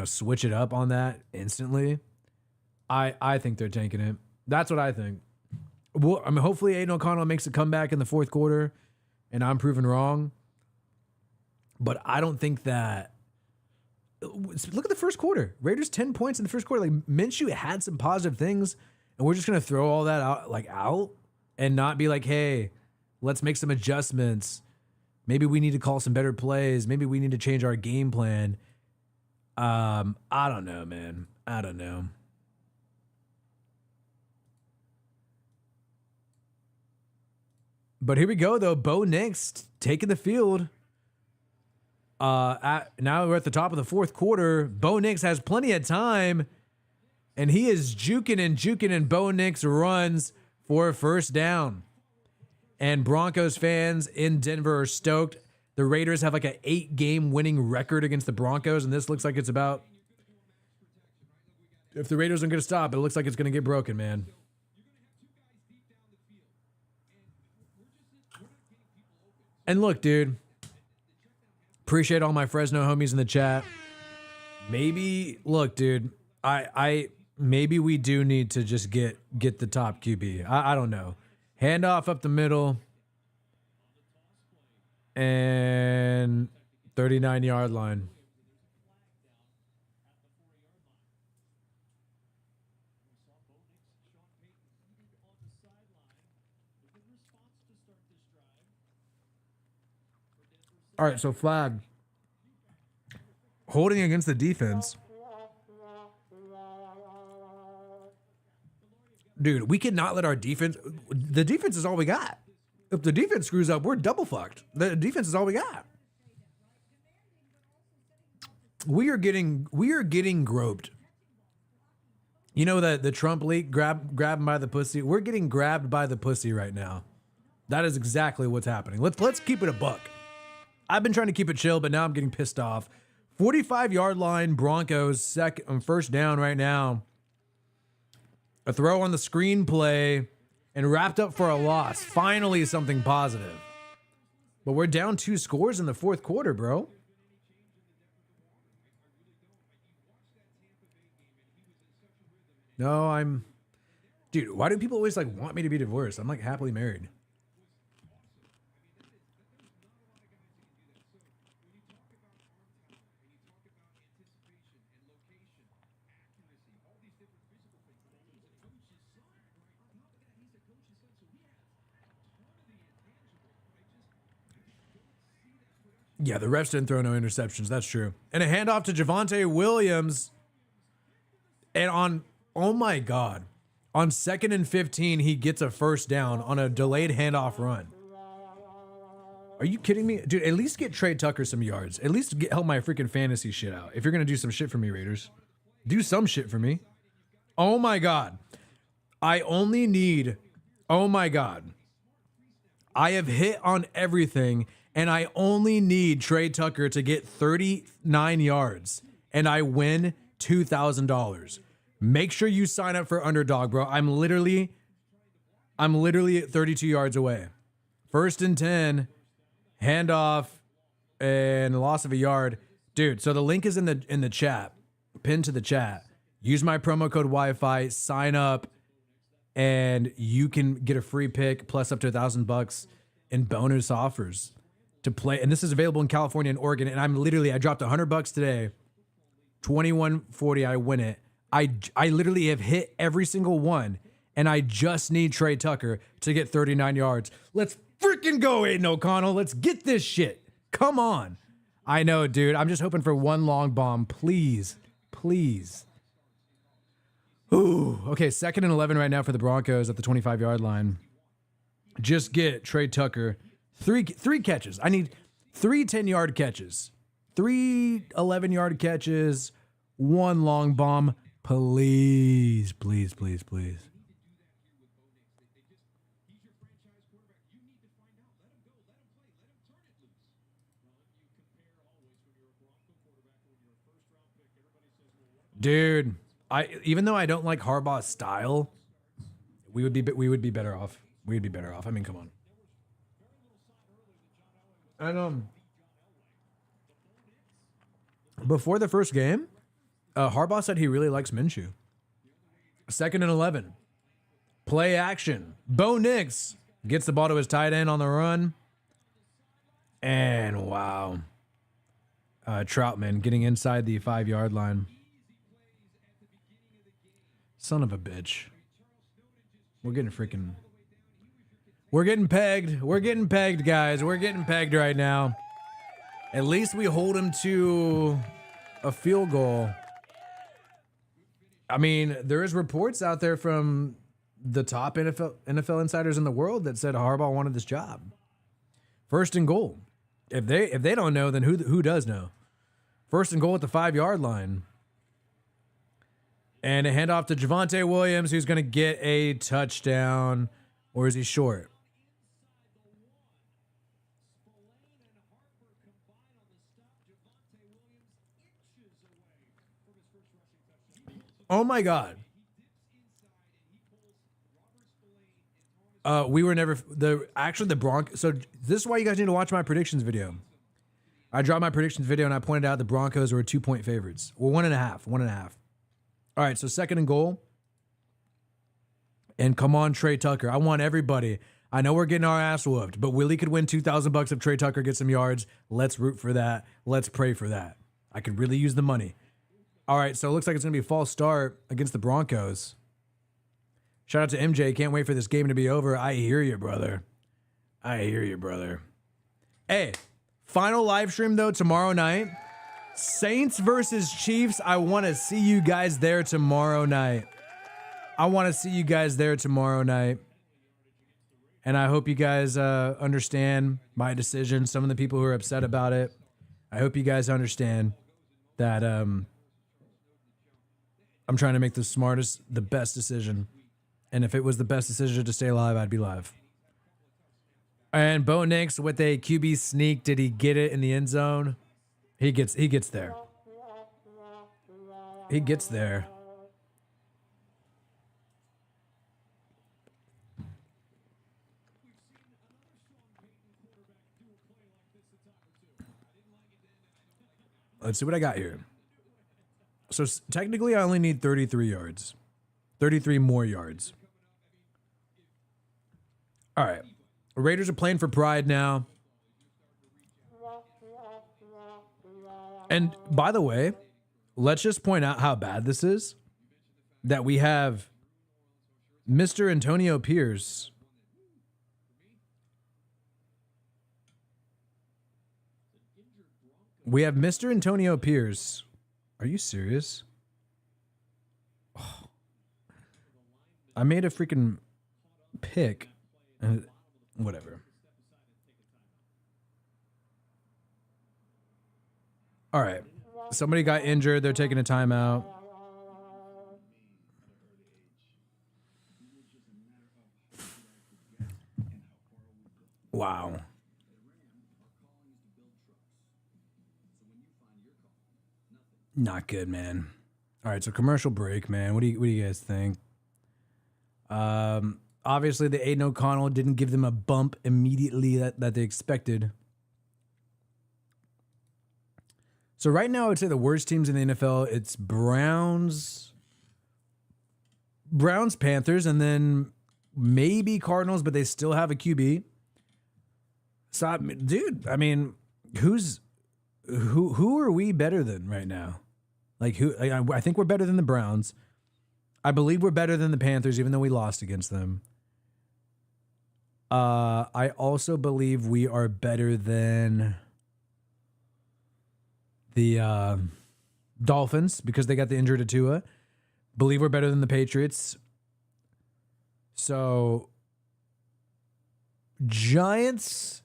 switch it up on that instantly. I think they're tanking it. That's what I think. Well, I mean, hopefully Aiden O'Connell makes a comeback in the 4th quarter and I'm proven wrong. But I don't think that. Look at the first quarter. Raiders 10 points in the first quarter. Like, Minshew had some positive things. And we're just going to throw all that out and not be like, hey, let's make some adjustments. Maybe we need to call some better plays. Maybe we need to change our game plan. I don't know, man. I don't know. But here we go, though. Bo Nix taking the field. Now we're at the top of the 4th quarter. Bo Nix has plenty of time. And he is juking, and Bo Nix runs for a first down. And Broncos fans in Denver are stoked. The Raiders have like an 8-game winning record against the Broncos, and this looks like it's about. If the Raiders aren't going to stop, it looks like it's going to get broken, man. And look, dude, appreciate all my Fresno homies in the chat. Maybe, look, dude, maybe we do need to just get the top QB. I don't know. Handoff up the middle. And 39-yard line. All right, so flag. Holding against the defense. Dude, we cannot let our defense. The defense is all we got. If the defense screws up, we're double fucked. The defense is all we got. We are getting groped. You know that the Trump leak, grab him by the pussy. We're getting grabbed by the pussy right now. That is exactly what's happening. Let's keep it a buck. I've been trying to keep it chill, but now I'm getting pissed off. 45-yard line, Broncos, first down right now. A throw on the screenplay and wrapped up for a loss. Finally, something positive. But we're down 2 scores in the 4th quarter, bro. No, dude, why do people always like want me to be divorced? I'm like happily married. Yeah, the refs didn't throw no interceptions. That's true. And a handoff to Javonte Williams. And on, oh my God, on 2nd and 15, he gets a first down on a delayed handoff run. Are you kidding me? Dude, at least get Trey Tucker some yards. At least help my freaking fantasy shit out. If you're going to do some shit for me, Raiders, do some shit for me. Oh my God. I only need, oh my God. I have hit on everything, and I only need Trey Tucker to get 39 yards, and I win $2,000. Make sure you sign up for Underdog, bro. I'm literally at 32 yards away. 1st and 10, handoff, and loss of a yard. Dude, so the link is in the chat, pinned to the chat. Use my promo code Wi-Fi, sign up, and you can get a free pick plus up to $1,000 in bonus offers to play. And this is available in California and Oregon. And I dropped $100 today, 21.40. I win it. I literally have hit every single one, and I just need Trey Tucker to get 39 yards. Let's freaking go, Aiden O'Connell. Let's get this shit. Come on. I know, dude. I'm just hoping for one long bomb. Please. Please. Ooh. Okay, 2nd and 11 right now for the Broncos at the 25-yard line. Just get Trey Tucker. Three catches. I need 3 10-yard catches. 3 11-yard catches. 1 long bomb. Please, please, please, please. Dude, even though I don't like Harbaugh's style, we would be better off. We'd be better off. I mean, come on. And before the first game, Harbaugh said he really likes Minshew. 2nd and 11. Play action. Bo Nix gets the ball to his tight end on the run. And wow. Troutman getting inside the 5-yard line. Son of a bitch. We're getting pegged. We're getting pegged, guys. We're getting pegged right now. At least we hold him to a field goal. I mean, there is reports out there from the top NFL insiders in the world that said Harbaugh wanted this job. 1st and goal. If they don't know, then who does know? 1st and goal at the 5-yard line. And a handoff to Javonte Williams, who's going to get a touchdown. Or is he short? Oh my God. We were never the Broncos. So this is why you guys need to watch my predictions video. I dropped my predictions video and I pointed out the Broncos were 2-point favorites. Well, 1.5. All right, so 2nd and goal. And come on, Trey Tucker. I want everybody. I know we're getting our ass whooped, but Willie could win $2,000 if Trey Tucker gets some yards. Let's root for that. Let's pray for that. I could really use the money. All right, so it looks like it's going to be a false start against the Broncos. Shout out to MJ. Can't wait for this game to be over. I hear you, brother. Hey, final live stream, though, tomorrow night. Saints versus Chiefs. I want to see you guys there tomorrow night. And I hope you guys understand my decision. Some of the people who are upset about it, I hope you guys understand that I'm trying to make the best decision. And if it was the best decision to stay alive, I'd be live. And Bo Nix with a QB sneak. Did he get it in the end zone? He gets there. Let's see what I got here. So technically, I only need 33 yards. 33 more yards. All right. Raiders are playing for pride now. And by the way, let's just point out how bad this is. That we have Mr. Antonio Pierce. We have Mr. Antonio Pierce. Are you serious? Oh. I made a freaking pick. Whatever. All right. Somebody got injured. They're taking a timeout. Wow. Not good, man. All right, so commercial break, man. What do you guys think? Obviously, the Aiden O'Connell didn't give them a bump immediately that they expected. So right now, I would say the worst teams in the NFL, it's Browns, Panthers, and then maybe Cardinals, but they still have a QB. So, dude, I mean, who are we better than right now? Like, I think we're better than the Browns. I believe we're better than the Panthers, even though we lost against them. I also believe we are better than the Dolphins because they got the injury to Tua. Believe we're better than the Patriots. So, Giants,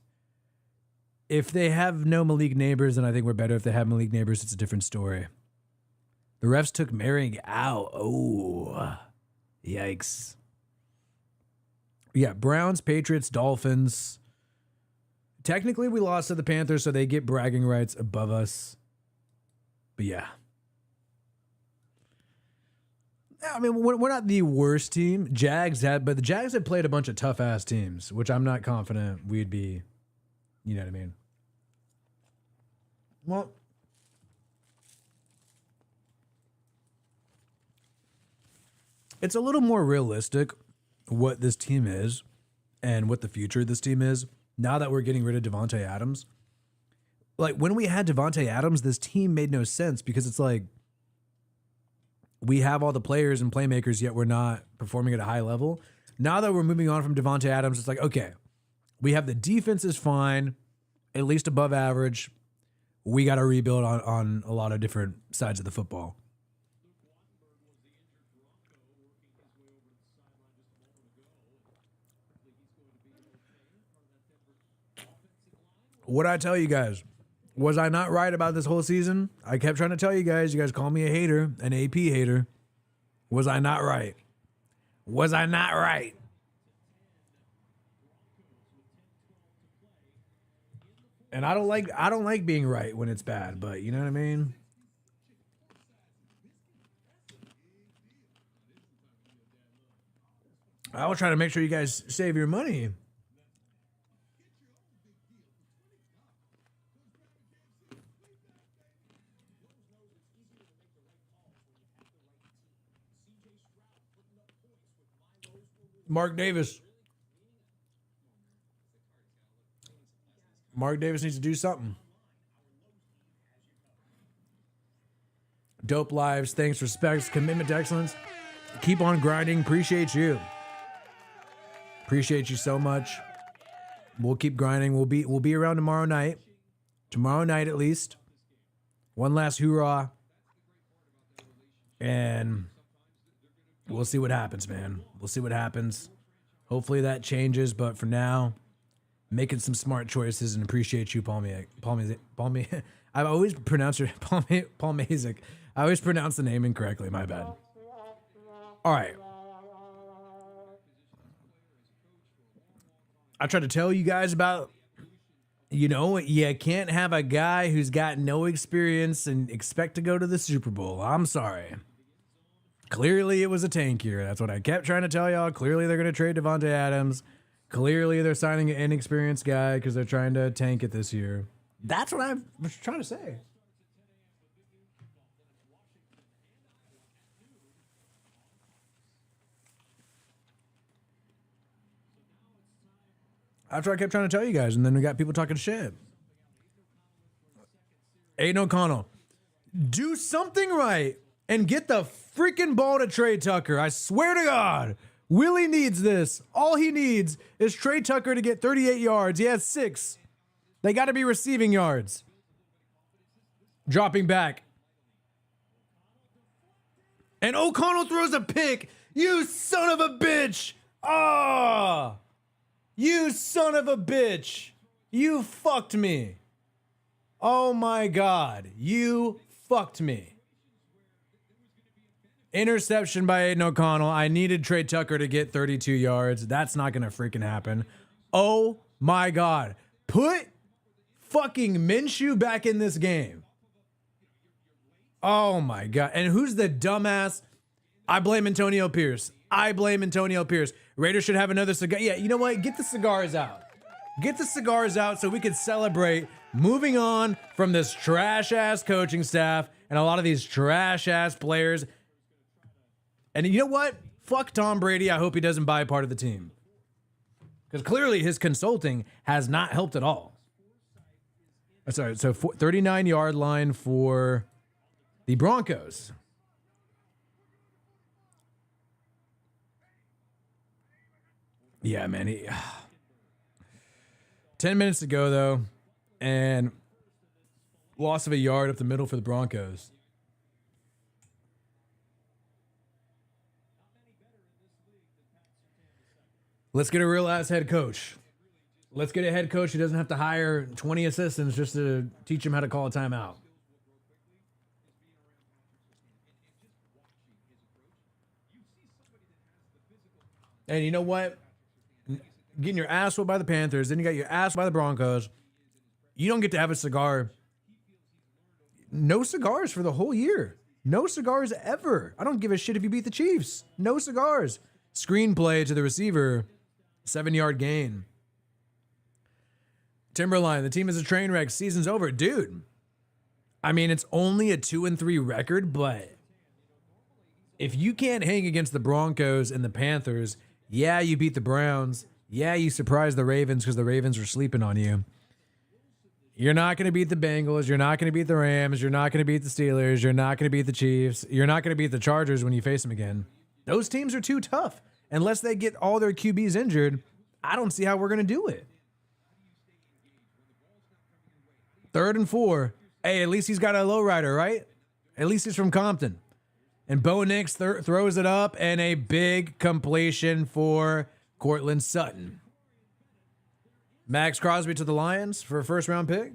if they have no Malik Neighbors, then I think we're better. If they have Malik Neighbors, it's a different story. The refs took Merrick out. Oh, yikes. Yeah, Browns, Patriots, Dolphins. Technically, we lost to the Panthers, so they get bragging rights above us. But yeah. I mean, we're not the worst team. But the Jags have played a bunch of tough-ass teams, which I'm not confident we'd be, you know what I mean? Well, it's a little more realistic what this team is and what the future of this team is now that we're getting rid of Devontae Adams. Like, when we had Devontae Adams, this team made no sense because it's like we have all the players and playmakers, yet we're not performing at a high level. Now that we're moving on from Devontae Adams, it's like, okay, we have the defense is fine, at least above average. We got to rebuild on a lot of different sides of the football. What did I tell you guys? Was I not right about this whole season? I kept trying to tell you guys. You guys call me a hater, an AP hater. Was I not right? Was I not right? And I don't like being right when it's bad, but you know what I mean? I was trying to make sure you guys save your money. Mark Davis. Mark Davis needs to do something. Dope lives. Thanks, respects, commitment to excellence. Keep on grinding. Appreciate you. Appreciate you so much. We'll keep grinding. We'll be around tomorrow night. Tomorrow night at least. One last hoorah. And we'll see what happens, man. We'll see what happens. Hopefully that changes, but for now, making some smart choices and appreciate you, Paul Mazik. I've always pronounced it Paul Mazik. I always pronounce the name incorrectly. My bad. All right. I tried to tell you guys about, you can't have a guy who's got no experience and expect to go to the Super Bowl. I'm sorry. Clearly, it was a tank year. That's what I kept trying to tell y'all. Clearly, they're going to trade Devontae Adams. Clearly, they're signing an inexperienced guy because they're trying to tank it this year. That's what I was trying to say. That's what I kept trying to tell you guys, and then we got people talking shit. Aiden O'Connell, do something right and get the freaking ball to Trey Tucker. I swear to God, Willie needs this. All he needs is Trey Tucker to get 38 yards. He has 6. They got to be receiving yards. Dropping back. And O'Connell throws a pick. You son of a bitch. Ah. You son of a bitch. You fucked me. Oh my God. You fucked me. Interception by Aiden O'Connell. I needed Trey Tucker to get 32 yards. That's not going to freaking happen. Oh my God. Put fucking Minshew back in this game. Oh my God. And who's the dumbass? I blame Antonio Pierce. I blame Antonio Pierce. Raiders should have another cigar. Yeah, you know what? Get the cigars out. Get the cigars out so we can celebrate moving on from this trash-ass coaching staff and a lot of these trash-ass players. And you know what? Fuck Tom Brady. I hope he doesn't buy part of the team. Because clearly his consulting has not helped at all. Sorry, so 39-yard line for the Broncos. Yeah, man. 10 minutes to go, though, and loss of a yard up the middle for the Broncos. Let's get a real-ass head coach. Let's get a head coach who doesn't have to hire 20 assistants just to teach him how to call a timeout. And you know what? Getting your ass whooped by the Panthers, then you got your ass by the Broncos. You don't get to have a cigar. No cigars for the whole year. No cigars ever. I don't give a shit if you beat the Chiefs. No cigars. Screenplay to the receiver. 7-yard gain. Timberline, the team is a train wreck. Season's over. Dude, I mean, it's only a 2-3 record, but if you can't hang against the Broncos and the Panthers, yeah, you beat the Browns. Yeah, you surprised the Ravens because the Ravens were sleeping on you. You're not going to beat the Bengals. You're not going to beat the Rams. You're not going to beat the Steelers. You're not going to beat the Chiefs. You're not going to beat the Chargers when you face them again. Those teams are too tough. Unless they get all their QBs injured, I don't see how we're going to do it. 3rd and 4. Hey, at least he's got a lowrider, right? At least he's from Compton. And Bo Nix throws it up, and a big completion for Cortland Sutton. Max Crosby to the Lions for a first-round pick.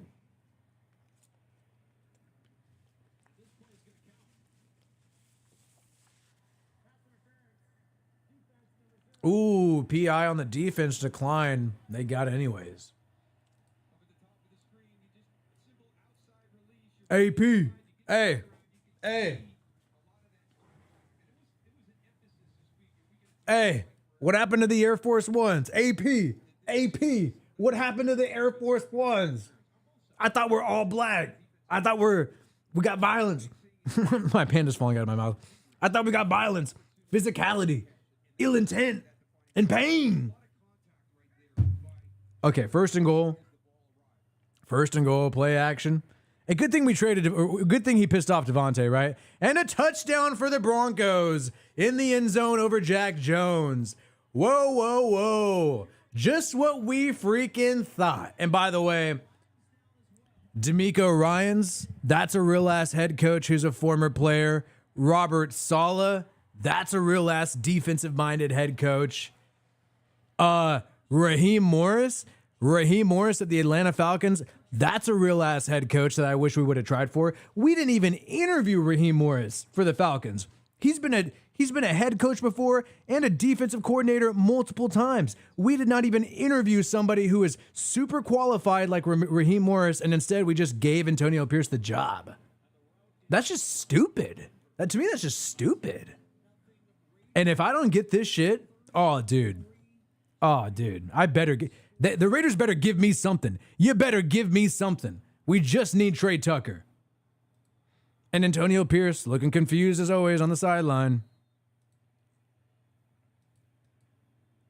Ooh, PI on the defense decline. They got it anyways. AP. Hey. Hey. Hey. What happened to the Air Force Ones? AP. AP. What happened to the Air Force Ones? I thought we're all black. I thought we got violence. My panda's falling out of my mouth. I thought we got violence, physicality, ill intent, and pain. Okay, first and goal. First and goal, play action. A good thing we traded, a good thing he pissed off Devontae, right? And a touchdown for the Broncos in the end zone over Jack Jones. Whoa, whoa, whoa. Just what we freaking thought. And by the way, D'Amico Ryans, that's a real-ass head coach who's a former player. Robert Saleh, that's a real-ass defensive-minded head coach. Raheem Morris of the Atlanta Falcons, that's a real-ass head coach that I wish we would have tried for. We didn't even interview Raheem Morris for the Falcons. He's been a head coach before and a defensive coordinator multiple times. We did not even interview somebody who is super qualified like Raheem Morris, and instead we just gave Antonio Pierce the job. That's just stupid. To me, that's just stupid. And if I don't get this shit, oh, dude, I better get... The Raiders better give me something. You better give me something. We just need Trey Tucker. And Antonio Pierce looking confused as always on the sideline.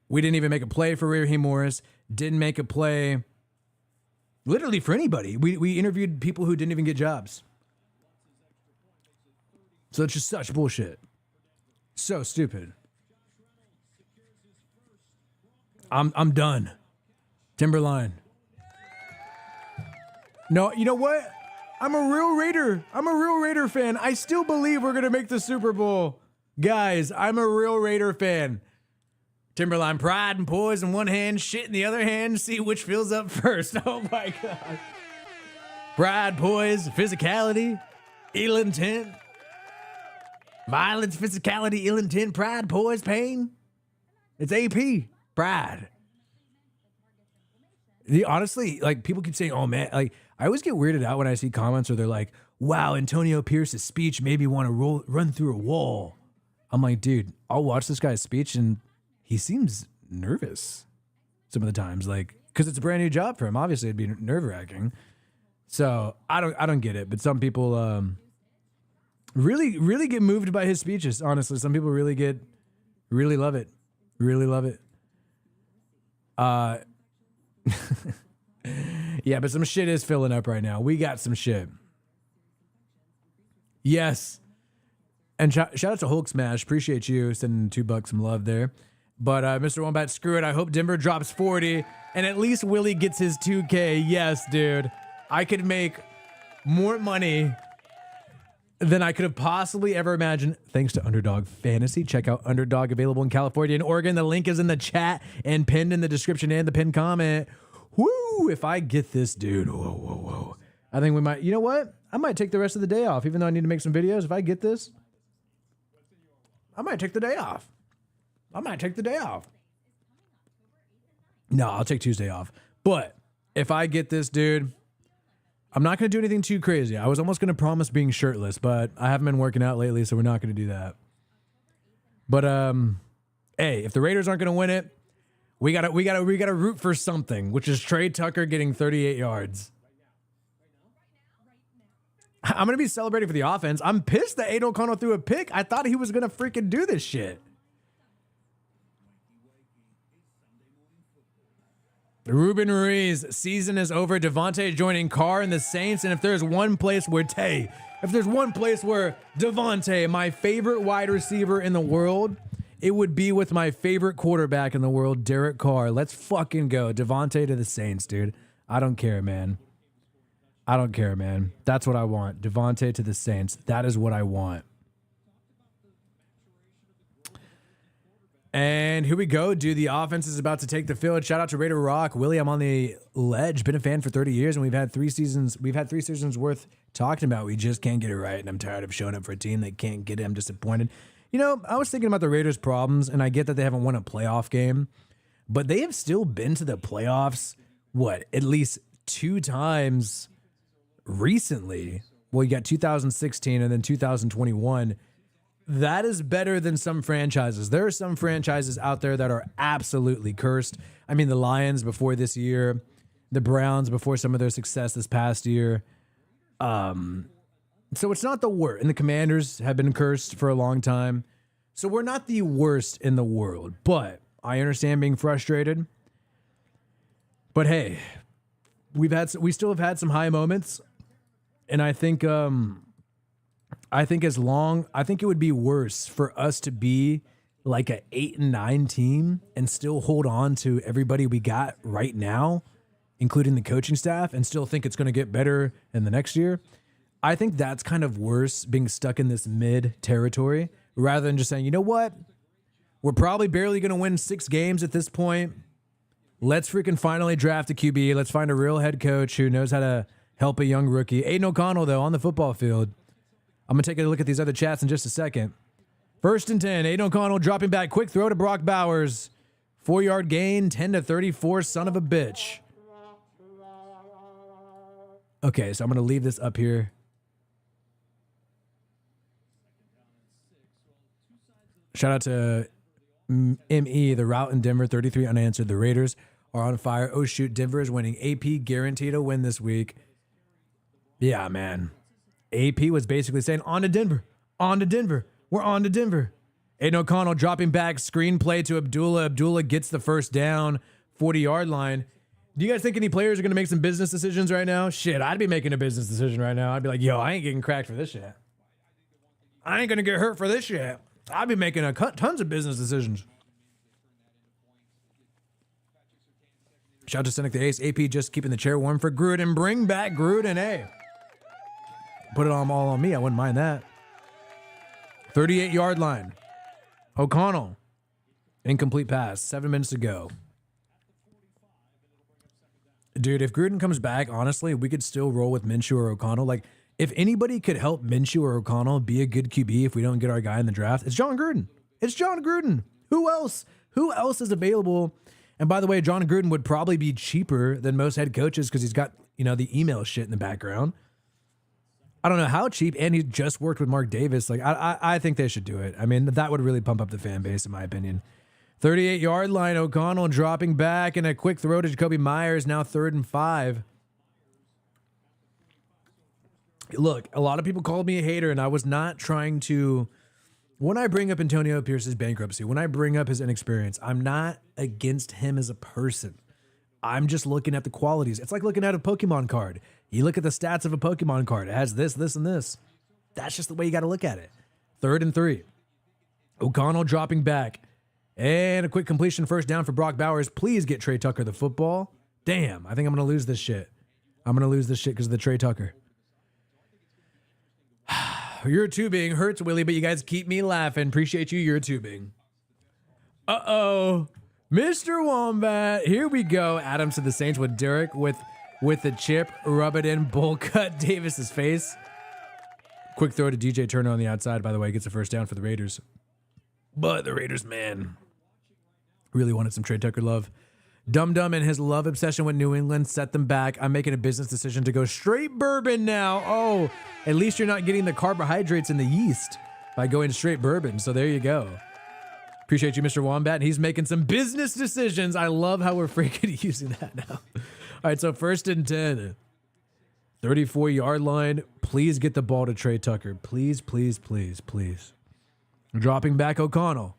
We didn't even make a play for Raheem Morris. Didn't make a play literally for anybody. We interviewed people who didn't even get jobs. So it's just such bullshit. So stupid. I'm done. Timberline. No, you know what? I'm a real Raider. I'm a real Raider fan. I still believe we're going to make the Super Bowl. Guys, I'm a real Raider fan. Timberline pride and poise in one hand, shit in the other hand, see which fills up first. Oh my God. Pride, poise, physicality, ill intent. Violence, physicality, ill intent, pride, poise, pain. It's AP. Pride. Honestly, like, people keep saying, oh man, like, I always get weirded out when I see comments where they're like, wow, Antonio Pierce's speech made me want to run through a wall. I'm like, dude, I'll watch this guy's speech and he seems nervous some of the times, like, because it's a brand new job for him. Obviously, it'd be nerve-wracking. So I don't get it. But some people really get moved by his speeches. Honestly, some people really love it, really love it. Yeah, but some shit is filling up right now. We got some shit. Yes. And shout out to Hulk Smash. Appreciate you sending $2 some love there. But Mr. Wombat, screw it. I hope Denver drops 40 and at least Willie gets his 2K. Yes, dude. I could make more money than I could have possibly ever imagined thanks to Underdog Fantasy. Check out Underdog, available in California and Oregon. The link is in the chat and pinned in the description and the pinned comment. Woo! If I get this, dude. Whoa. I think we might, you know what? I might take the rest of the day off, even though I need to make some videos. If I get this, I might take the day off. No, I'll take Tuesday off. But if I get this, dude, I'm not going to do anything too crazy. I was almost going to promise being shirtless, but I haven't been working out lately, so we're not going to do that. But hey, if the Raiders aren't going to win it, we gotta root for something, which is Trey Tucker getting 38 yards. I'm gonna be celebrating for the offense. I'm pissed that Aiden O'Connell threw a pick. I thought he was gonna freaking do this shit. Ruben Ruiz, season is over. Devontae joining Carr and the Saints. And if there's one place where Devontae, my favorite wide receiver in the world, it would be with my favorite quarterback in the world, Derek Carr. Let's fucking go. Devontae to the Saints, dude. I don't care, man. That's what I want. Devontae to the Saints. That is what I want. And here we go, dude. The offense is about to take the field. Shout out to Raider Rock. Willie, I'm on the ledge. Been a fan for 30 years, and we've had three seasons worth talking about. We just can't get it right, and I'm tired of showing up for a team that can't get it. I'm disappointed. You know, I was thinking about the Raiders' problems, and I get that they haven't won a playoff game, but they have still been to the playoffs, at least 2 times recently. Well, you got 2016 and then 2021. That is better than some franchises. There are some franchises out there that are absolutely cursed. I mean, the Lions before this year, the Browns before some of their success this past year. So it's not the worst. And the Commanders have been cursed for a long time. So we're not the worst in the world. But I understand being frustrated. But hey, we still have had some high moments. And I think I think it would be worse for us to be like an 8-9 team and still hold on to everybody we got right now, including the coaching staff, and still think it's going to get better in the next year. I think that's kind of worse, being stuck in this mid territory, rather than just saying, you know what? We're probably barely going to win 6 games at this point. Let's freaking finally draft a QB. Let's find a real head coach who knows how to help a young rookie. Aiden O'Connell, though, on the football field. I'm going to take a look at these other chats in just a second. 1st and 10. Aiden O'Connell dropping back. Quick throw to Brock Bowers. 4-yard gain. 10-34. Son of a bitch. Okay, so I'm going to leave this up here. Shout out to ME, the route in Denver, 33 unanswered. The Raiders are on fire. Oh, shoot. Denver is winning. AP guaranteed a win this week. Yeah, man. AP was basically saying, on to Denver. On to Denver. We're on to Denver. Aiden O'Connell dropping back. Screenplay to Abdullah. Abdullah gets the first down. 40-yard line. Do you guys think any players are going to make some business decisions right now? Shit, I'd be making a business decision right now. I'd be like, yo, I ain't getting cracked for this shit. I ain't going to get hurt for this shit. I'd be making tons of business decisions. Shout out to Cynic the Ace. AP just keeping the chair warm for Gruden. Bring back Gruden, eh? put it all on me. I wouldn't mind that. 38-yard line. O'Connell. Incomplete pass. 7 minutes to go. Dude, if Gruden comes back, honestly, we could still roll with Minshew or O'Connell. Like, if anybody could help Minshew or O'Connell be a good QB if we don't get our guy in the draft, it's John Gruden. It's John Gruden. Who else? Who else is available? And by the way, John Gruden would probably be cheaper than most head coaches because he's got, the email shit in the background. I don't know how cheap, and he just worked with Mark Davis. Like, I think they should do it. I mean, that would really pump up the fan base, in my opinion. 38-yard line, O'Connell dropping back, and a quick throw to Jacoby Myers, now 3rd and 5. Look, a lot of people called me a hater, and I was not trying to... When I bring up Antonio Pierce's bankruptcy, when I bring up his inexperience, I'm not against him as a person. I'm just looking at the qualities. It's like looking at a Pokemon card. You look at the stats of a Pokemon card. It has this, this, and this. That's just the way you got to look at it. 3rd and 3. O'Connell dropping back. And a quick completion, first down for Brock Bowers. Please get Trey Tucker the football. Damn, I think I'm going to lose this shit. I'm going to lose this shit because of the Trey Tucker. You're tubing. Hurts, Willie, but you guys keep me laughing. Appreciate you. You're tubing. Uh-oh. Mr. Wombat. Here we go. Adams to the Saints with Derek with the chip. Rub it in. Bull cut Davis's face. Quick throw to DJ Turner on the outside, by the way. Gets a first down for the Raiders. But the Raiders, man, really wanted some Trey Tucker love. Dum Dum and his love obsession with New England set them back. I'm making a business decision to go straight bourbon now. Oh, at least you're not getting the carbohydrates in the yeast by going straight bourbon. So there you go. Appreciate you, Mr. Wombat. He's making some business decisions. I love how we're freaking using that now. All right, so 1st and 10. 34-yard line. Please get the ball to Trey Tucker. Please, please, please, please. Dropping back O'Connell.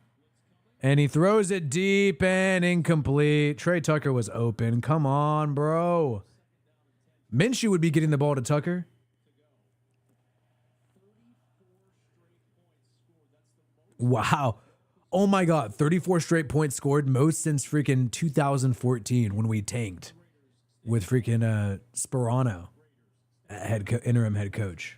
And he throws it deep and incomplete. Trey Tucker was open. Come on, bro. Minshew would be getting the ball to Tucker. Wow. Oh my God. 34 straight points scored. Most since freaking 2014 when we tanked with freaking Sperano, interim head coach.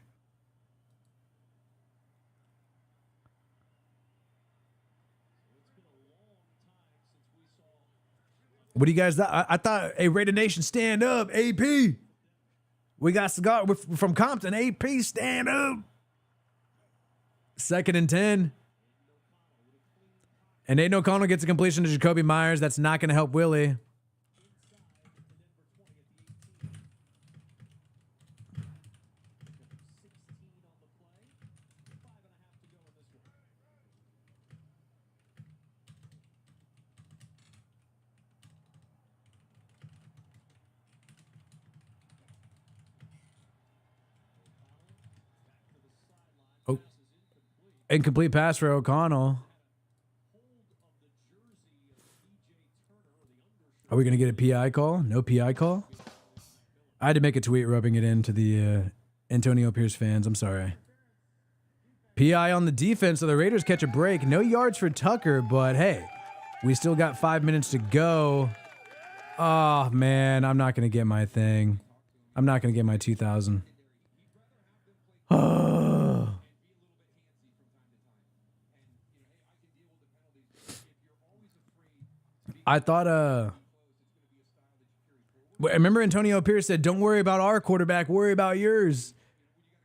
What do you guys thought? I thought, hey, Raider Nation, stand up. AP. We got cigar from Compton. AP, stand up. 2nd and 10. And Aiden O'Connell gets a completion to Jacoby Myers. That's not going to help Willie. Incomplete pass for O'Connell. Are we going to get a PI call? No PI call? I had to make a tweet rubbing it into the Antonio Pierce fans. I'm sorry. PI on the defense, so the Raiders catch a break. No yards for Tucker, but hey, we still got 5 minutes to go. Oh, man, I'm not going to get my thing. I'm not going to get my 2,000. Oh. I thought, I remember Antonio Pierce said, don't worry about our quarterback, worry about yours.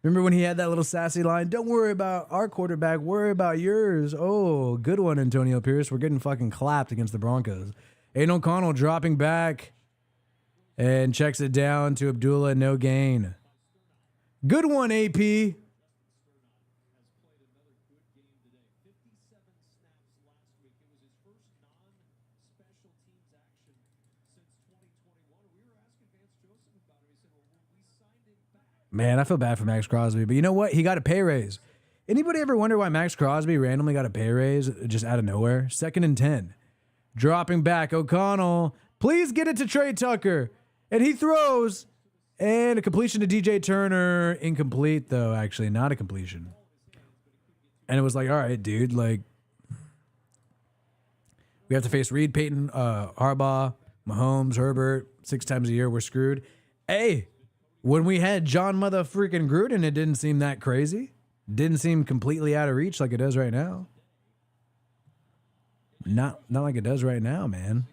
Remember when he had that little sassy line? Don't worry about our quarterback, worry about yours. Oh, good one, Antonio Pierce. We're getting fucking clapped against the Broncos. Aiden O'Connell dropping back and checks it down to Abdullah, no gain. Good one, AP. Man, I feel bad for Max Crosby, but you know what? He got a pay raise. Anybody ever wonder why Max Crosby randomly got a pay raise just out of nowhere? 2nd and 10. Dropping back, O'Connell. Please get it to Trey Tucker. And he throws. And a completion to DJ Turner. Incomplete, though, actually. Not a completion. And it was like, all right, dude, like, we have to face Reed, Peyton, Harbaugh, Mahomes, Herbert. 6 times a year, we're screwed. Hey. When we had John motherfucking Gruden, it didn't seem that crazy. Didn't seem completely out of reach like it does right now. Not like it does right now, man.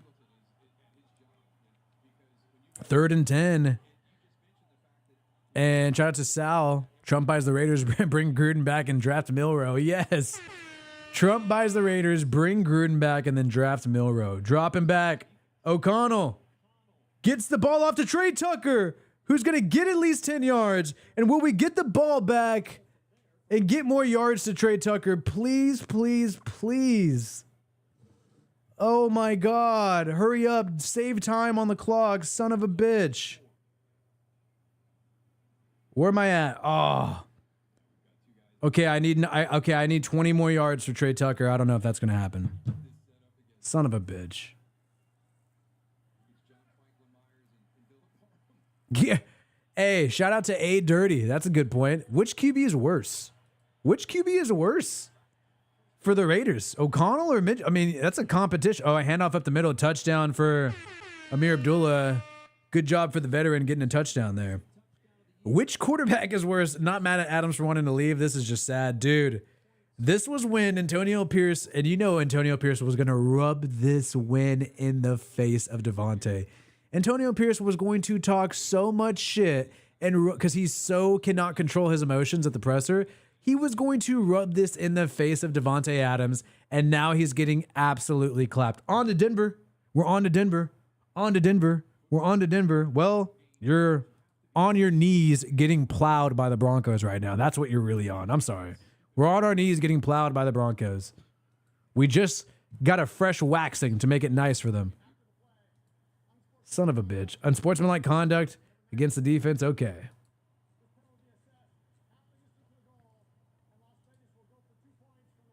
3rd and 10. And shout out to Sal. Trump buys the Raiders, bring Gruden back and draft Milroe. Yes. Trump buys the Raiders, bring Gruden back, and then draft Milroe. Drop him back. O'Connell gets the ball off to Trey Tucker, who's going to get at least 10 yards. And will we get the ball back and get more yards to Trey Tucker? Please, please, please. Oh, my God. Hurry up. Save time on the clock, son of a bitch. Where am I at? Oh. Okay, I need 20 more yards for Trey Tucker. I don't know if that's going to happen. Son of a bitch. Yeah. Hey, shout out to A Dirty. That's a good point. Which QB is worse? Which QB is worse for the Raiders? O'Connell or Mitch? I mean, that's a competition. Oh, a handoff up the middle. Touchdown for Amir Abdullah. Good job for the veteran getting a touchdown there. Which quarterback is worse? Not mad at Adams for wanting to leave. This is just sad. Dude, this was when Antonio Pierce, and you know Antonio Pierce was going to rub this win in the face of Devontae. Antonio Pierce was going to talk so much shit, and because he so cannot control his emotions at the presser, he was going to rub this in the face of Devontae Adams, and now he's getting absolutely clapped. On to Denver. We're on to Denver. On to Denver. We're on to Denver. Well, you're on your knees getting plowed by the Broncos right now. That's what you're really on. I'm sorry. We're on our knees getting plowed by the Broncos. We just got a fresh waxing to make it nice for them. Son of a bitch. Unsportsmanlike conduct against the defense. Okay.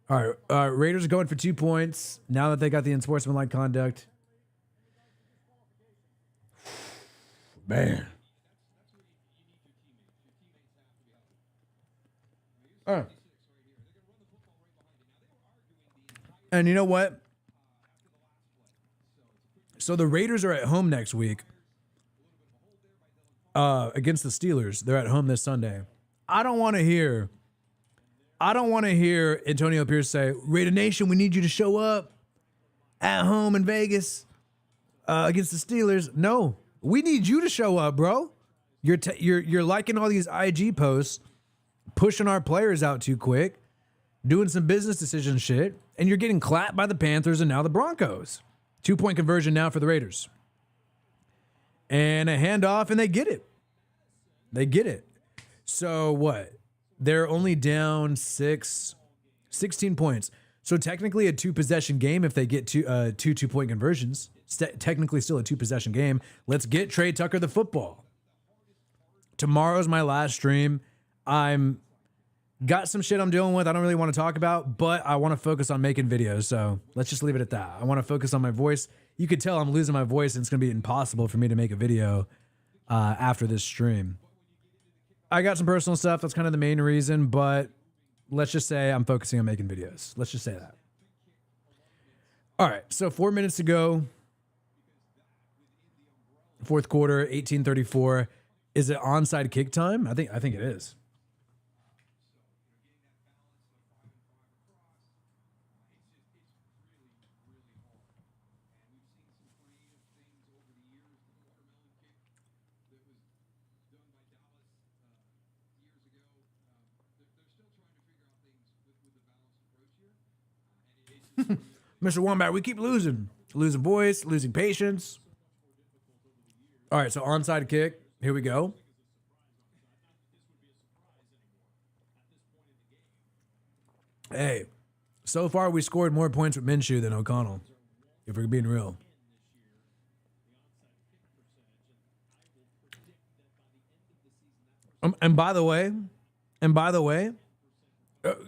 All right. Raiders are going for 2 points now that they got the unsportsmanlike conduct. Man. All right. And you know what? So the Raiders are at home next week against the Steelers. They're at home this Sunday. I don't want to hear Antonio Pierce say, Raider Nation, we need you to show up at home in Vegas against the Steelers. No, we need you to show up, bro. You're liking all these IG posts, pushing our players out too quick, doing some business decision shit, and you're getting clapped by the Panthers and now the Broncos. 2-point conversion now for the Raiders. And a handoff, and they get it. They get it. So what? They're only down 16 points. So technically a 2-possession game if they get two 2-point conversions. Technically still a 2-possession game. Let's get Trey Tucker the football. Tomorrow's my last stream. I'm got some shit I'm dealing with I don't really want to talk about, but I want to focus on making videos, so let's just leave it at that. I want to focus on my voice. You could tell I'm losing my voice, and it's going to be impossible for me to make a video after this stream. I got some personal stuff. That's kind of the main reason, but let's just say I'm focusing on making videos. Let's just say that. All right, so 4 minutes to go. Fourth quarter, 18:34. Is it onside kick time? I think it is. Mr. Wombat, we keep losing. Losing voice, losing patience. All right, so onside kick. Here we go. Hey, so far we scored more points with Minshew than O'Connell, if we're being real. And by the way,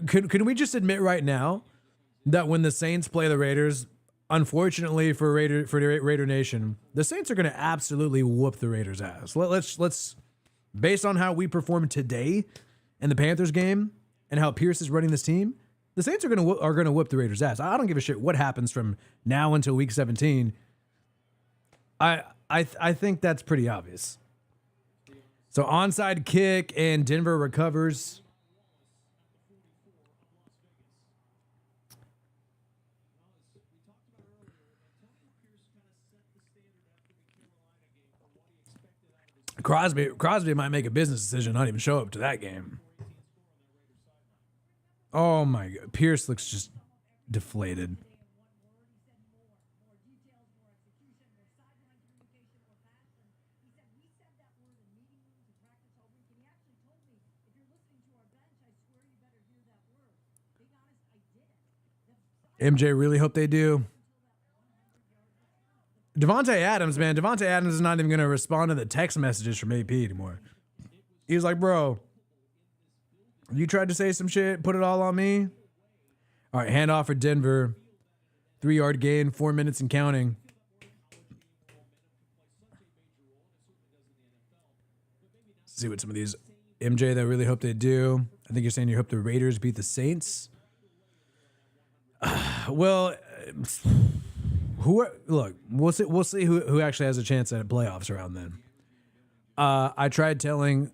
can we just admit right now that when the Saints play the Raiders, unfortunately for Raider Nation, the Saints are going to absolutely whoop the Raiders' ass. Let's based on how we performed today in the Panthers game and how Pierce is running this team, the Saints are going to whoop the Raiders' ass. I don't give a shit what happens from now until week 17. I think that's pretty obvious. So onside kick, and Denver recovers. Crosby might make a business decision, not even show up to that game. Oh my God. Pierce looks just deflated. MJ really hope they do. Devontae Adams, man. Devontae Adams is not even going to respond to the text messages from AP anymore. He was like, bro, you tried to say some shit, put it all on me. All right, handoff for Denver. 3-yard gain, 4 minutes and counting. Let's see what some of these MJ that really hope they do. I think you're saying you hope the Raiders beat the Saints. Well, look, we'll see who actually has a chance at playoffs around then. I tried telling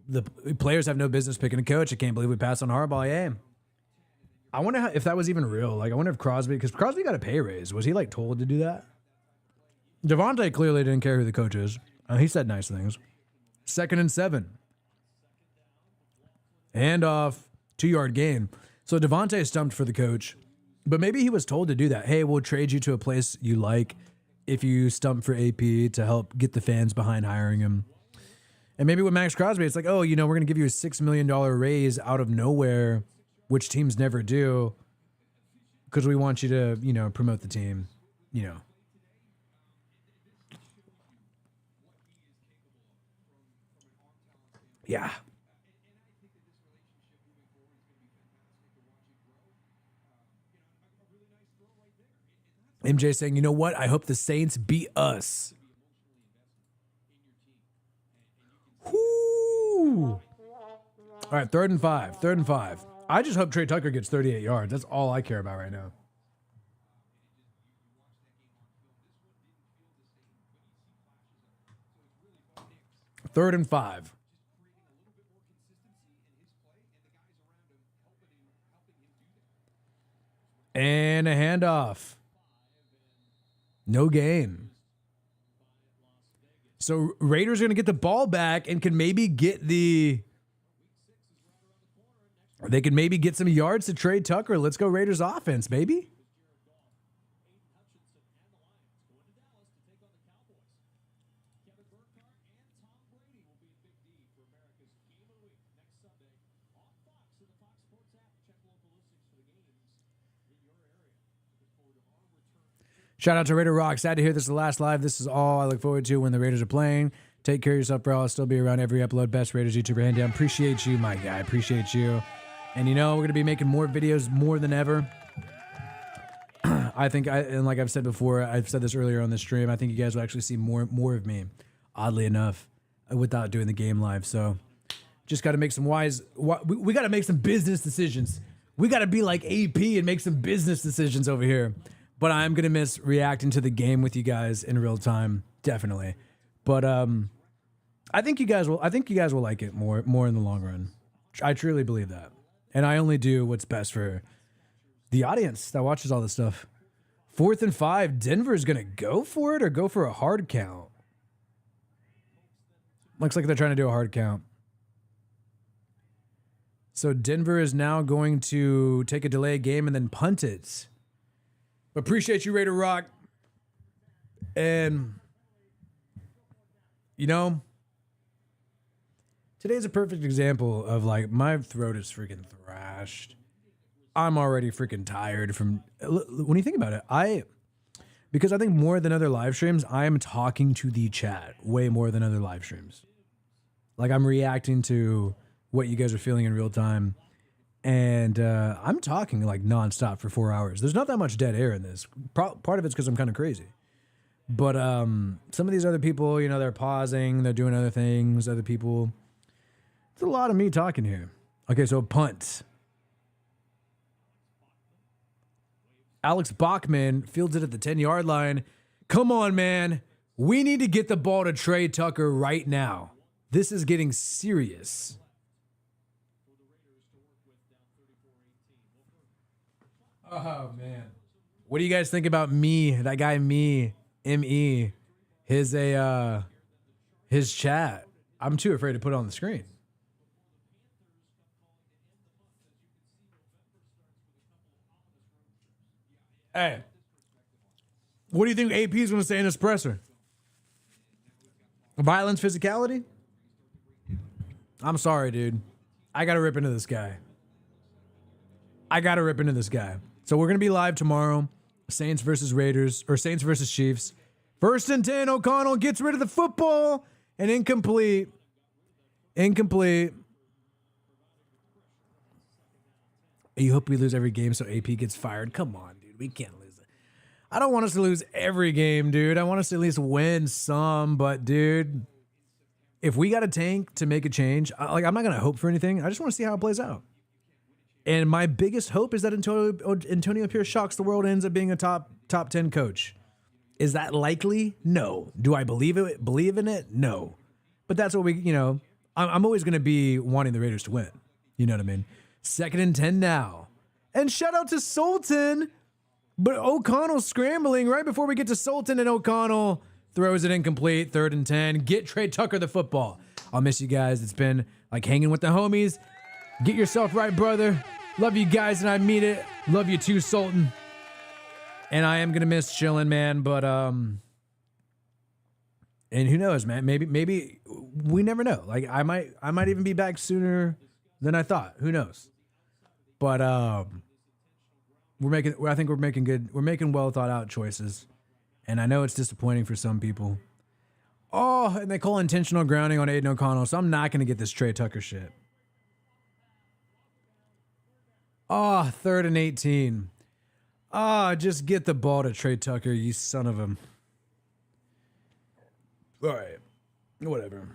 the players have no business picking a coach. I can't believe we passed on Harbaugh. Yeah. I wonder if that was even real. Like, I wonder if Crosby, because Crosby got a pay raise. Was he like told to do that? Devontae clearly didn't care who the coach is. He said nice things. 2nd and 7. Handoff, 2-yard gain. So Devontae stumped for the coach. But maybe he was told to do that. Hey, we'll trade you to a place you like if you stump for AP to help get the fans behind hiring him. And maybe with Max Crosby, it's like, oh, we're going to give you a $6 million raise out of nowhere, which teams never do, because we want you to, promote the team, Yeah. MJ saying, you know what? I hope the Saints beat us. Whoo! All right, 3rd and 5. 3rd and 5. I just hope Trey Tucker gets 38 yards. That's all I care about right now. Third and 5. And a handoff. No gain. So Raiders are going to get the ball back and can maybe get they can maybe get some yards to Trey Tucker. Let's go Raiders offense, baby. Shout out to Raider Rock. Sad to hear this is the last live. This is all I look forward to when the Raiders are playing. Take care of yourself, bro. I'll still be around every upload. Best Raiders YouTuber hand down. Appreciate you, my guy. Appreciate you. And we're going to be making more videos more than ever. I think, and like I've said before, I've said this earlier on the stream, I think you guys will actually see more of me, oddly enough, without doing the game live. So just got to make some we got to make some business decisions. We got to be like AP and make some business decisions over here. But I'm going to miss reacting to the game with you guys in real time, definitely. But I think you guys will like it more in the long run. I truly believe that. And I only do what's best for the audience that watches all this stuff. 4th and 5, Denver's going to go for it or go for a hard count? Looks like they're trying to do a hard count. So Denver is now going to take a delay game and then punt it. Appreciate you, Raider Rock. And, today's a perfect example of, like, my throat is freaking thrashed. I'm already freaking tired from, when you think about it, because I think more than other live streams, I am talking to the chat way more than other live streams. Like, I'm reacting to what you guys are feeling in real time. And I'm talking like nonstop for 4 hours. There's not that much dead air in this. Part of it's because I'm kind of crazy. But some of these other people, they're pausing, they're doing other things. Other people, it's a lot of me talking here. Okay, so punt. Alex Bachman fields it at the 10-yard line. Come on, man. We need to get the ball to Trey Tucker right now. This is getting serious. Oh, man. What do you guys think about me? That guy, me, M-E, his chat. I'm too afraid to put it on the screen. Hey, what do you think AP is going to say in his presser? Violence, physicality? I'm sorry, dude. I got to rip into this guy. So we're going to be live tomorrow. Saints versus Raiders, or Saints versus Chiefs. 1st and 10, O'Connell gets rid of the football. And incomplete. You hope we lose every game so AP gets fired. Come on, dude. We can't lose it. I don't want us to lose every game, dude. I want us to at least win some. But, dude, if we got a tank to make a change, I'm not going to hope for anything. I just want to see how it plays out. And my biggest hope is that Antonio Pierce shocks the world and ends up being a top 10 coach. Is that likely? No. Do I believe in it? No. But that's what I'm always going to be wanting the Raiders to win. You know what I mean? 2nd and 10 now. And shout out to Sultan. But O'Connell scrambling right before we get to Sultan, and O'Connell throws it incomplete. 3rd and 10. Get Trey Tucker the football. I'll miss you guys. It's been like hanging with the homies. Get yourself right, brother. Love you guys, and I mean it. Love you too, Sultan. And I am gonna miss chilling, man. But and who knows, man? Maybe we never know. Like I might even be back sooner than I thought. Who knows? But I think we're making well thought out choices. And I know it's disappointing for some people. Oh, and they call intentional grounding on Aiden O'Connell, so I'm not gonna get this Trey Tucker shit. Oh, 3rd and 18. Just get the ball to Trey Tucker, you son of a... All right. Whatever.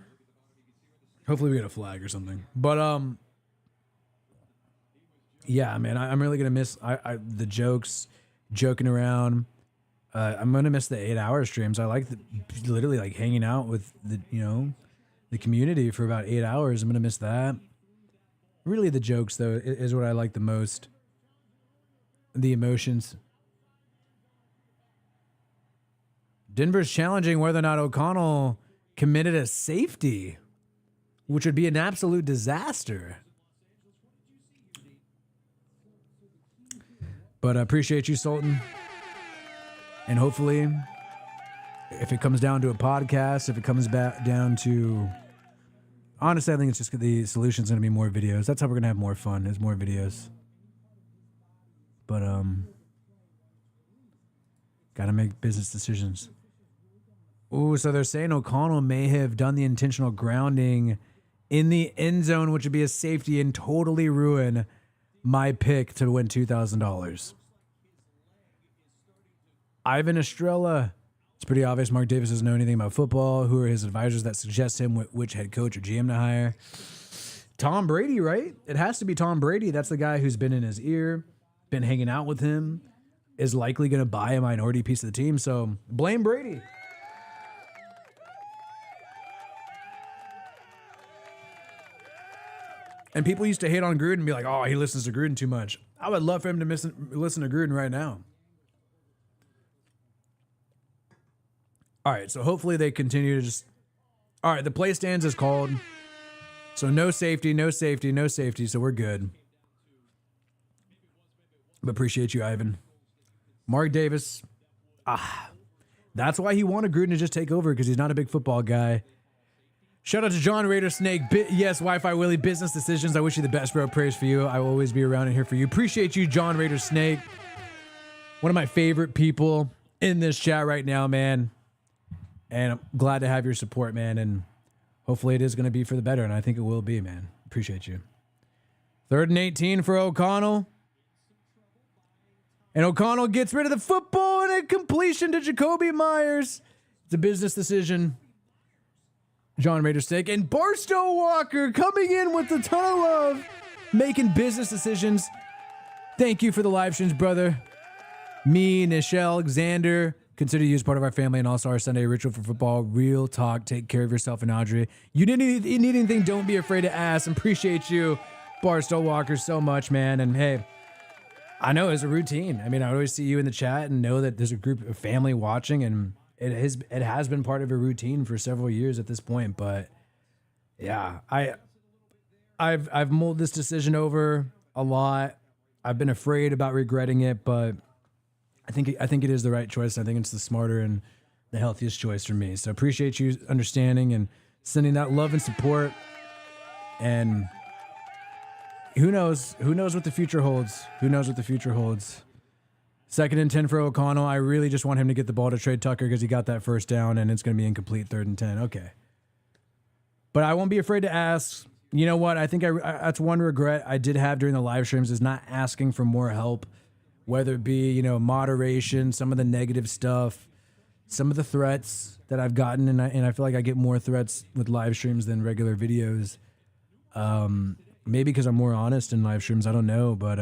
Hopefully we get a flag or something. But, yeah, man, I'm really going to miss the jokes, joking around. I'm going to miss the 8-hour streams. I like literally like hanging out with the community for about 8 hours. I'm going to miss that. Really, the jokes, though, is what I like the most. The emotions. Denver's challenging whether or not O'Connell committed a safety, which would be an absolute disaster. But I appreciate you, Sultan. And hopefully, if it comes down to a podcast, if it comes back down to... Honestly, I think it's just the solution's going to be more videos. That's how we're going to have more fun, is more videos. But, got to make business decisions. Ooh, so they're saying O'Connell may have done the intentional grounding in the end zone, which would be a safety and totally ruin my pick to win $2,000. Ivan Estrella. It's pretty obvious Mark Davis doesn't know anything about football. Who are his advisors that suggest him which head coach or GM to hire? Tom Brady, right? It has to be Tom Brady. That's the guy who's been in his ear, been hanging out with him, is likely going to buy a minority piece of the team. So blame Brady. And people used to hate on Gruden and be like, oh, he listens to Gruden too much. I would love for him to listen to Gruden right now. All right, so hopefully they continue to just... All right, the play stands is called. So no safety, so we're good. But appreciate you, Ivan. Mark Davis. That's why he wanted Gruden to just take over, because he's not a big football guy. Shout out to John Raider Snake. Yes, Wi-Fi Willie. Business decisions. I wish you the best, bro. Praise for you. I will always be around and here for you. Appreciate you, John Raider Snake. One of my favorite people in this chat right now, man. And I'm glad to have your support, man. And hopefully it is going to be for the better. And I think it will be, man. Appreciate you. 3rd and 18 for O'Connell. And O'Connell gets rid of the football and a completion to Jacoby Myers. It's a business decision. John Raider Stick and Barstow Walker coming in with a ton of love, making business decisions. Thank you for the live streams, brother. Me, Nichelle, Alexander, Consider you as part of our family and also our Sunday ritual for football. Real talk. Take care of yourself and Audrey. You didn't need anything. Don't be afraid to ask. Appreciate you, Barstow Walker, so much, man. And hey, I know it's a routine. I mean, I always see you in the chat and know that there's a group of family watching, and it has been part of a routine for several years at this point. But yeah, I've mulled this decision over a lot. I've been afraid about regretting it, but I think it is the right choice. I think it's the smarter and the healthiest choice for me. So appreciate you understanding and sending that love and support. And who knows what the future holds? Who knows what the future holds? 2nd and 10 for O'Connell. I really just want him to get the ball to Trey Tucker because he got that first down, and it's going to be incomplete 3rd and 10. Okay. But I won't be afraid to ask. You know what? I think that's one regret I did have during the live streams is not asking for more help, whether it be, moderation, some of the negative stuff, some of the threats that I've gotten. And I feel like I get more threats with live streams than regular videos. Maybe because I'm more honest in live streams. I don't know. But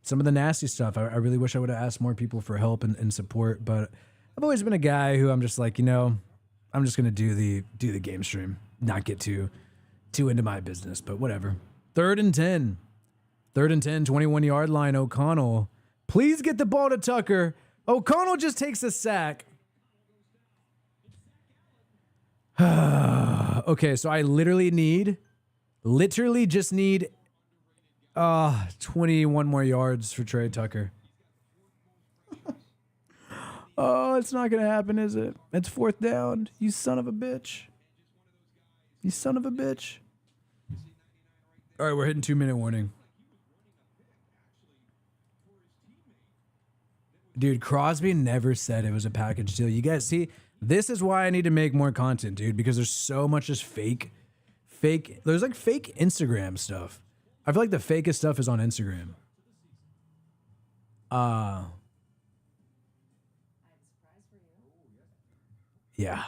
some of the nasty stuff, I really wish I would have asked more people for help and support. But I've always been a guy who I'm just like, I'm just going to do the game stream, not get too into my business, but whatever. 3rd and 10, 21-yard line. O'Connell, please get the ball to Tucker. O'Connell just takes a sack. Okay, so I literally just need 21 more yards for Trey Tucker. Oh, it's not going to happen, is it? It's 4th down. You son of a bitch. You son of a bitch. All right, we're hitting 2-minute warning. Dude, Crosby never said it was a package deal. You guys see, this is why I need to make more content, dude, because there's so much just fake. There's like fake Instagram stuff. I feel like the fakest stuff is on Instagram. Yeah.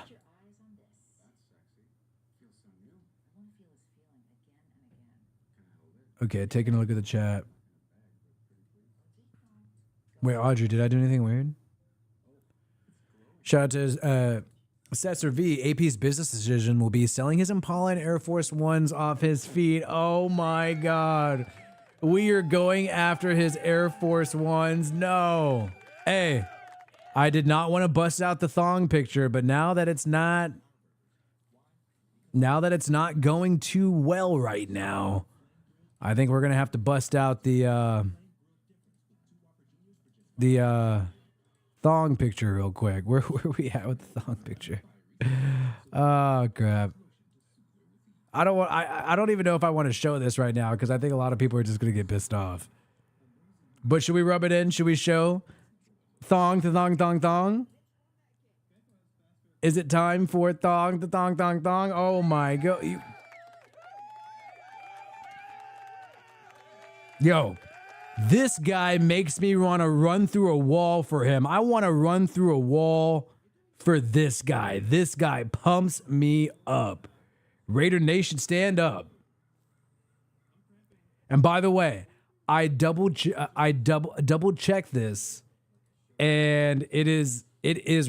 Okay, taking a look at the chat. Wait, Audrey, did I do anything weird? Shout out to Cesar V. AP's business decision will be selling his Impala and Air Force Ones off his feet. Oh my God. We are going after his Air Force Ones. No. Hey, I did not want to bust out the thong picture, but now that it's not going too well right now, I think we're going to have to bust out the thong picture real quick. Where are we at with the thong picture? Oh, crap. I don't even know if I want to show this right now because I think a lot of people are just going to get pissed off. But should we rub it in? Should we show thong to thong, thong, thong? Is it time for thong to thong, thong, thong? Oh, my God. Yo, this guy makes me want to run through a wall for him. I want to run through a wall for this guy. This guy pumps me up. Raider Nation, stand up. And by the way, I double checked this, and it is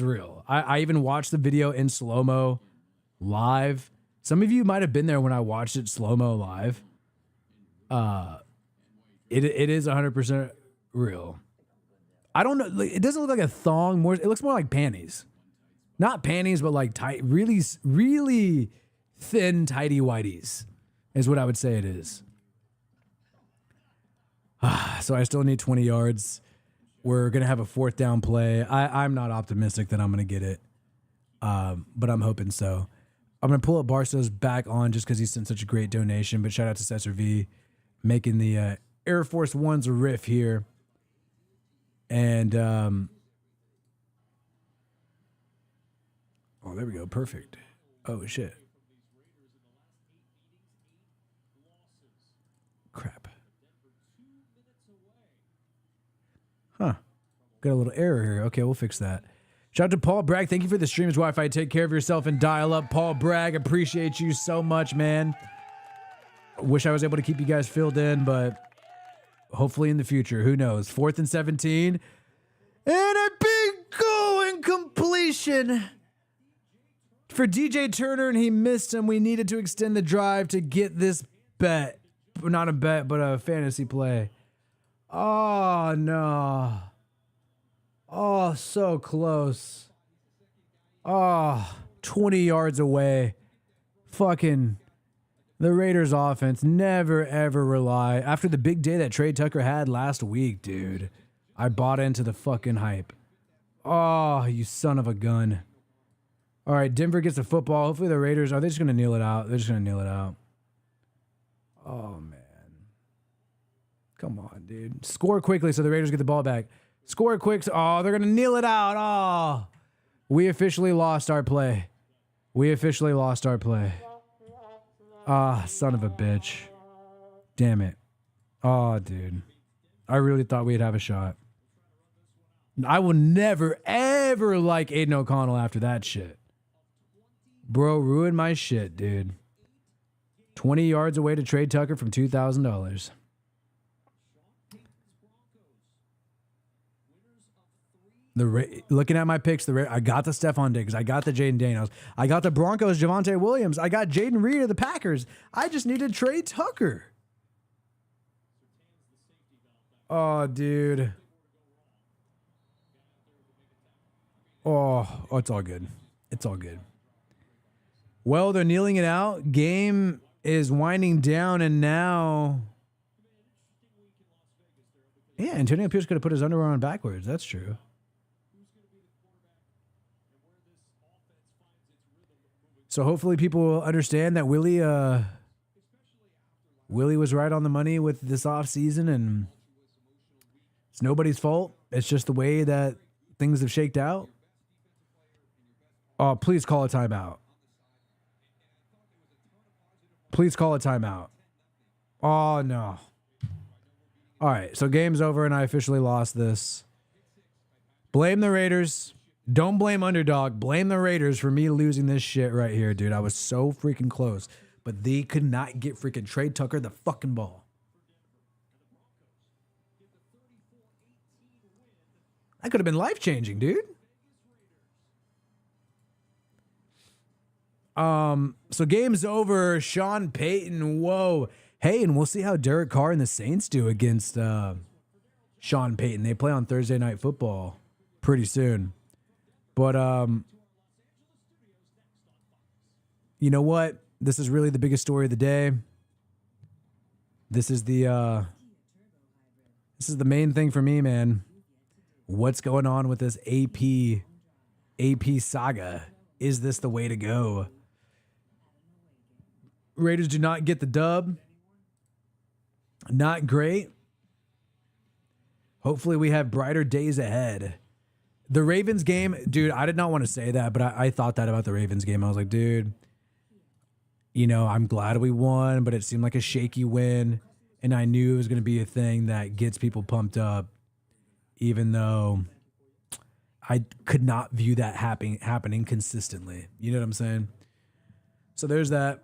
real. I even watched the video in slow-mo live. Some of you might have been there when I watched it slow-mo live. It is 100% real. I don't know. It doesn't look like a thong. It looks more like panties. Not panties, but like tight, really, really thin, tighty whities is what I would say it is. So I still need 20 yards. We're going to have a 4th down play. I'm not optimistic that I'm going to get it, but I'm hoping so. I'm going to pull up Barstow's back on just because he sent such a great donation, but shout out to Cesar V making the Air Force One's riff here. And, oh, there we go. Perfect. Oh, shit. Crap. Huh. Got a little error here. Okay, we'll fix that. Shout out to Paul Bragg. Thank you for the streams, Wi-Fi. Take care of yourself and dial up. Paul Bragg, appreciate you so much, man. Wish I was able to keep you guys filled in, but hopefully in the future. Who knows? 4th and 17. And a big completion for DJ Turner, and he missed him. We needed to extend the drive to get this bet. Not a bet, but a fantasy play. Oh, no. Oh, so close. Oh, 20 yards away. Fucking the Raiders offense never, ever rely. After the big day that Trey Tucker had last week, dude, I bought into the fucking hype. Oh, you son of a gun. All right, Denver gets the football. Hopefully the Raiders, are they just going to kneel it out? They're just going to kneel it out. Oh, man. Come on, dude. Score quickly so the Raiders get the ball back. Score quick. Oh, they're going to kneel it out. Oh, we officially lost our play. We officially lost our play. Ah, son of a bitch. Damn it. Oh, dude. I really thought we'd have a shot. I will never, ever like Aiden O'Connell after that shit. Bro, ruined my shit, dude. 20 yards away to trade Tucker from $2,000. Looking at my picks, I got the Stephon Diggs. I got the Jaden Daniels. I got the Broncos, Javonte Williams. I got Jaden Reed of the Packers. I just needed Trey Tucker. Oh, dude. Oh, it's all good. It's all good. Well, they're kneeling it out. Game is winding down, and now... Yeah, Antonio Pierce could have put his underwear on backwards. That's true. So hopefully people will understand that Willie was right on the money with this offseason, and it's nobody's fault. It's just the way that things have shaked out. Oh, please call a timeout. Please call a timeout. Oh, no. All right, so game's over, and I officially lost this. Blame the Raiders. Don't blame underdog. Blame the Raiders for me losing this shit right here, dude. I was so freaking close, but they could not get freaking Trey Tucker the fucking ball. That could have been life-changing, dude. So game's over. Sean Payton, whoa. Hey, and we'll see how Derek Carr and the Saints do against Sean Payton. They play on Thursday Night Football pretty soon. But you know what? This is really the biggest story of the day. This is the main thing for me, man. What's going on with this AP saga? Is this the way to go? Raiders do not get the dub. Not great. Hopefully we have brighter days ahead. The Ravens game, dude, I did not want to say that, but I thought that about the Ravens game. I was like, dude, you know, I'm glad we won, but it seemed like a shaky win, and I knew it was going to be a thing that gets people pumped up, even though I could not view that happening consistently. You know what I'm saying? So there's that.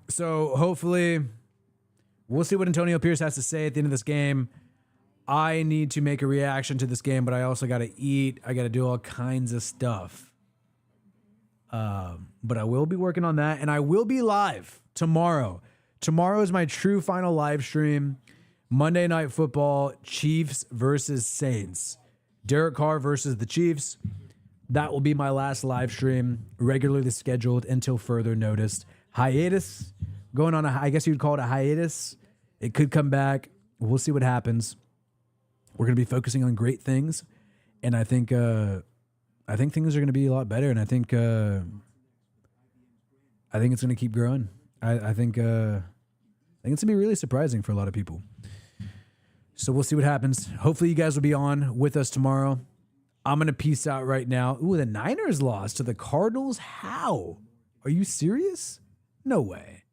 So hopefully we'll see what Antonio Pierce has to say at the end of this game. I need to make a reaction to this game, but I also got to eat. I got to do all kinds of stuff. But I will be working on that, and I will be live tomorrow. Tomorrow is my true final live stream. Monday Night Football, Chiefs versus Saints. Derek Carr versus the Chiefs. That will be my last live stream, regularly scheduled until further notice. Hiatus, going on I guess you'd call it a hiatus. It could come back. We'll see what happens. We're going to be focusing on great things, and I think things are going to be a lot better, and I think it's going to keep growing. I think it's going to be really surprising for a lot of people. So we'll see what happens. Hopefully you guys will be on with us tomorrow. I'm going to peace out right now. Ooh, the Niners lost to the Cardinals. How? Are you serious? No way.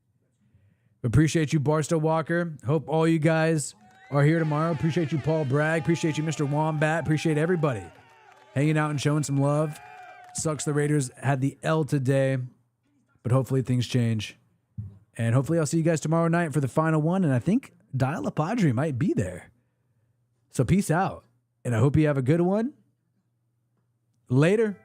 Appreciate you, Barstow Walker. Hope all you guys are here tomorrow. Appreciate you, Paul Bragg. Appreciate you, Mr. Wombat. Appreciate everybody hanging out and showing some love. Sucks the Raiders had the L today, but hopefully things change. And hopefully I'll see you guys tomorrow night for the final one, and I think Dial Padre might be there. So peace out, and I hope you have a good one. Later.